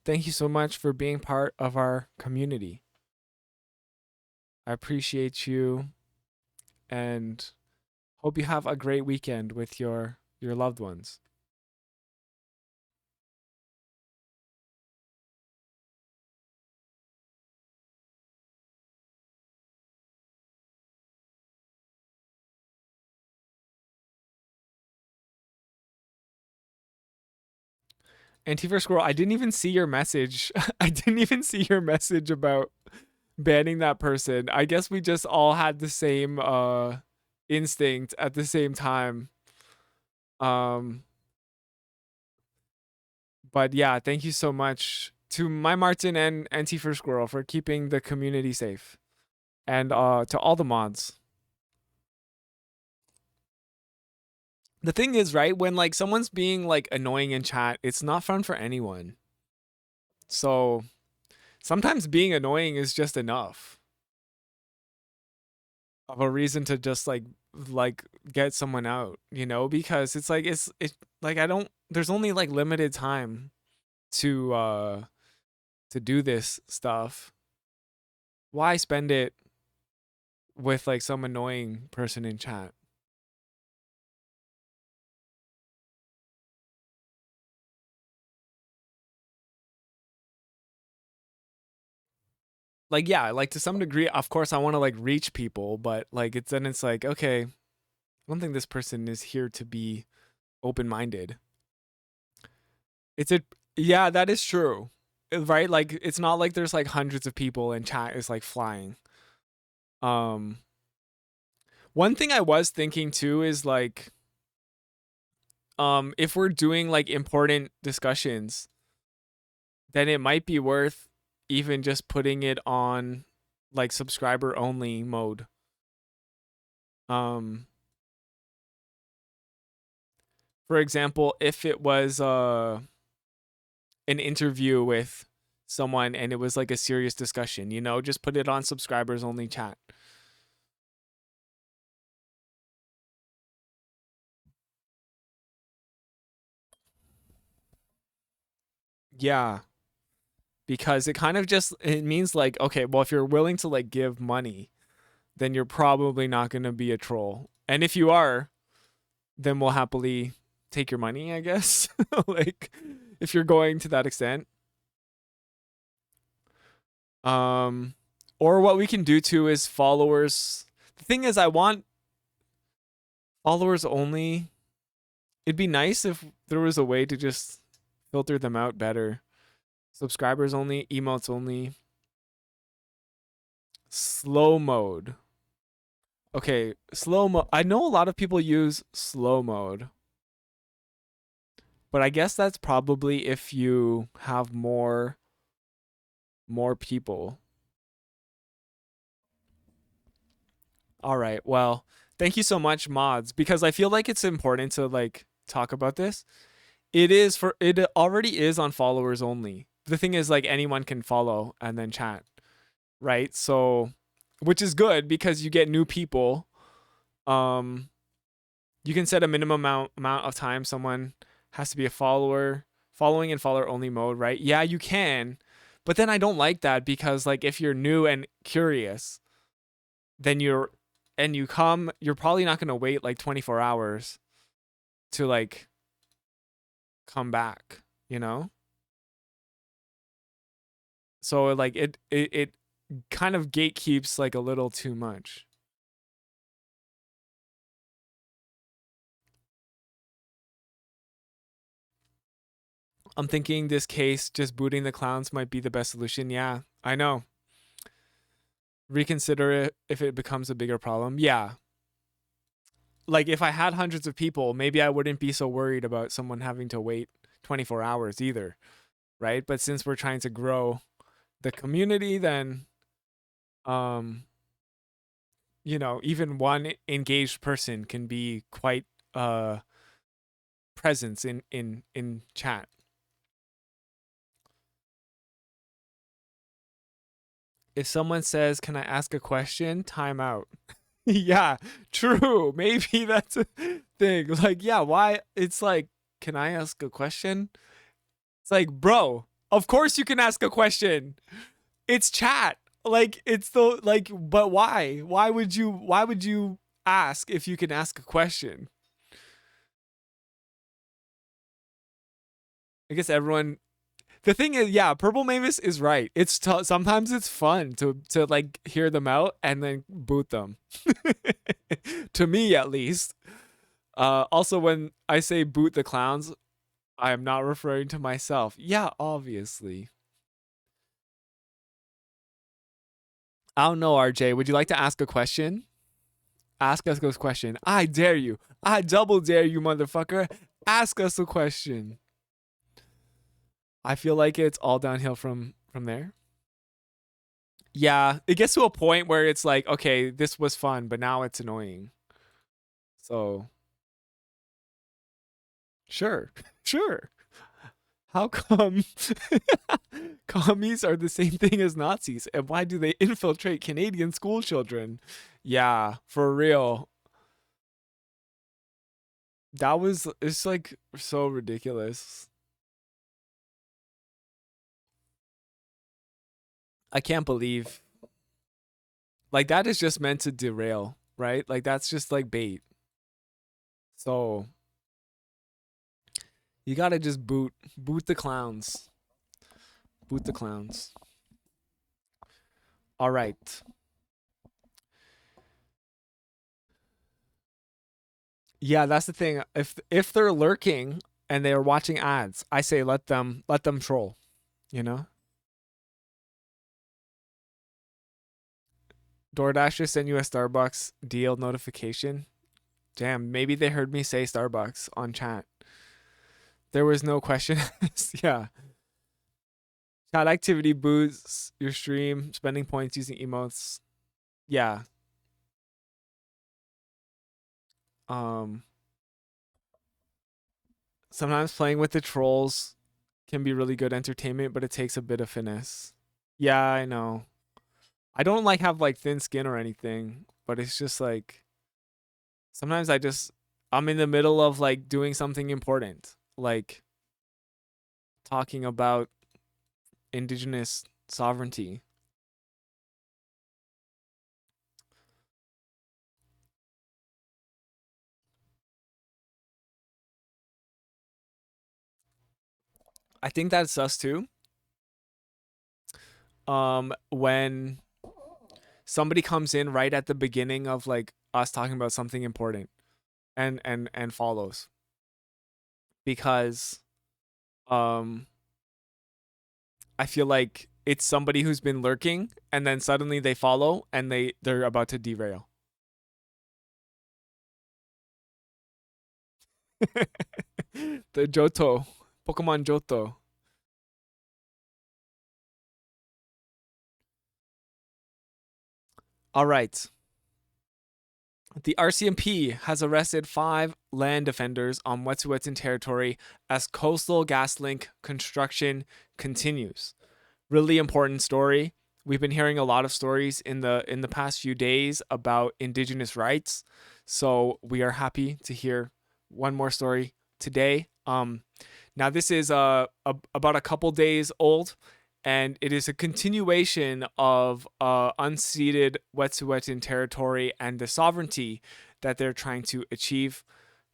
thank you so much for being part of our community. I appreciate you and hope you have a great weekend with your loved ones. Antifa Squirrel, I didn't even see your message. I didn't even see your message about banning that person. I guess we just all had the same instinct at the same time. But yeah, thank you so much to my Martin and Antifa Squirrel for keeping the community safe. And to all the mods. The thing is, right, when like someone's being like annoying in chat, it's not fun for anyone. So sometimes being annoying is just enough of a reason to just like get someone out, you know, because it's like there's only like limited time to do this stuff. Why spend it with like some annoying person in chat? Like, yeah, like to some degree, of course I want to like reach people, but like it's like, okay, I don't think this person is here to be open-minded. Yeah, that is true. Right? Like it's not like there's like hundreds of people and chat is like flying. One thing I was thinking too is like if we're doing like important discussions, then it might be worth even just putting it on like subscriber only mode. For example, if it was an interview with someone and it was like a serious discussion, you know, just put it on subscribers only chat. Yeah. Because it kind of just, it means like, okay, well, if you're willing to like give money, then you're probably not going to be a troll. And if you are, then we'll happily take your money, I guess. Like if you're going to that extent. Or what we can do too is followers. The thing is, I want followers only. It'd be nice if there was a way to just filter them out better. Subscribers only, emotes only. Slow mode. Okay, slow mode. I know a lot of people use slow mode. But I guess that's probably if you have more people. All right. Well, thank you so much, mods, because I feel like it's important to like talk about this. It already is on followers only. The thing is like anyone can follow and then chat, right? So, which is good because you get new people. You can set a minimum amount of time someone has to be a following in follower only mode, right? Yeah, you can. But then I don't like that because like if you're new and curious, then you're probably not going to wait like 24 hours to like come back, you know? So like it kind of gatekeeps like a little too much. I'm thinking this case, just booting the clowns might be the best solution. Yeah, I know. Reconsider it if it becomes a bigger problem. Yeah. Like if I had hundreds of people, maybe I wouldn't be so worried about someone having to wait 24 hours either, right? But since we're trying to grow the community, then you know, even one engaged person can be quite presence in chat. If someone says, "Can I ask a question?" Time out. Yeah, true. Maybe that's a thing. Like, yeah, why? It's like, "Can I ask a question?" It's like, bro, Of course you can ask a question. It's chat. Like, it's the, like, but why? Why would you ask if you can ask a question? I guess everyone, the thing is, yeah, Purple Mavis is right. It's sometimes it's fun to like hear them out and then boot them. To me, at least. Also, when I say boot the clowns, I am not referring to myself. Yeah, obviously. I don't know, RJ. Would you like to ask a question? Ask us a question. I dare you. I double dare you, motherfucker. Ask us a question. I feel like it's all downhill from there. Yeah, it gets to a point where it's like, okay, this was fun, but now it's annoying. So, sure. How come commies are the same thing as Nazis? And why do they infiltrate Canadian school children? Yeah, for real. It's like so ridiculous. I can't believe. Like, that is just meant to derail, right? Like, that's just like bait. So, you gotta just boot the clowns. Boot the clowns. All right. Yeah, that's the thing. If they're lurking and they're watching ads, I say let them troll, you know? DoorDash just sent you a Starbucks deal notification. Damn, maybe they heard me say Starbucks on chat. There was no question. Yeah. Chat activity boosts your stream, spending points using emotes. Yeah. Sometimes playing with the trolls can be really good entertainment, but it takes a bit of finesse. Yeah, I know. I don't like have like thin skin or anything, but it's just like sometimes I'm in the middle of like doing something important, like talking about indigenous sovereignty. I think that's us too. When somebody comes in right at the beginning of like us talking about something important and follows, because I feel like it's somebody who's been lurking and then suddenly they follow and they're about to derail. The Johto, Pokemon Johto. All right. The RCMP has arrested 5 land defenders on Wet'suwet'en territory as coastal gas link construction continues. Really important story. We've been hearing a lot of stories in the past few days about indigenous rights, so we are happy to hear one more story today. Now this is about a couple days old, and it is a continuation of unceded Wet'suwet'en territory and the sovereignty that they're trying to achieve.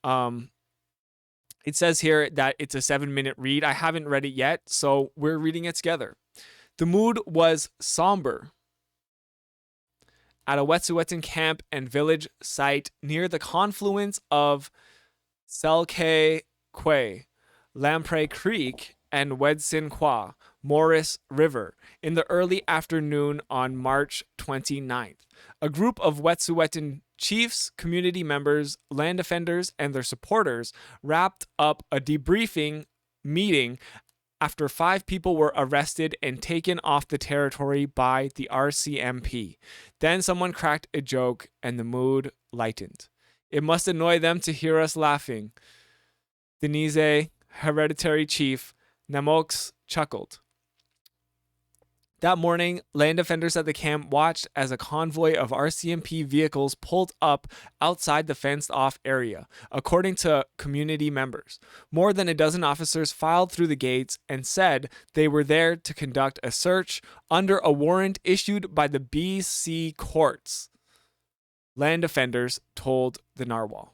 It says here that it's a 7-minute read. I haven't read it yet, so we're reading it together. The mood was somber at a Wet'suwet'en camp and village site near the confluence of Selk'Kwe, Lamprey Creek, and Wedson Kwa, Morris River, in the early afternoon on March 29th. A group of Wet'suwet'en chiefs, community members, land defenders, and their supporters wrapped up a debriefing meeting after 5 people were arrested and taken off the territory by the RCMP. Then someone cracked a joke and the mood lightened. It must annoy them to hear us laughing. Denise, hereditary chief, Namox chuckled. That morning, land defenders at the camp watched as a convoy of RCMP vehicles pulled up outside the fenced-off area, according to community members. More than a dozen officers filed through the gates and said they were there to conduct a search under a warrant issued by the BC courts. Land defenders told the Narwhal.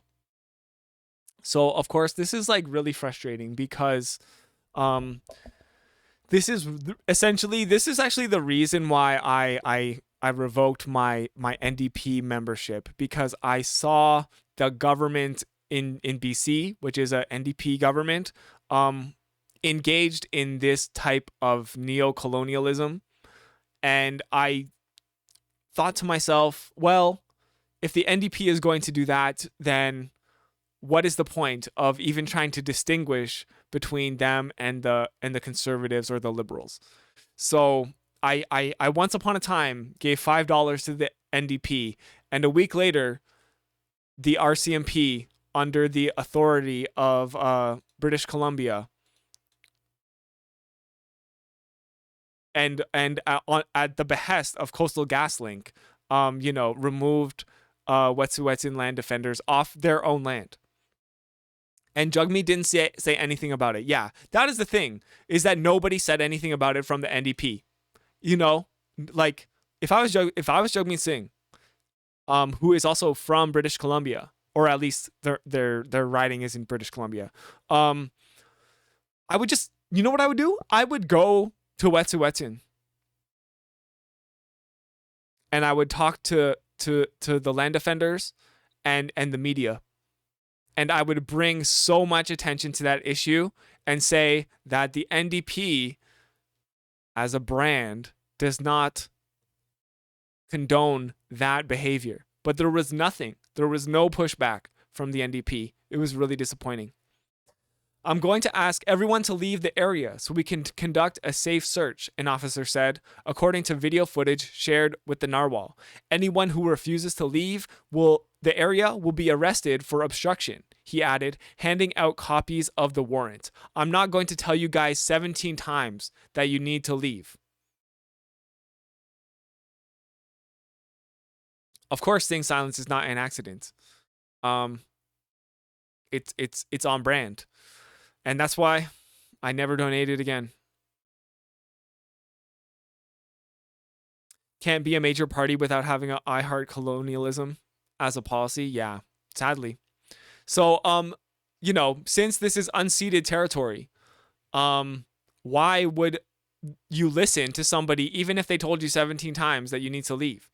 So, of course, this is like really frustrating because this is actually the reason why I revoked my NDP membership, because I saw the government in BC, which is a NDP government, engaged in this type of neo-colonialism. And I thought to myself, well, if the NDP is going to do that, then what is the point of even trying to distinguish between them and the conservatives or the liberals? So I once upon a time gave $5 to the NDP, and a week later, the RCMP, under the authority of British Columbia, and at the behest of Coastal GasLink, removed Wet'suwet'en land defenders off their own land. And Jagmeet didn't say anything about it. Yeah, that is the thing, is that nobody said anything about it from the NDP. Like if I was Jagmeet Singh, who is also from British Columbia, or at least their riding is in British Columbia, I would just, you know what I would do? I would go to Wet'suwet'en and I would talk to the land defenders and the media. And I would bring so much attention to that issue and say that the NDP as a brand does not condone that behavior. But there was nothing. There was no pushback from the NDP. It was really disappointing. I'm going to ask everyone to leave the area so we can conduct a safe search, an officer said, according to video footage shared with the Narwhal. Anyone who refuses to leave the area will be arrested for obstruction, he added, handing out copies of the warrant. I'm not going to tell you guys 17 times that you need to leave. Of course, staying silent is not an accident. It's on brand. And that's why I never donated again. Can't be a major party without having a I heart colonialism as a policy. Yeah, sadly. So, since this is unceded territory, why would you listen to somebody even if they told you 17 times that you need to leave?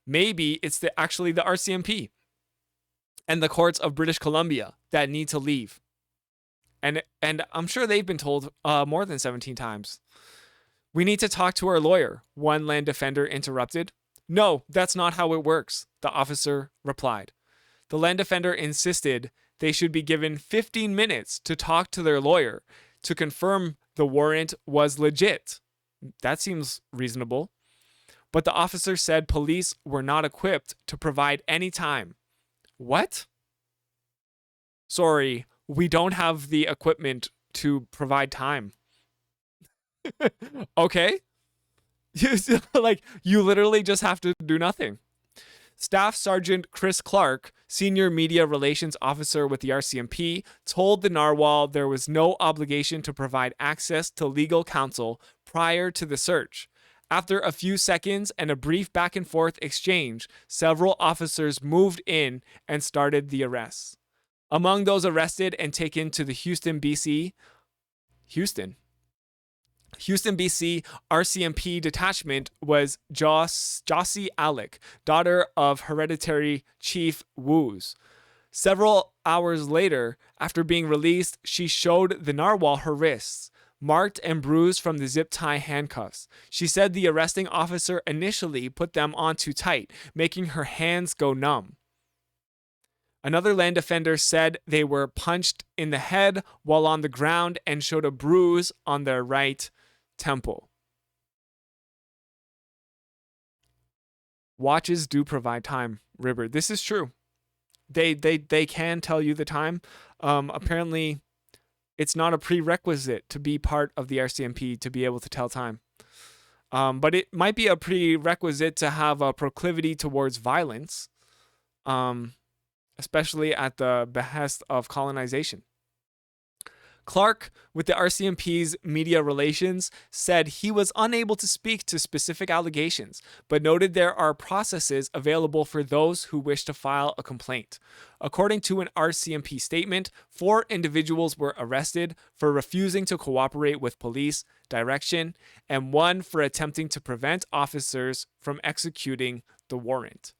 Maybe it's actually the RCMP and the courts of British Columbia that need to leave. And I'm sure they've been told more than 17 times. We need to talk to our lawyer, one land defender interrupted. No, that's not how it works, the officer replied. The land defender insisted they should be given 15 minutes to talk to their lawyer to confirm the warrant was legit. That seems reasonable. But the officer said police were not equipped to provide any time. What? Sorry, we don't have the equipment to provide time. Okay. You literally just have to do nothing. Staff Sergeant Chris Clark, Senior Media Relations Officer with the RCMP, told the Narwhal there was no obligation to provide access to legal counsel prior to the search. After a few seconds and a brief back and forth exchange, several officers moved in and started the arrests. Among those arrested and taken to the Houston, BC RCMP detachment was Jossie Alec, daughter of hereditary Chief Woos. Several hours later, after being released, she showed the Narwhal her wrists, marked and bruised from the zip tie handcuffs. She said the arresting officer initially put them on too tight, making her hands go numb. Another land defender said they were punched in the head while on the ground and showed a bruise on their right temple. Watches do provide time, Ribber. This is true. They can tell you the time. Apparently, it's not a prerequisite to be part of the RCMP to be able to tell time. But it might be a prerequisite to have a proclivity towards violence, especially at the behest of colonization. Clark, with the RCMP's media relations, said he was unable to speak to specific allegations, but noted there are processes available for those who wish to file a complaint. According to an RCMP statement, 4 individuals were arrested for refusing to cooperate with police direction, and 1 for attempting to prevent officers from executing the warrant.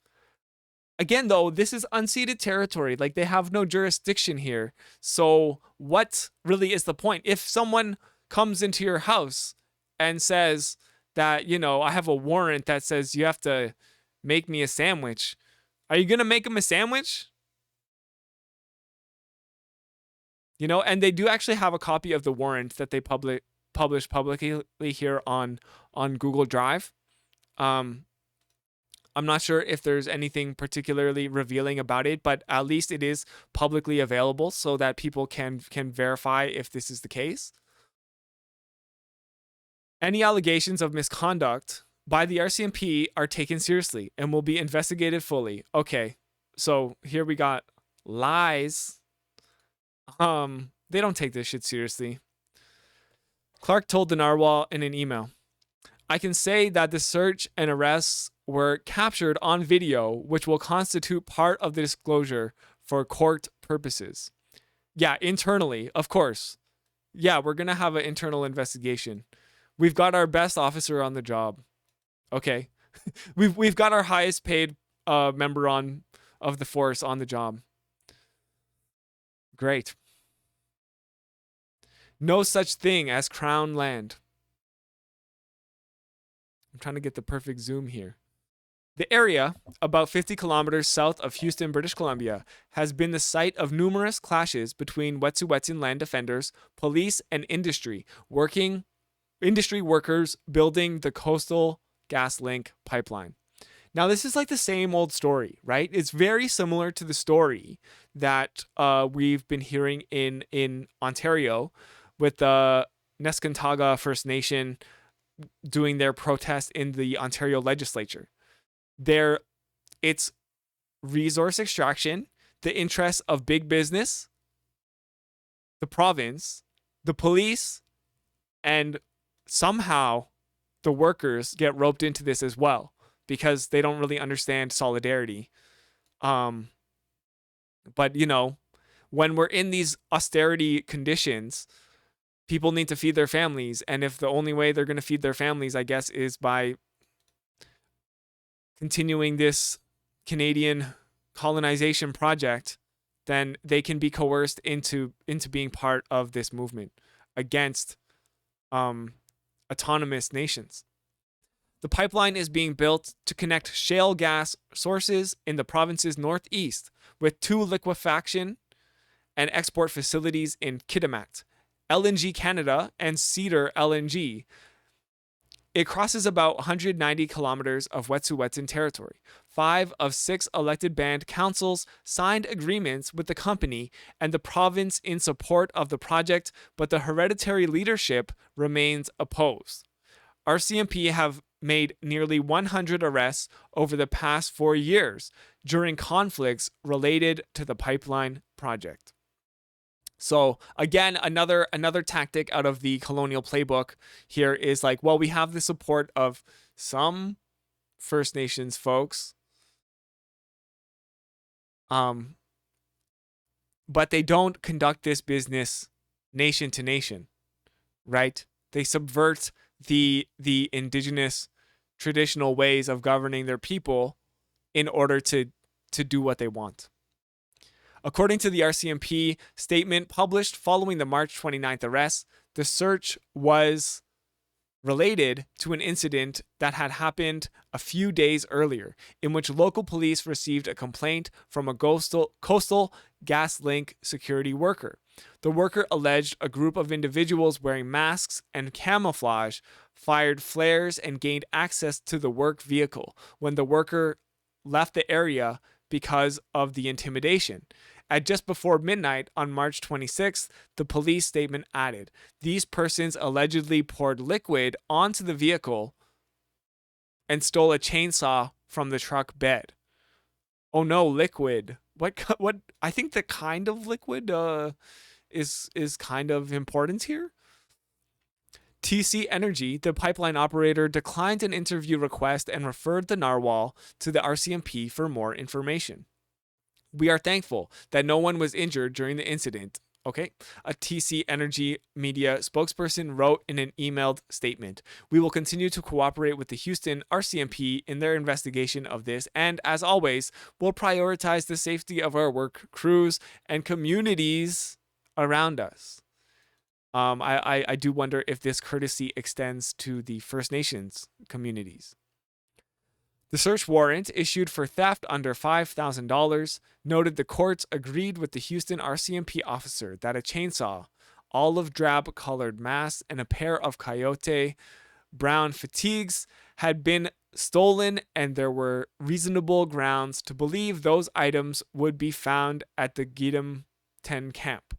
Again, though, this is unceded territory. Like, they have no jurisdiction here. So what really is the point? If someone comes into your house and says that, you know, I have a warrant that says you have to make me a sandwich, are you going to make them a sandwich? You know, and they do actually have a copy of the warrant that they published publicly here on Google Drive. I'm not sure if there's anything particularly revealing about it, but at least it is publicly available so that people can verify if this is the case. Any allegations of misconduct by the RCMP are taken seriously and will be investigated fully. Okay, so here we got lies. They don't take this shit seriously. Clark told the Narwhal in an email, I can say that the search and arrests were captured on video, which will constitute part of the disclosure for court purposes. Yeah, internally, of course. Yeah, we're going to have an internal investigation. We've got our best officer on the job. Okay. We've got our highest paid member of the force on the job. Great. No such thing as Crown land. I'm trying to get the perfect zoom here. The area, about 50 kilometers south of Houston, British Columbia, has been the site of numerous clashes between Wet'suwet'en land defenders, police, and industry workers building the Coastal GasLink pipeline. Now, this is like the same old story, right? It's very similar to the story that we've been hearing in Ontario with the Neskantaga First Nation doing their protest in the Ontario legislature. It's resource extraction, the interests of big business, the province, the police, and somehow the workers get roped into this as well because they don't really understand solidarity. But, you know, when we're in these austerity conditions, people need to feed their families. And if the only way they're going to feed their families, I guess, is by continuing this Canadian colonization project, then they can be coerced into being part of this movement against autonomous nations. The pipeline is being built to connect shale gas sources in the province's northeast with 2 liquefaction and export facilities in Kitimat, LNG Canada, and Cedar LNG. It crosses about 190 kilometers of Wet'suwet'en territory. 5 of 6 elected band councils signed agreements with the company and the province in support of the project, but the hereditary leadership remains opposed. RCMP have made nearly 100 arrests over the past 4 years during conflicts related to the pipeline project. So again, another tactic out of the colonial playbook here is like, well, we have the support of some First Nations folks, but they don't conduct this business nation to nation, right? They subvert the indigenous traditional ways of governing their people in order to do what they want. According to the RCMP statement published following the March 29th arrest, the search was related to an incident that had happened a few days earlier, in which local police received a complaint from a Coastal GasLink security worker. The worker alleged a group of individuals wearing masks and camouflage fired flares and gained access to the work vehicle when the worker left the area because of the intimidation. At just before midnight on March 26th, the police statement added, these persons allegedly poured liquid onto the vehicle and stole a chainsaw from the truck bed. Oh no, liquid. What I think the kind of liquid is kind of important here. TC Energy, the pipeline operator, declined an interview request and referred the narwhal to the RCMP for more information. We are thankful that no one was injured during the incident. Okay, a TC Energy media spokesperson wrote in an emailed statement. We will continue to cooperate with the Houston RCMP in their investigation of this, and as always, we'll prioritize the safety of our work crews and communities around us. I do wonder if this courtesy extends to the First Nations communities. The search warrant, issued for theft under $5,000, noted the courts agreed with the Houston RCMP officer that a chainsaw, olive drab colored mask, and a pair of coyote brown fatigues had been stolen, and there were reasonable grounds to believe those items would be found at the Gidam 10 camp.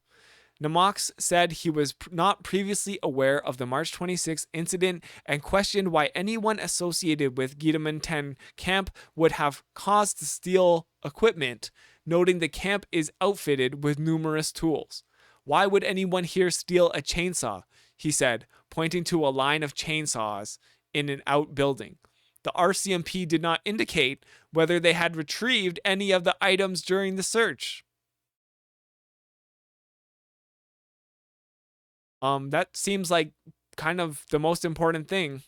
Namox said he was not previously aware of the March 26 incident and questioned why anyone associated with Gidam 10 camp would have cause to steal equipment, noting the camp is outfitted with numerous tools. Why would anyone here steal a chainsaw? He said, pointing to a line of chainsaws in an outbuilding. The RCMP did not indicate whether they had retrieved any of the items during the search. That seems like kind of the most important thing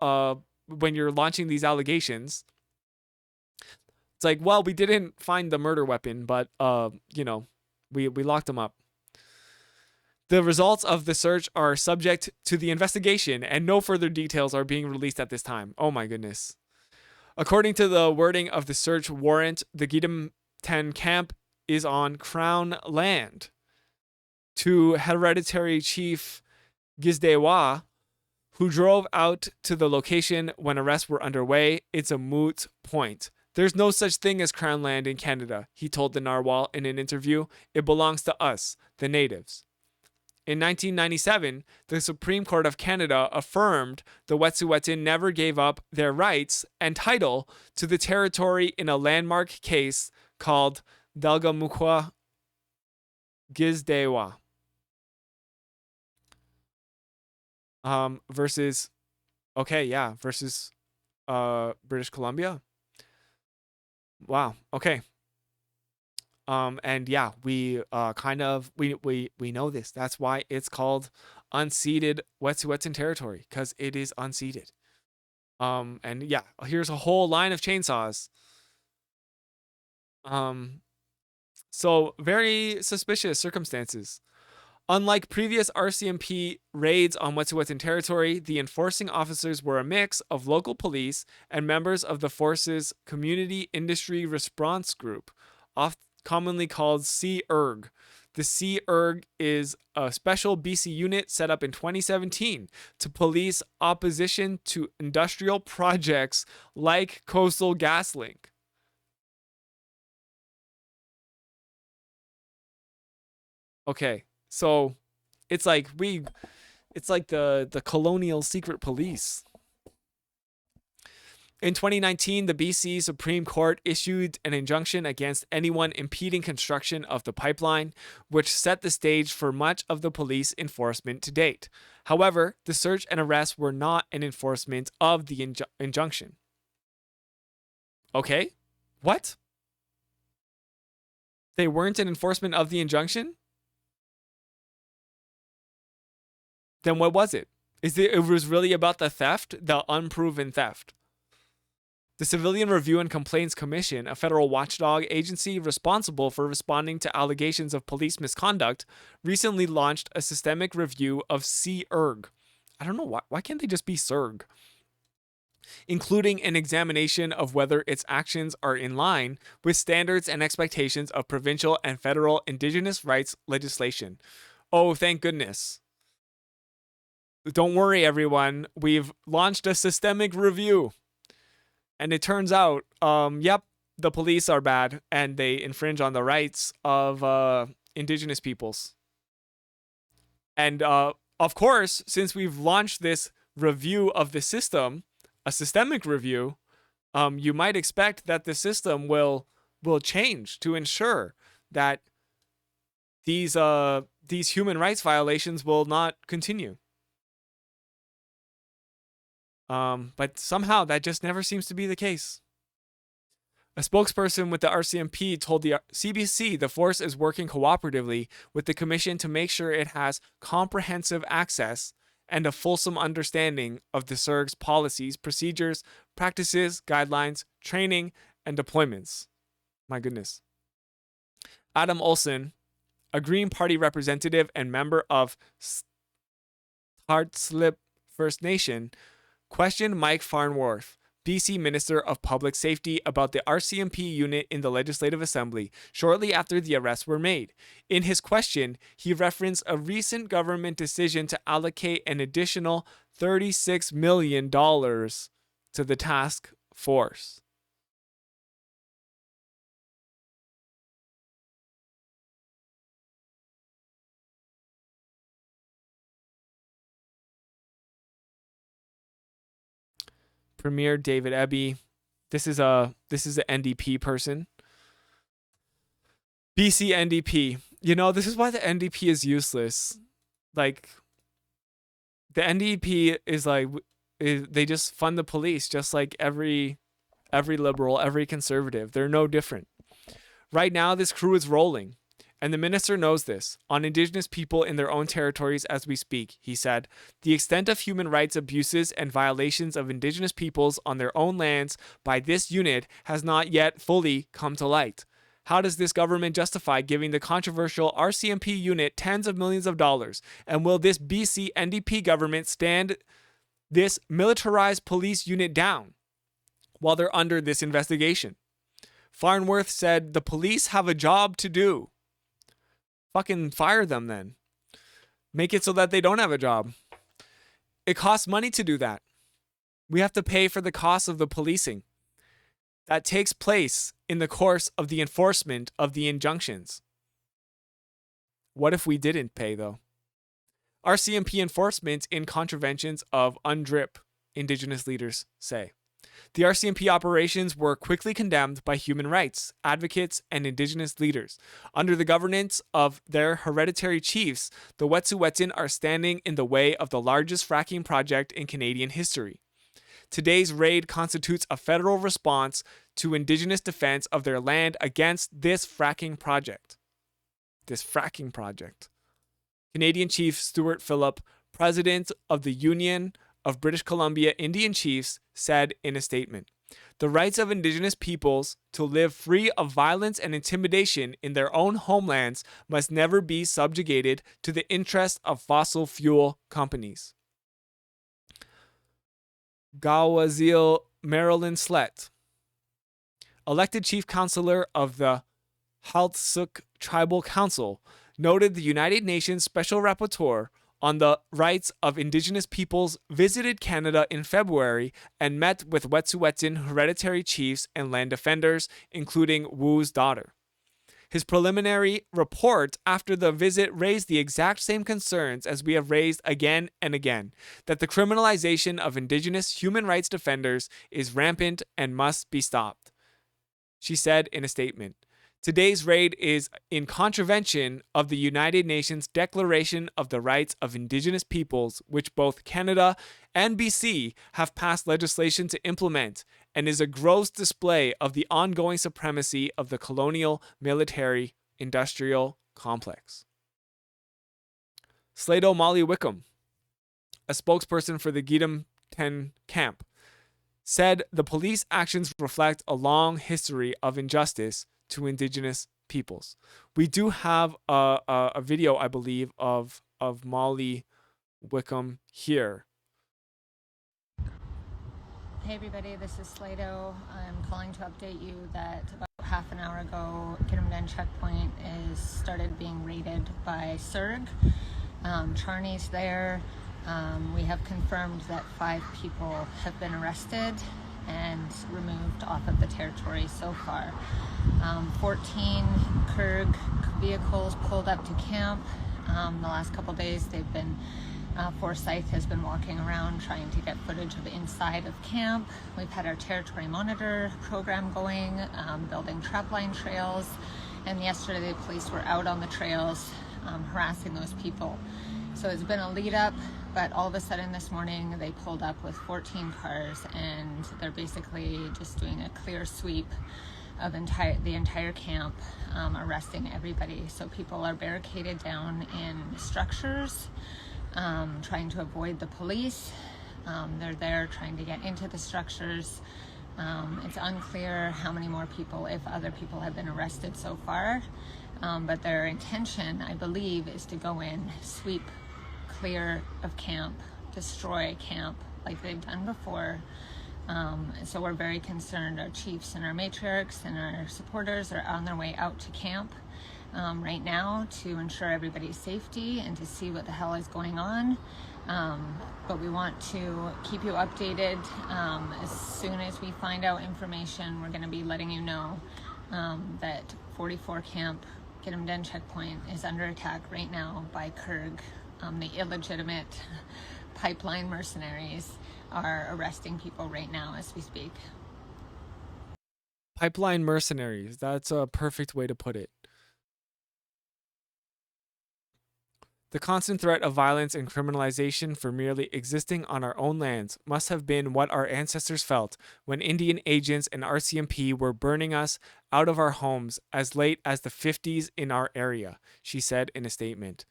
when you're launching these allegations. It's like, well, we didn't find the murder weapon, but we locked them up. The results of the search are subject to the investigation, and no further details are being released at this time. Oh my goodness. According to the wording of the search warrant, the Gidam 10 camp is on Crown land. To Hereditary Chief Gizdewa, who drove out to the location when arrests were underway, it's a moot point. There's no such thing as Crown land in Canada, he told the narwhal in an interview. It belongs to us, the natives. In 1997, the Supreme Court of Canada affirmed the Wet'suwet'en never gave up their rights and title to the territory in a landmark case called Dalgamukwa Gizdewa. Versus British Columbia. Wow. Okay. And yeah, we know this. That's why it's called unceded Wet'suwet'en territory, because it is unceded. And yeah, here's a whole line of chainsaws. So very suspicious circumstances. Unlike previous RCMP raids on Wet'suwet'en territory, the enforcing officers were a mix of local police and members of the force's Community Industry Response Group, commonly called CIRG. The CIRG is a special BC unit set up in 2017 to police opposition to industrial projects like Coastal GasLink. Okay. So it's like the colonial secret police. In 2019, the BC Supreme Court issued an injunction against anyone impeding construction of the pipeline, which set the stage for much of the police enforcement to date. However, the search and arrest were not an enforcement of the injunction. Okay, what? They weren't an enforcement of the injunction? Then what was it? It was really about the theft, the unproven theft. The Civilian Review and Complaints Commission, a federal watchdog agency responsible for responding to allegations of police misconduct, recently launched a systemic review of CIRG. I don't know why can't they just be CIRG? Including an examination of whether its actions are in line with standards and expectations of provincial and federal Indigenous rights legislation. Oh, thank goodness. Don't worry, everyone. We've launched a systemic review. And it turns out, the police are bad and they infringe on the rights of Indigenous peoples. And of course, since we've launched this review of the system, a systemic review, you might expect that the system will change to ensure that these human rights violations will not continue. But somehow that just never seems to be the case. A spokesperson with the RCMP told the CBC the force is working cooperatively with the commission to make sure it has comprehensive access and a fulsome understanding of the CERG's policies, procedures, practices, guidelines, training, and deployments. My goodness. Adam Olsen, a Green Party representative and member of Hartslip First Nation, questioned Mike Farnworth, BC Minister of Public Safety, about the RCMP unit in the Legislative Assembly shortly after the arrests were made. In his question, he referenced a recent government decision to allocate an additional $36 million to the task force. Premier David Eby. This is an NDP person. BC NDP. You know, this is why the NDP is useless. Like, the NDP is like, they just fund the police just like every liberal, every conservative. They're no different. Right now, this crew is rolling. And the minister knows this, on Indigenous people in their own territories as we speak, he said. The extent of human rights abuses and violations of Indigenous peoples on their own lands by this unit has not yet fully come to light. How does this government justify giving the controversial RCMP unit tens of millions of dollars? And will this BC NDP government stand this militarized police unit down while they're under this investigation? Farnworth said the police have a job to do. Fucking fire them then. Make it so that they don't have a job. It costs money to do that. We have to pay for the cost of the policing that takes place in the course of the enforcement of the injunctions. What if we didn't pay though? RCMP enforcement in contraventions of UNDRIP, Indigenous leaders say. The RCMP operations were quickly condemned by human rights advocates and Indigenous leaders. Under the governance of their hereditary chiefs, the Wet'suwet'en are standing in the way of the largest fracking project in Canadian history. Today's raid constitutes a federal response to Indigenous defense of their land against this fracking project. Canadian Chief Stuart Phillip, president of the Union of British Columbia Indian Chiefs, said in a statement, "The rights of Indigenous peoples to live free of violence and intimidation in their own homelands must never be subjugated to the interests of fossil fuel companies." Gawazil Marilyn Slett, elected chief counselor of the Haltsuk Tribal Council, noted the United Nations Special Rapporteur on the rights of Indigenous peoples visited Canada in February and met with Wet'suwet'en hereditary chiefs and land defenders, including Wu's daughter. His preliminary report after the visit raised the exact same concerns as we have raised again and again, that the criminalization of Indigenous human rights defenders is rampant and must be stopped. She said in a statement, "Today's raid is in contravention of the United Nations Declaration of the Rights of Indigenous Peoples, which both Canada and BC have passed legislation to implement, and is a gross display of the ongoing supremacy of the colonial military industrial complex." Slado Molly Wickham, a spokesperson for the Gidam 10 camp, said the police actions reflect a long history of injustice to Indigenous peoples. We do have a video, I believe, of Molly Wickham here. Hey everybody, this is Slado. I'm calling to update you that about half an hour ago, Kidamden checkpoint is started being raided by CERG. Charney's there. We have confirmed that 5 people have been arrested and removed off of the territory so far. 14 KERG vehicles pulled up to camp. The last couple days they've been Forsyth has been walking around trying to get footage of inside of camp. We've had our territory monitor program going, building trapline trails, and yesterday the police were out on the trails harassing those people. So it's been a lead up, but all of a sudden this morning they pulled up with 14 cars and they're basically just doing a clear sweep of the entire camp, arresting everybody. So people are barricaded down in structures, trying to avoid the police. They're there trying to get into the structures. It's unclear how many more people, if other people have been arrested so far, but their intention, I believe, is to go in, sweep clear of camp, destroy camp like they've done before. So we're very concerned. Our chiefs and our matriarchs and our supporters are on their way out to camp right now to ensure everybody's safety and to see what the hell is going on. But we want to keep you updated. As soon as we find out information, we're going to be letting you know that 44 Camp Kitamden Checkpoint is under attack right now by Kurg. The illegitimate pipeline mercenaries are arresting people right now as we speak. Pipeline mercenaries. That's a perfect way to put it. The constant threat of violence and criminalization for merely existing on our own lands must have been what our ancestors felt when Indian agents and RCMP were burning us out of our homes as late as the 50s in our area, she said in a statement.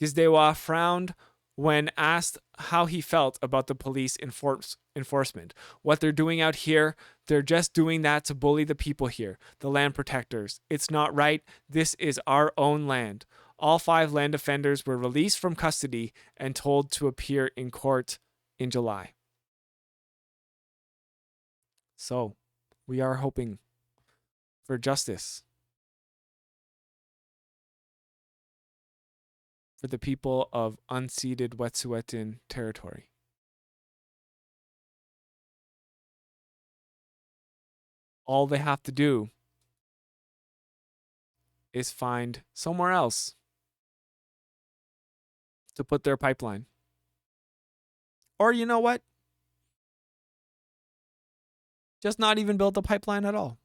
Gizdewa frowned when asked how he felt about the police enforcement. What they're doing out here, they're just doing that to bully the people here, the land protectors. It's not right. This is our own land. All 5 land offenders were released from custody and told to appear in court in July. So, we are hoping for justice for the people of unceded Wet'suwet'en territory. All they have to do is find somewhere else to put their pipeline. Or you know what? Just not even build the pipeline at all.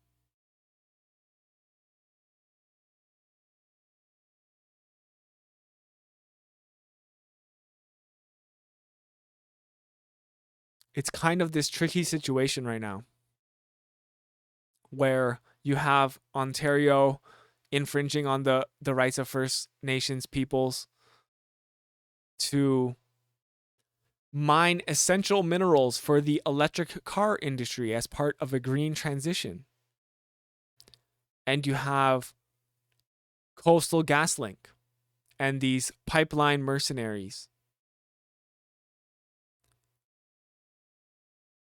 It's kind of this tricky situation right now where you have Ontario infringing on the rights of First Nations peoples to mine essential minerals for the electric car industry as part of a green transition. And you have Coastal GasLink and these pipeline mercenaries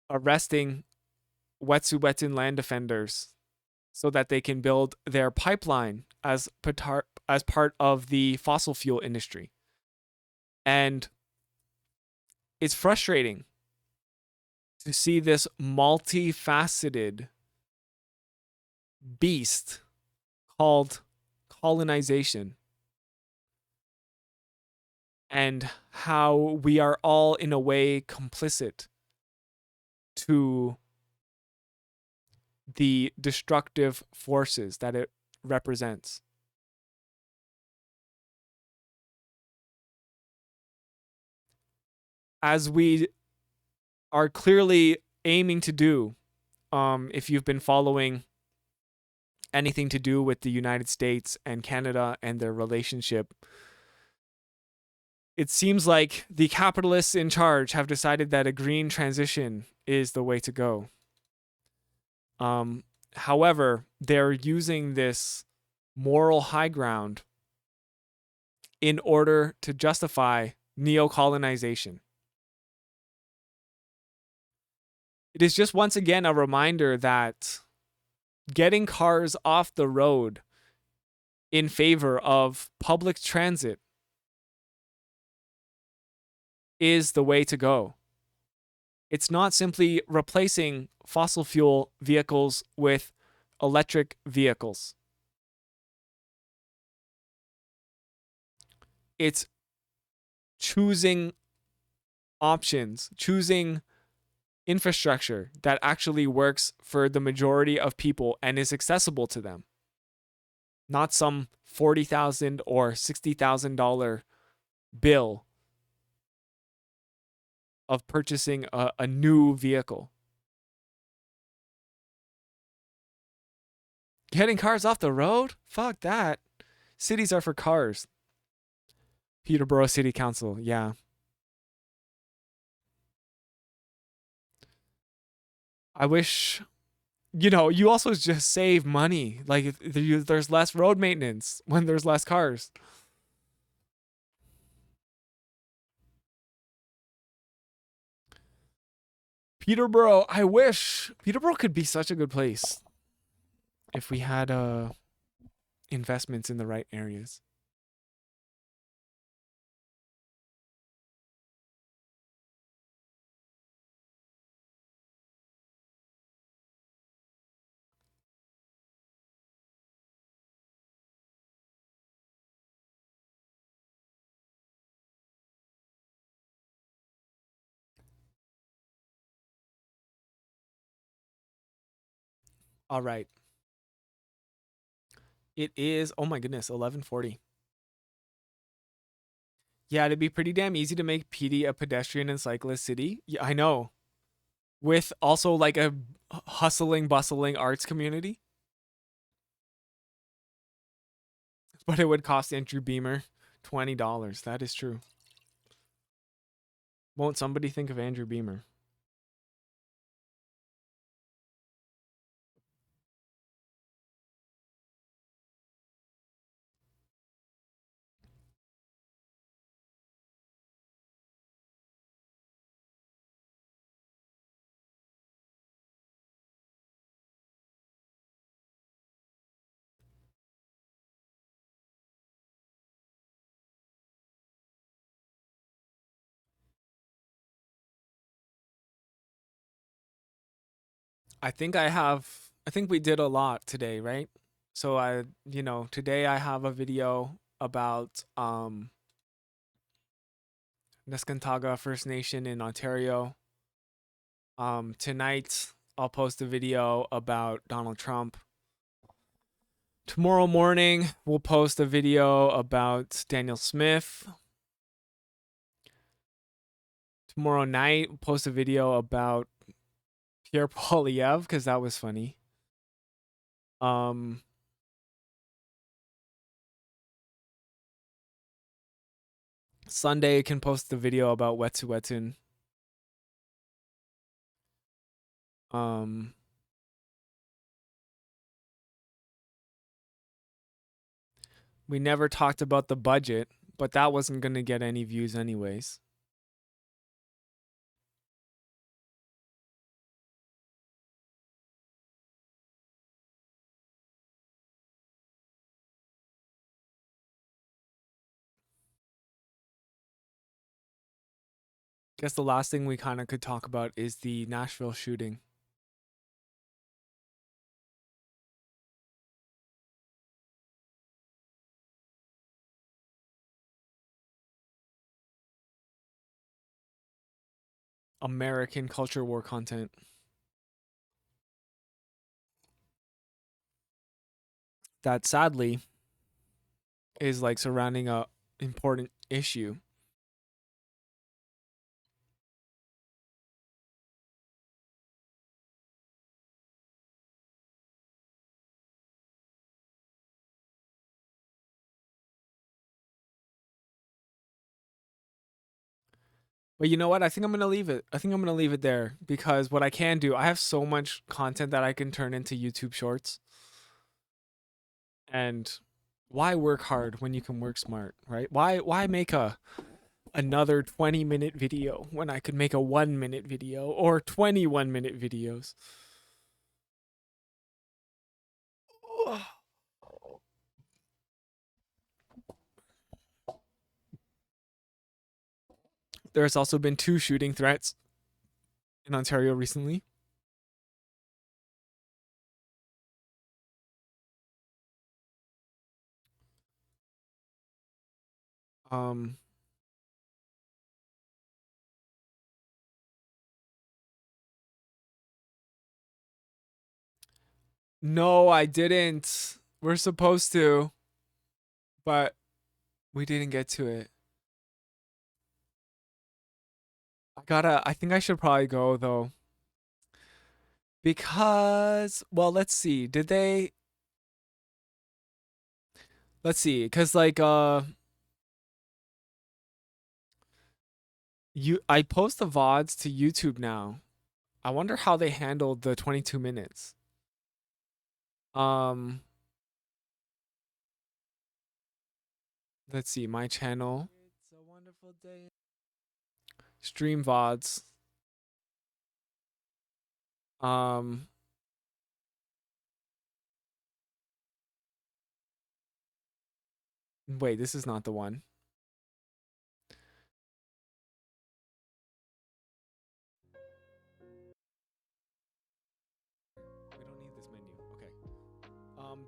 arresting Wet'suwet'en land defenders so that they can build their pipeline as part of the fossil fuel industry. And it's frustrating to see this multifaceted beast called colonization and how we are all in a way complicit to the destructive forces that it represents. As we are clearly aiming to do, if you've been following anything to do with the United States and Canada and their relationship, it seems like the capitalists in charge have decided that a green transition is the way to go. However, they're using this moral high ground in order to justify neocolonization. It is just once again a reminder that getting cars off the road in favor of public transit is the way to go. It's not simply replacing fossil fuel vehicles with electric vehicles. It's choosing options, choosing infrastructure that actually works for the majority of people and is accessible to them. Not some $40,000 or $60,000 bill of purchasing a new vehicle. Getting cars off the road? Fuck that. Cities are for cars. Peterborough City Council, yeah. I wish, you also just save money. Like, there's less road maintenance when there's less cars. Peterborough, I wish. Peterborough could be such a good place if we had investments in the right areas. All right. It is, oh my goodness, 11:40. Yeah, it'd be pretty damn easy to make PD a pedestrian and cyclist city. Yeah, I know. With also like a hustling, bustling arts community. But it would cost Andrew Beamer $20. That is true. Won't somebody think of Andrew Beamer? I think we did a lot today, right? So today I have a video about Neskantaga First Nation in Ontario. Tonight I'll post a video about Donald Trump. Tomorrow morning we'll post a video about Daniel Smith. Tomorrow night we'll post a video about Pierre Poilievre because that was funny. Sunday I can post the video about Wet'suwet'en. We never talked about the budget, but that wasn't going to get any views anyways. Guess the last thing we kind of could talk about is the Nashville shooting. American culture war content. That sadly is like surrounding a important issue. But you know what? I think I'm going to leave it. I think I'm going to leave it there because what I can do, I have so much content that I can turn into YouTube shorts. And why work hard when you can work smart, right? Why make another 20-minute video when I could make a 1-minute video or 21-minute videos? There's also been 2 shooting threats in Ontario recently. No, I didn't. We're supposed to, but we didn't get to it. I think I should probably go though. Because, well, let's see. Let's see, cuz like I post the VODs to YouTube now. I wonder how they handled the 22 minutes. Let's see, my channel. It's a wonderful day. Stream VODs. Wait, this is not the one. We don't need this menu. Okay.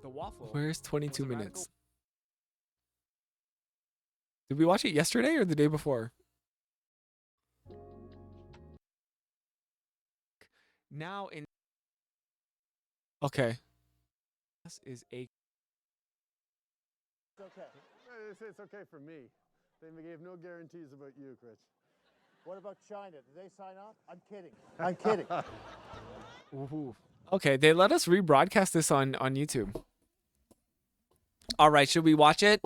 The waffle. Where's 22 minutes? Did we watch it yesterday or the day before? Now in. Okay. This is a. It's okay. It's okay for me. They gave no guarantees about you, Chris. What about China? Did they sign up? I'm kidding. I'm kidding. Ooh. Okay, they let us rebroadcast this on YouTube. All right, should we watch it?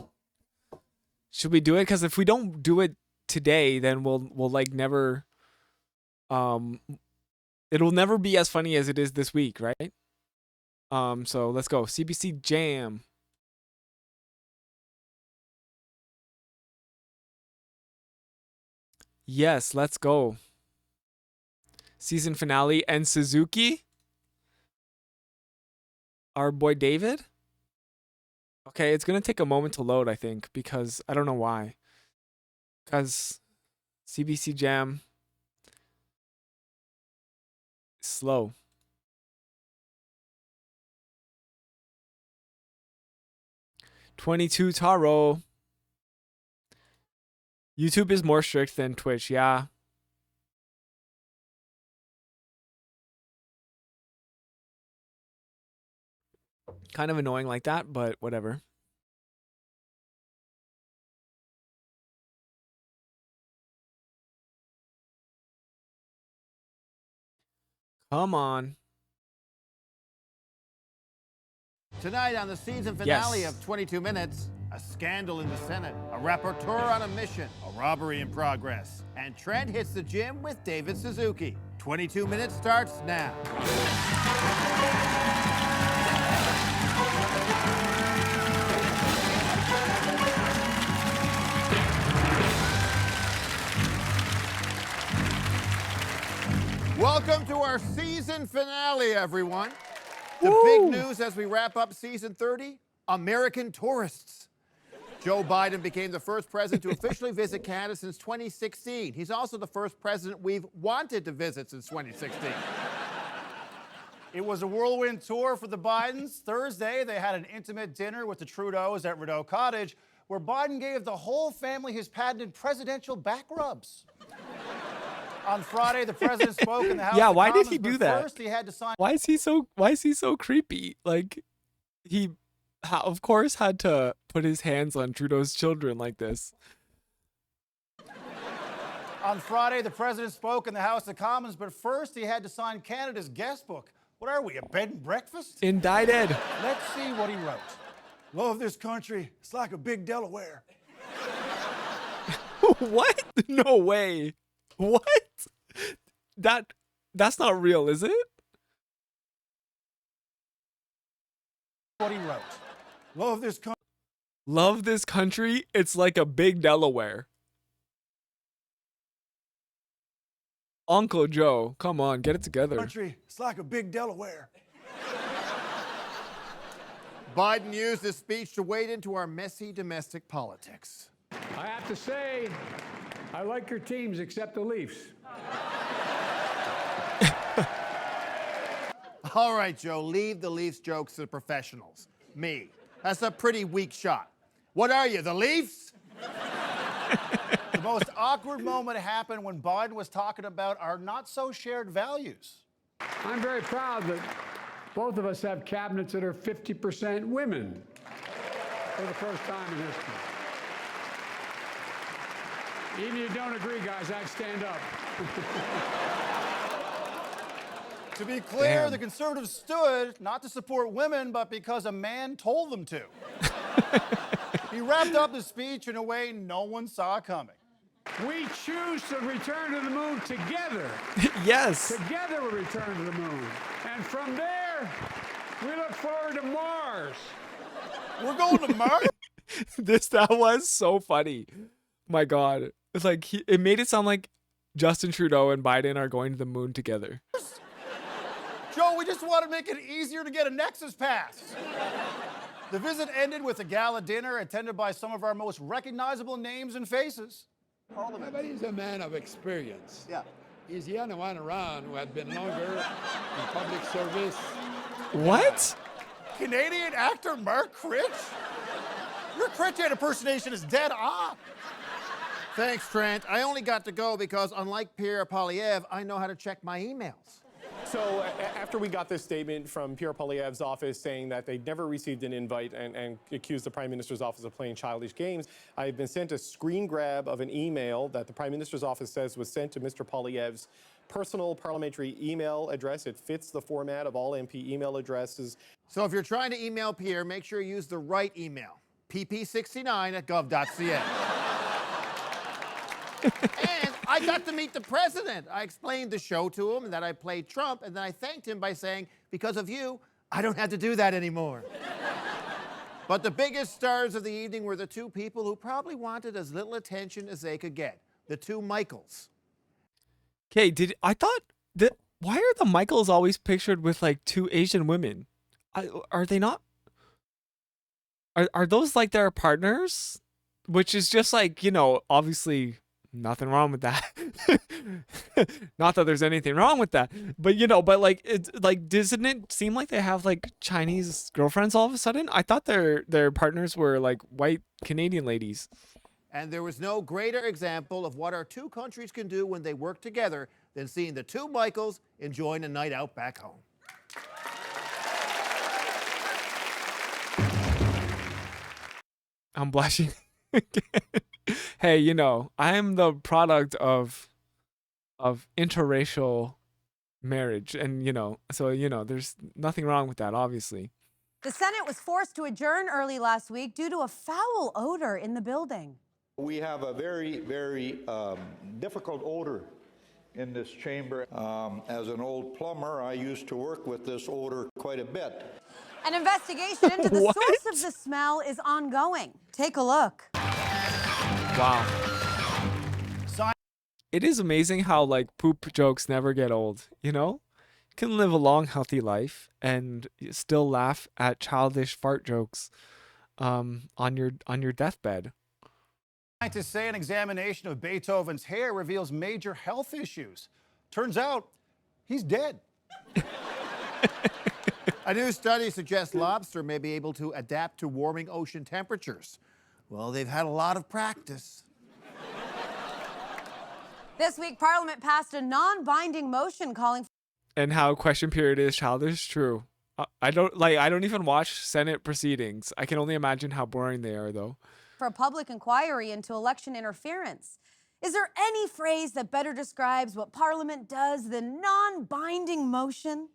Should we do it? Because if we don't do it today, then we'll like never. It'll never be as funny as it is this week, right? So let's go. CBC Jam. Yes, let's go. Season finale and Suzuki. Our boy David. Okay, it's gonna take a moment to load, I think, because I don't know why. Because CBC Jam is slow. $22 Taro. YouTube is more strict than Twitch, yeah. Kind of annoying like that, but whatever. Come on. Tonight on the season finale Yes. of 22 Minutes, a scandal in the Senate, a rapporteur on a mission, a robbery in progress, and Trent hits the gym with David Suzuki. 22 Minutes starts now. Welcome to our season finale, everyone. The big news as we wrap up season 30, American tourists. Joe Biden became the first president to officially visit Canada since 2016. He's also the first president we've wanted to visit since 2016. It was a whirlwind tour for the Bidens. Thursday, they had an intimate dinner with the Trudeaus at Rideau Cottage, where Biden gave the whole family his patented presidential back rubs. On Friday, the president spoke in the House of Why Commons, did he do but that? First, he had to sign. Why is he so creepy? Like, he, of course, had to put his hands on Trudeau's children like this. On Friday, the president spoke in the House of Commons, but first he had to sign Canada's guest book. What are we, a bed and breakfast? Indicted. Let's see what he wrote. Love this country. It's like a big Delaware. What? No way. What? That's not real, is it? What he wrote. Love this country. Love this country. It's like a big Delaware. Uncle Joe, come on, get it together. Country. It's like a big Delaware. Biden used this speech to wade into our messy domestic politics. I have to say, I like your teams except the Leafs. All right, Joe, leave the Leafs jokes to the professionals. Me. That's a pretty weak shot. What are you, the Leafs? The most awkward moment happened when Biden was talking about our not-so-shared values. I'm very proud that Both of us have cabinets that are 50% women for the first time in history. Even if you don't agree, guys, I'd stand up. To be clear, Damn. the conservatives stood not to support women, but because a man told them to. He wrapped up the speech in a way no one saw coming. We choose to return to the moon together. Yes. Together we return to the moon. And from there, we look forward to Mars. We're going to Mars? That was so funny. My God. It's like it made it sound like Justin Trudeau and Biden are going to the moon together. Joe, we just want to make it easier to get a Nexus pass. The visit ended with a gala dinner attended by some of our most recognizable names and faces. But he's a man of experience. Yeah. He's the only one around who had been longer in public service. What? Canadian actor Mark Critch? Your Critch impersonation is dead on. Thanks, Trent. I only got to go because, unlike Pierre Poilievre, I know how to check my emails. So after we got this statement from Pierre Poilievre's office saying that they'd never received an invite and accused the Prime Minister's office of playing childish games, I've been sent a screen grab of an email that the Prime Minister's office says was sent to Mr. Poilievre's personal parliamentary email address. It fits the format of all MP email addresses. So if you're trying to email Pierre, make sure you use the right email, pp69@gov.ca. And I got to meet the president. I explained the show to him and that I played Trump, and then I thanked him by saying, because of you, I don't have to do that anymore. But the biggest stars of the evening were the two people who probably wanted as little attention as they could get, the two Michaels. Okay, I thought that why are the Michaels always pictured with like two Asian women? Are they not? Are those like their partners? Which is just like, you know, obviously nothing wrong with that. Not that there's anything wrong with that, but you know, but like it's like, doesn't it seem like they have like Chinese girlfriends all of a sudden? I thought their partners were like white Canadian ladies. And there was no greater example of what our two countries can do when they work together than seeing the two Michaels enjoying a night out back home. I'm blushing. Hey, you know, I'm the product of interracial marriage, and you know, so you know, there's nothing wrong with that, obviously. The Senate was forced to adjourn early last week due to a foul odor in the building. We have a very, very difficult odor in this chamber. As an old plumber, I used to work with this odor quite a bit. An investigation into the source of the smell is ongoing. Take a look. Wow. It is amazing how like poop jokes never get old, you know? You can live a long, healthy life and still laugh at childish fart jokes on your deathbed. Scientists say an examination of Beethoven's hair reveals major health issues. Turns out, he's dead. A new study suggests lobster may be able to adapt to warming ocean temperatures. Well, they've had a lot of practice. This week, Parliament passed a non-binding motion calling And how question period is childish? True. I don't even watch Senate proceedings. I can only imagine how boring they are, though. for a public inquiry into election interference. Is there any phrase that better describes what Parliament does than non-binding motion?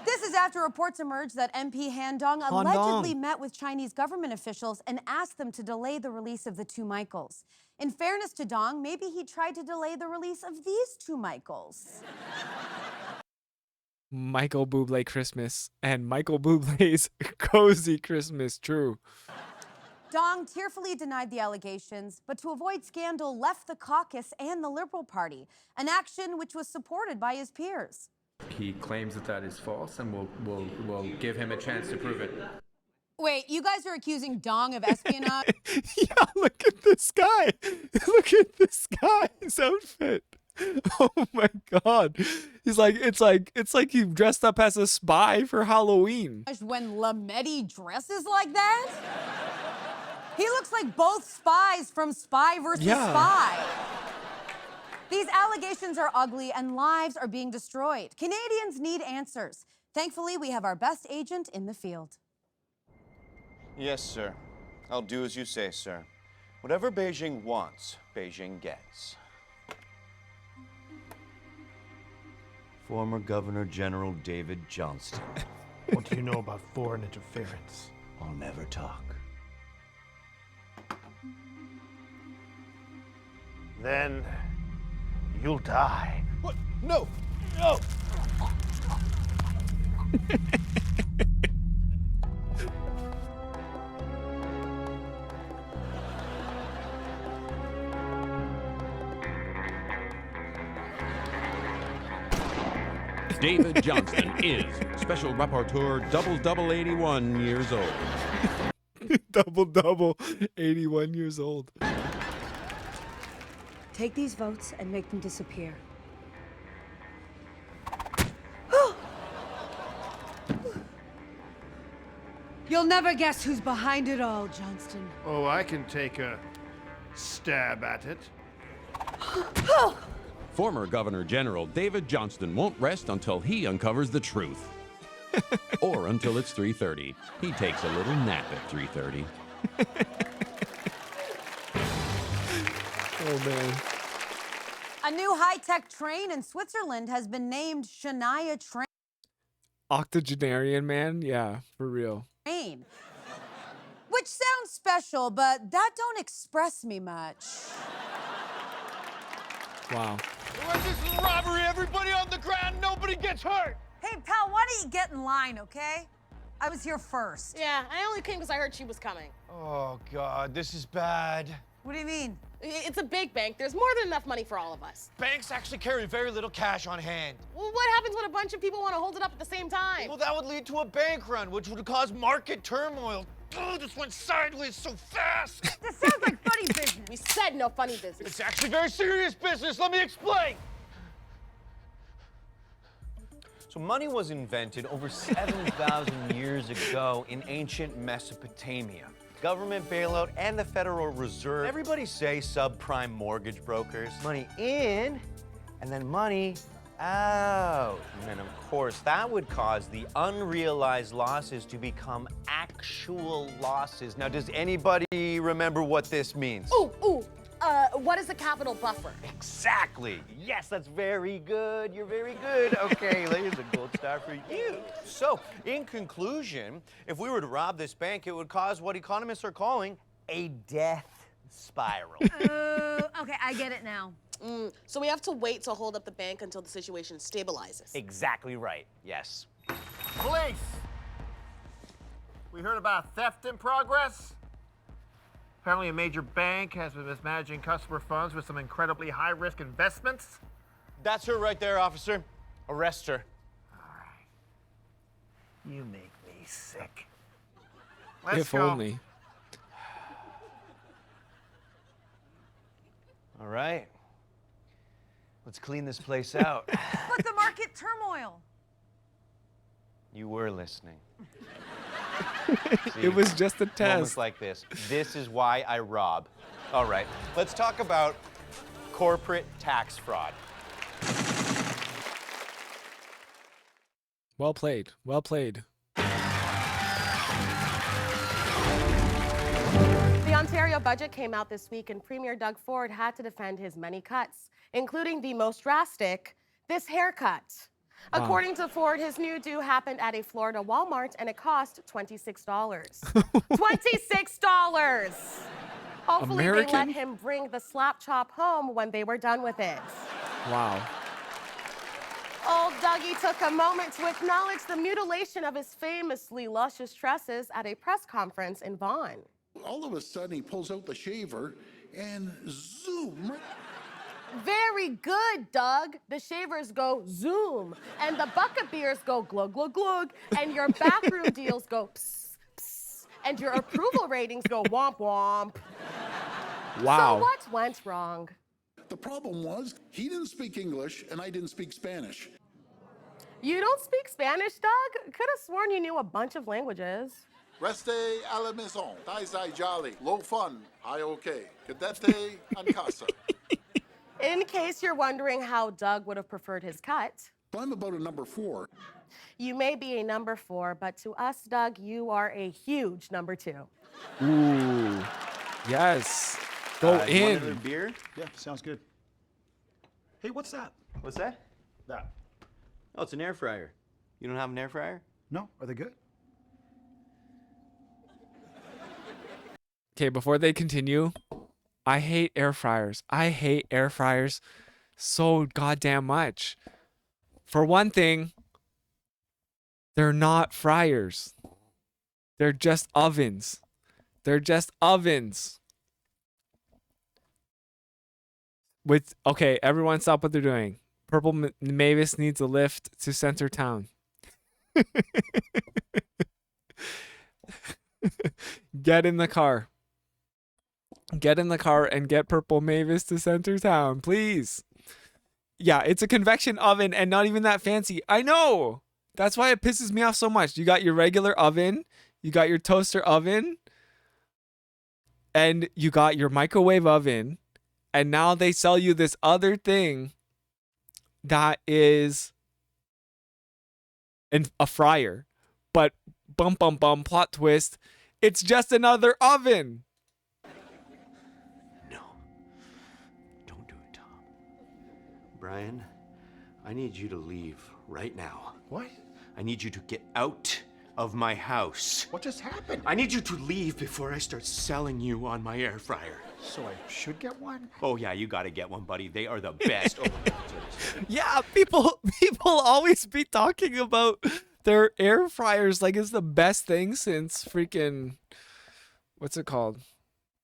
This is after reports emerged that MP Han Dong allegedly met with Chinese government officials and asked them to delay the release of the two Michaels. In fairness to Dong, maybe he tried to delay the release of these two Michaels. Michael Bublé Christmas and Michael Bublé's Cozy Christmas, true. Dong tearfully denied the allegations, but to avoid scandal, left the caucus and the Liberal Party, an action which was supported by his peers. He claims that that is false, and we'll give him a chance to prove it. Wait, you guys are accusing Dong of espionage? Yeah, look at this guy. Look at this guy's outfit. Oh my God. It's like he dressed up as a spy for Halloween. When Lametti dresses like that? He looks like both spies from Spy vs. Spy. These allegations are ugly and lives are being destroyed. Canadians need answers. Thankfully, we have our best agent in the field. Yes, sir. I'll do as you say, sir. Whatever Beijing wants, Beijing gets. Former Governor General David Johnston. What do you know about foreign interference? I'll never talk. Then you'll die. What? No! No! David Johnston is Special Rapporteur double 81 years old. double 81 years old. Take these votes and make them disappear. You'll never guess who's behind it all, Johnston. Oh, I can take a stab at it. Former Governor General David Johnston won't rest until he uncovers the truth. Or until it's 3:30. He takes a little nap at 3:30. Oh, man. A new high-tech train in Switzerland has been named Shania Octogenarian man? Yeah, for real. Train. Which sounds special, but that don't express me much. Wow. This is a robbery. Everybody on the ground. Nobody gets hurt. Hey, pal, why don't you get in line, okay? I was here first. Yeah, I only came because I heard she was coming. Oh, God, this is bad. What do you mean? It's a big bank. There's more than enough money for all of us. Banks actually carry very little cash on hand. Well, what happens when a bunch of people want to hold it up at the same time? Well, that would lead to a bank run, which would cause market turmoil. Oh, this went sideways so fast. This sounds like funny business. We said no funny business. It's actually very serious business. Let me explain. So money was invented over 7,000 years ago in ancient Mesopotamia. Government bailout and the Federal Reserve. Everybody say subprime mortgage brokers. Money in, and then money out. And then, of course, that would cause the unrealized losses to become actual losses. Now, does anybody remember what this means? What is a capital buffer? Exactly. Yes, that's very good. You're very good. Okay, here's a gold star for you. So, in conclusion, if we were to rob this bank, it would cause what economists are calling a death spiral. Okay, I get it now. So we have to wait to hold up the bank until the situation stabilizes. Exactly right. Yes. Police! We heard about theft in progress. Apparently a major bank has been mismanaging customer funds with some incredibly high-risk investments. That's her right there, officer. Arrest her. You make me sick. If only. All right. Let's clean this place out. But the market turmoil. You were listening. It was just a test. Moments like this. This is why I rob. All right, let's talk about corporate tax fraud. Well played. Well played. The Ontario budget came out this week, and Premier Doug Ford had to defend his many cuts, including the most drastic, this haircut. Wow. According to Ford, his new do happened at a Florida Walmart, and it cost $26. $26! Hopefully they let him bring the slap chop home when they were done with it. Wow. Old Dougie took a moment to acknowledge the mutilation of his famously luscious tresses at a press conference in Vaughan. All of a sudden, he pulls out the shaver and zoom. Very good, Doug. The shavers go zoom, and the bucket beers go glug, glug, glug, and your bathroom deals go psst, psst, and your approval ratings go womp, womp. Wow. So what went wrong? The problem was he didn't speak English and I didn't speak Spanish. You don't speak Spanish, Doug? Could have sworn you knew a bunch of languages. Reste a la maison, die jolly, low fun, high okay, cadete en casa. In case you're wondering how Doug would have preferred his cut, But I'm about a number 4. You may be a number 4, but to us, Doug, you are a huge number 2. Ooh. Yes. Go You want in. another beer? Yeah, sounds good. Hey, what's that? What's that? That. Oh, it's an air fryer. You don't have an air fryer? No, are they good? Okay, before they continue, I hate air fryers. I hate air fryers so goddamn much. For one thing, they're not fryers. They're just ovens. They're just ovens. Okay, everyone stop what they're doing. Purple Mavis needs a lift to center town. Get in the car. Get in the car and get Purple Mavis to center town, please. Yeah, it's a convection oven and not even that fancy. I know. That's why it pisses me off so much. You got your regular oven, you got your toaster oven, and you got your microwave oven, and now they sell you this other thing that is a fryer. But bum bum bum, plot twist, it's just another oven. Brian, I need you to leave right now. What? I need you to get out of my house. What just happened? I need you to leave before I start selling you on my air fryer. So I should get one? Oh yeah, you gotta get one, buddy. They are the best. Oh my God. Yeah, people always be talking about their air fryers like it's the best thing since freaking, what's it called?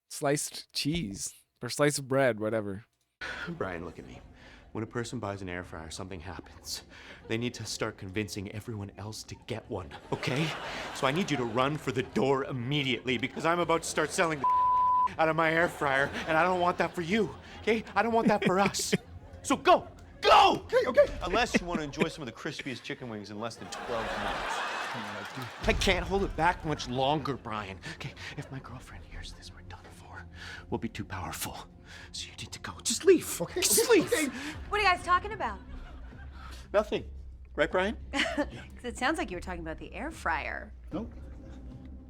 Sliced cheese or sliced bread, whatever. Brian, look at me. When a person buys an air fryer, something happens. They need to start convincing everyone else to get one, okay? So I need you to run for the door immediately because I'm about to start selling the out of my air fryer, and I don't want that for you, okay? I don't want that for us. So go! Go! Okay. Unless you want to enjoy some of the crispiest chicken wings in less than 12 minutes. I can't hold it back much longer, Brian. Okay, if my girlfriend hears this, we're done for. We'll be too powerful. So you need to go. Just leave. Okay. Just leave. Okay. What are you guys talking about? Nothing. Right, Brian? Because it sounds like you were talking about the air fryer. Nope.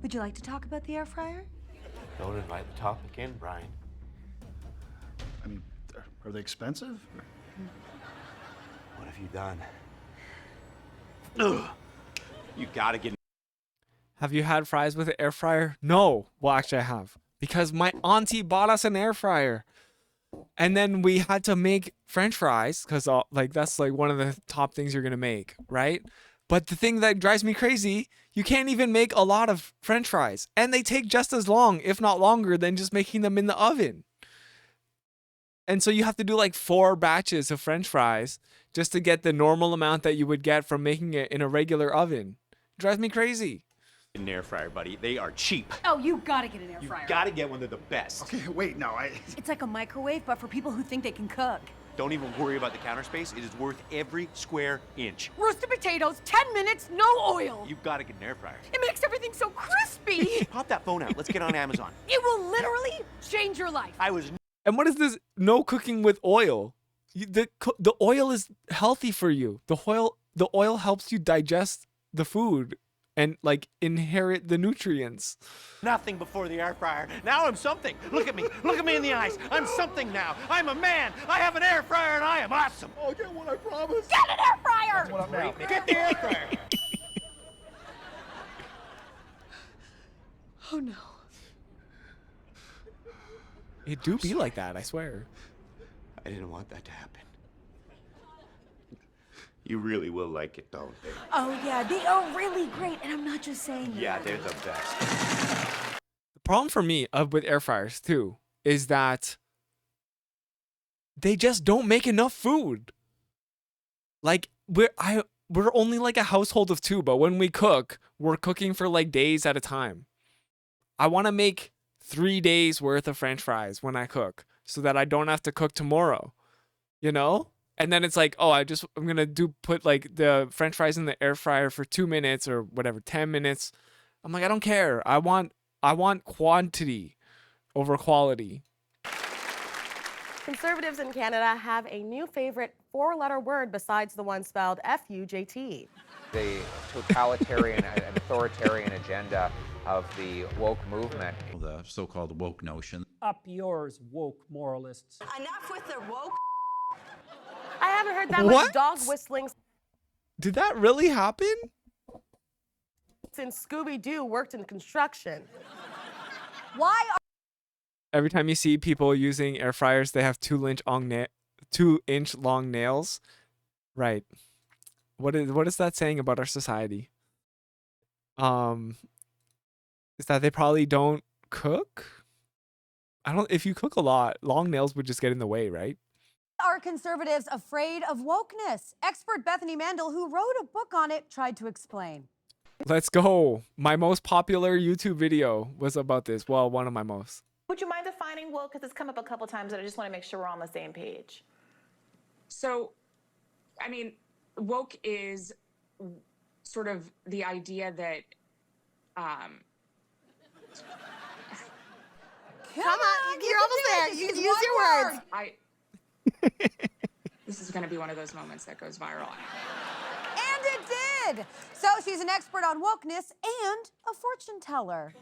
Would you like to talk about the air fryer? Don't invite the topic in, Brian. I mean, are they expensive? What have you done? Ugh. You gotta get. Have you had fries with an air fryer? No. Well, actually, I have. Because my auntie bought us an air fryer. And then we had to make French fries because like that's like one of the top things you're going to make, right? But the thing that drives me crazy, you can't even make a lot of French fries. And they take just as long, if not longer, than just making them in the oven. And so you have to do like 4 batches of French fries just to get the normal amount that you would get from making it in a regular oven. It drives me crazy. An air fryer, buddy. They are cheap. Oh, you gotta get an air You fryer. gotta get one. They're the best. Okay, wait, no, It's like a microwave, but for people who think they can cook. Don't even worry about the counter space. It is worth every square inch. Roasted potatoes, 10 minutes, no oil. You gotta get an air fryer. It makes everything so crispy. Pop that phone out. Let's get on Amazon. It will literally change your life. I was. And what is this? No cooking with oil. The oil is healthy for you. The oil helps you digest the food and like inherit the nutrients. Nothing before the air fryer. Now I'm something. Look at me. Look at me in the eyes. I'm something now. I'm a man. I have an air fryer and I am awesome. I'll get one, I promise. Get an air fryer. what I'm now. Get the air fryer. Oh no. It do be like that, I swear. I didn't want that to happen. You really will like it, don't they? Oh yeah, they are really great, and I'm not just saying that. Yeah, they're the best. The problem for me with air fryers too is that they just don't make enough food. Like we're only like a household of 2, but when we cook, we're cooking for like days at a time. I want to make 3 days worth of French fries when I cook so that I don't have to cook tomorrow, you know? And then it's like, oh, I'm going to put like the French fries in the air fryer for 2 minutes or whatever, 10 minutes. I'm like, I don't care. I want quantity over quality. Conservatives in Canada have a new favorite four-letter word besides the one spelled F-U-J-T. The totalitarian and authoritarian agenda of the woke movement. The so-called woke notion. Up yours, woke moralists. Enough with the woke. I haven't heard that What? much dog whistling Did that really happen? since Scooby-Doo worked in construction. Why are Every time you see people using air fryers, they have 2-inch long nails. Right. What is that saying about our society? Is that they probably don't cook? If you cook a lot, long nails would just get in the way, right? Are conservatives afraid of wokeness? Expert Bethany Mandel, who wrote a book on it, tried to explain. Let's go. My most popular YouTube video was about this. Well, one of my most. Would you mind defining woke? Because it's come up a couple times and I just want to make sure we're on the same page. So, I mean, woke is sort of the idea that, Come on, you're almost there. You can use your words. This is going to be one of those moments that goes viral. And it did! So she's an expert on wokeness and a fortune teller.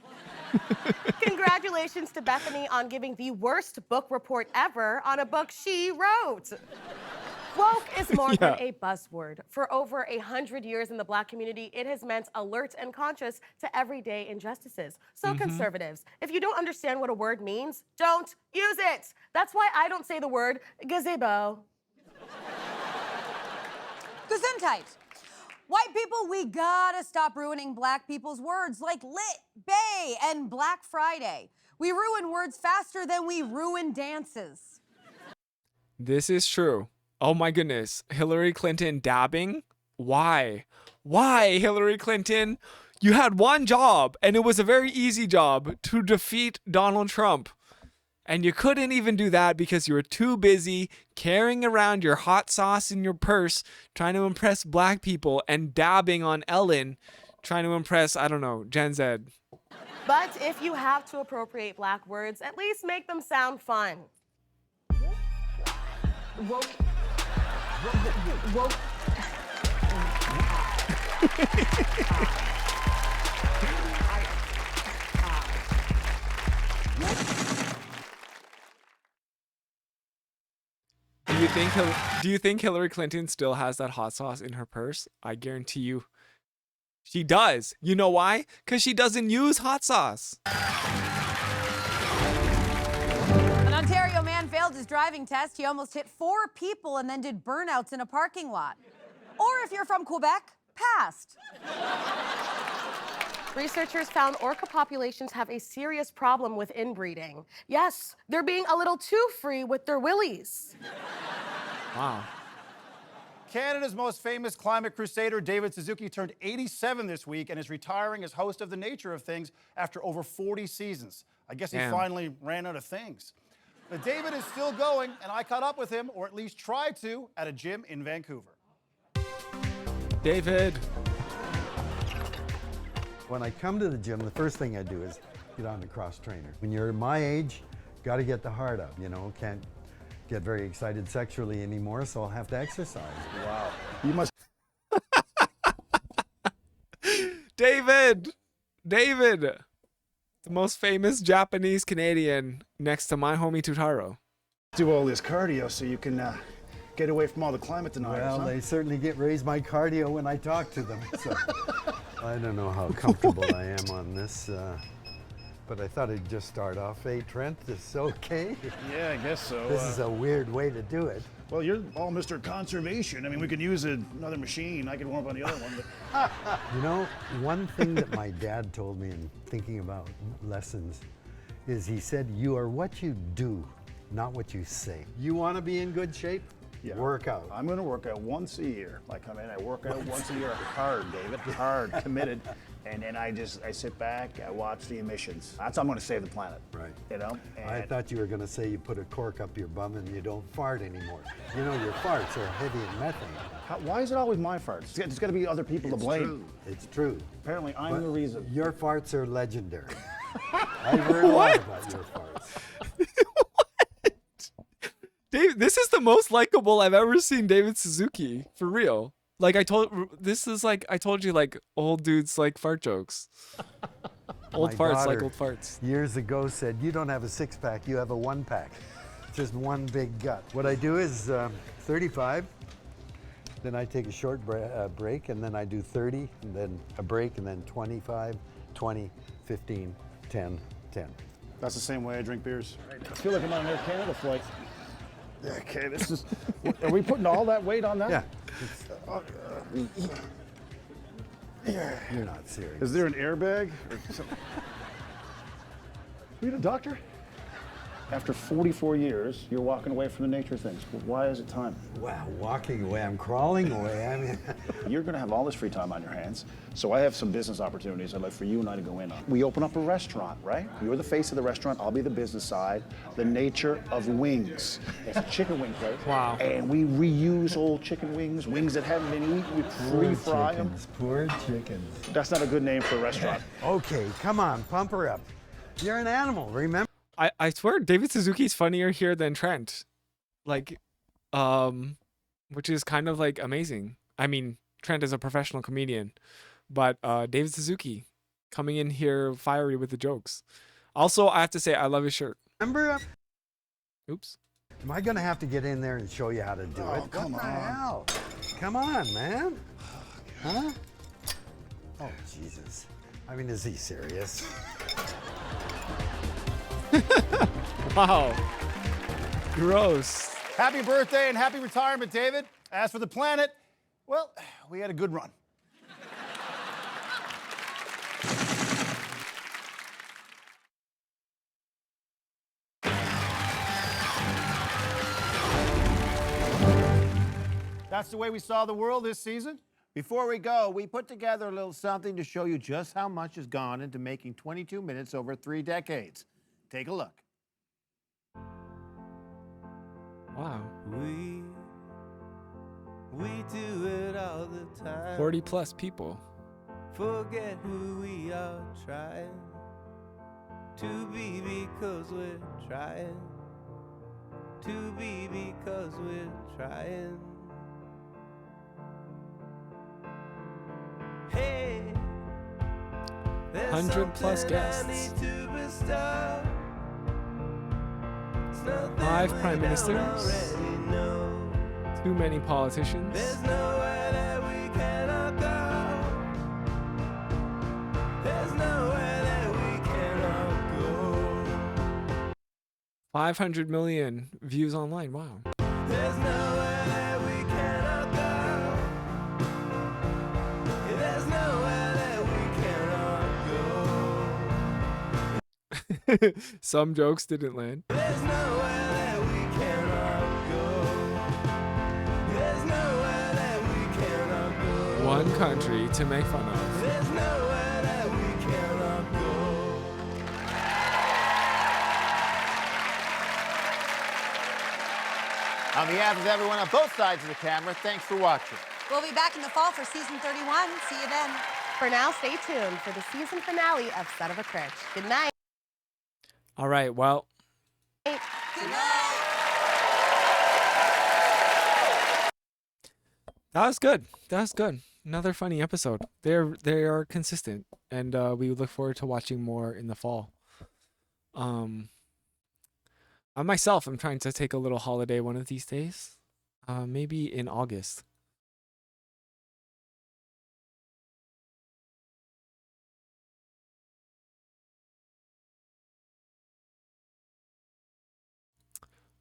Congratulations to Bethany on giving the worst book report ever on a book she wrote. Woke is more than a buzzword. For over 100 years in the Black community, it has meant alert and conscious to everyday injustices. So conservatives, if you don't understand what a word means, don't use it. That's why I don't say the word gazebo. Gesundheit. White people, we gotta stop ruining Black people's words like lit, bay, and Black Friday. We ruin words faster than we ruin dances. This is true. Oh my goodness. Hillary Clinton dabbing? Why? Why, Hillary Clinton? You had one job, and it was a very easy job to defeat Donald Trump. And you couldn't even do that because you were too busy carrying around your hot sauce in your purse, trying to impress Black people, and dabbing on Ellen, trying to impress, I don't know, Gen Z. But if you have to appropriate Black words, at least make them sound fun. Woke. Woke. Do you think Hillary Clinton still has that hot sauce in her purse? I guarantee you she does. You know why? Because she doesn't use hot sauce. An Ontario man failed his driving test. He almost hit 4 people and then did burnouts in a parking lot. Or if you're from Quebec, passed. Researchers found orca populations have a serious problem with inbreeding. Yes, they're being a little too free with their willies. Wow. Canada's most famous climate crusader, David Suzuki, turned 87 this week and is retiring as host of The Nature of Things after over 40 seasons. I guess he finally ran out of things. But David is still going, and I caught up with him, or at least tried to, at a gym in Vancouver. David. When I come to the gym, the first thing I do is get on the cross trainer. When you're my age, got to get the heart up, you know, can't get very excited sexually anymore, so I'll have to exercise. Wow. You must. David, the most famous Japanese Canadian next to my homie Tutaro. Do all this cardio so you can get away from all the climate deniers. Well, huh? they certainly raise my cardio when I talk to them. So I don't know how comfortable I am on this, but I thought I'd just start off. Hey, Trent, this is okay? Yeah, I guess so. This is a weird way to do it. Well, you're all Mr. Conservation. I mean, we could use another machine. I could warm up on the other one. But... You know, one thing that my dad told me in thinking about lessons is he said, you are what you do, not what you say. You want to be in good shape? Yeah. Work out. I'm going to work out once a year. I come in, I work out once a year hard, David, hard, committed. And then I sit back, I watch the emissions. That's how I'm going to save the planet. Right. You know? And I thought you were going to say you put a cork up your bum and you don't fart anymore. You know, your farts are heavy in methane. Why is it always my farts? There's got to be other people to blame. It's true. Apparently, I'm the reason. Your farts are legendary. I've heard a lot about your farts. Dave, this is the most likable I've ever seen David Suzuki, for real. Like I told you, like old dudes like fart jokes. Old My farts like daughter old farts. Years ago said, you don't have a 6-pack, you have a 1-pack. Just one big gut. What I do is 35, then I take a short break, and then I do 30, and then a break, and then 25, 20, 15, 10, 10. That's the same way I drink beers. I feel like I'm on an Air Canada flight. Okay, this is. Are we putting all that weight on that? Yeah. You're not serious. Is there an airbag? Or something? Are you the doctor? After 44 years, you're walking away from the nature things. Why is it time? Wow, walking away, I'm crawling away. I mean, you're going to have all this free time on your hands. So I have some business opportunities I'd like for you and I to go in on. We open up a restaurant, right? You're the face of the restaurant. I'll be the business side. The nature of wings. It's a chicken wing place. Wow. And we reuse old chicken wings, wings that haven't been eaten. We pre-fry them. Poor chickens. That's not a good name for a restaurant. Okay, come on, pump her up. You're an animal, remember? I swear David Suzuki's funnier here than Trent. Like, which is kind of like amazing. I mean, Trent is a professional comedian, but David Suzuki coming in here fiery with the jokes. Also, I have to say, I love his shirt. Remember? Oops. Am I going to have to get in there and show you how to do it? Come what the on. hell? Come on, man. Huh? Oh, Jesus. I mean, is he serious? Wow. Gross. Happy birthday and happy retirement, David. As for the planet, well, we had a good run. That's the way we saw the world this season. Before we go, we put together a little something to show you just how much has gone into making 22 minutes over 3 decades. Take a look. Wow. We do it all the time. 40 plus people. Forget who we are, trying to be because we're trying to be because we're trying. Hey, 100 plus guests. 5 prime ministers. Too many politicians. 500 million views online. Wow. Some jokes didn't land. One country to make fun of. On behalf of everyone on both sides of the camera, thanks for watching. We'll be back in the fall for season 31. See you then. For now, stay tuned for the season finale of Son of a Critch. Good night. All right, well. Good night. That was good. That was good. Another funny episode. They are consistent, and we look forward to watching more in the fall. I myself am trying to take a little holiday one of these days, maybe in August.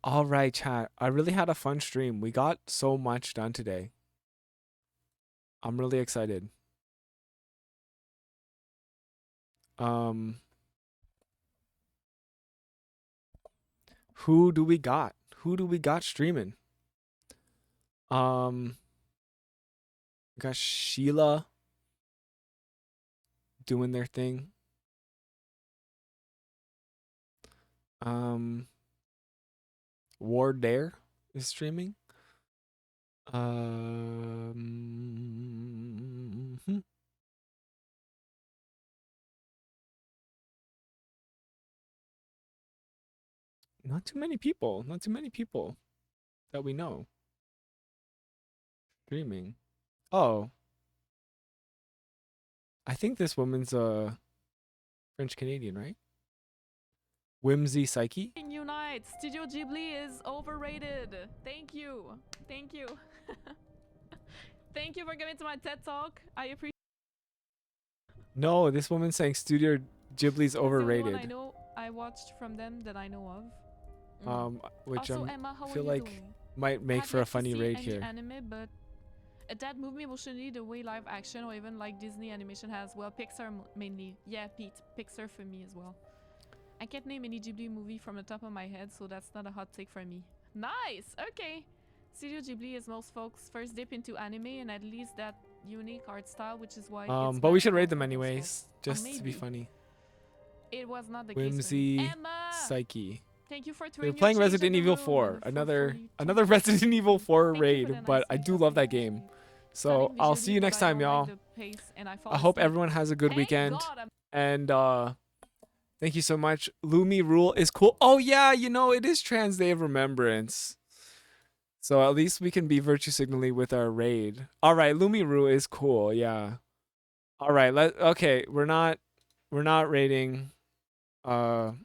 All right, chat. I really had a fun stream. We got so much done today. I'm really excited. Who do we got? Who do we got streaming? We got Sheila doing their thing. Ward Dare is streaming. Not too many people. Not too many people. that we know. Streaming. Oh. I think this woman's French Canadian, right? Whimsy Psyche. Unite. Studio Ghibli is overrated. Thank you. Thank you. Thank you for coming to my TED Talk. I appreciate. No, this woman's saying Studio Ghibli's overrated. I know I watched from them that I know of. Which also, I Emma, how feel are you like doing? might make Have for yet a to funny see raid any here. Anime, but that moved me emotionally the way live action or even like Disney animation has. Well, Pixar mainly. Yeah, Pete, Pixar for me as well. I can't name any Ghibli movie from the top of my head, so that's not a hot take for me. Nice. Okay. Studio Ghibli is most folks' first dip into anime, and at least that unique art style, which is why. It's But we should better raid them than most anyways, folks. just to be Maybe. funny. It was not the case for me. Whimsy Emma! Psyche. Thank you for We're throwing your playing change Resident in the Evil room 4, and for another Resident Evil 4 Thank you for raid, the but nice I do love that game. So Stunning I'll visually, see you but next I time, don't like y'all. the pace and I fall I hope asleep. everyone has a good Thank weekend. God I'm- And thank you so much. Lumi Rule is cool. Oh yeah, you know, it is Trans Day of Remembrance. So at least we can be virtue signaling with our raid. All right, Lumi Rule is cool. Yeah. All right, okay, we're not raiding the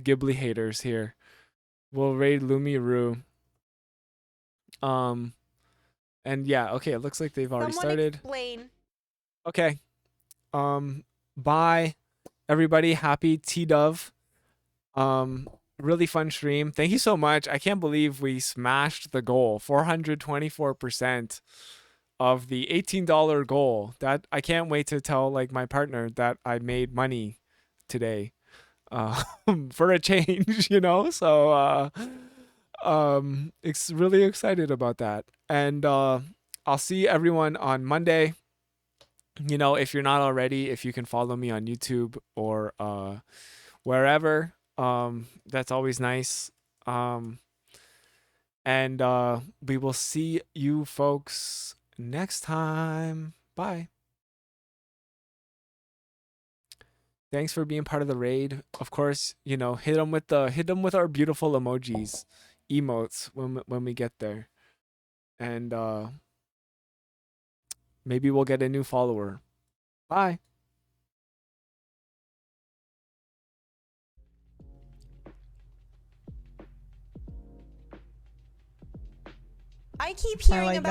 Ghibli haters here. We'll raid Lumi Rue. And yeah, okay, it looks like they've already started. Explain. Okay. Bye everybody. Happy T-Dove. Really fun stream. Thank you so much. I can't believe we smashed the goal. 424% of the $18 goal. That I can't wait to tell like my partner that I made money today. For a change, you know? So it's really excited about that. And I'll see everyone on Monday. You know, if you're not already, if you can follow me on YouTube or wherever, that's always nice. And we will see you folks next time. Bye. Thanks for being part of the raid. Of course, you know, hit them with our beautiful emojis, emotes when we get there. And maybe we'll get a new follower. Bye. I keep hearing about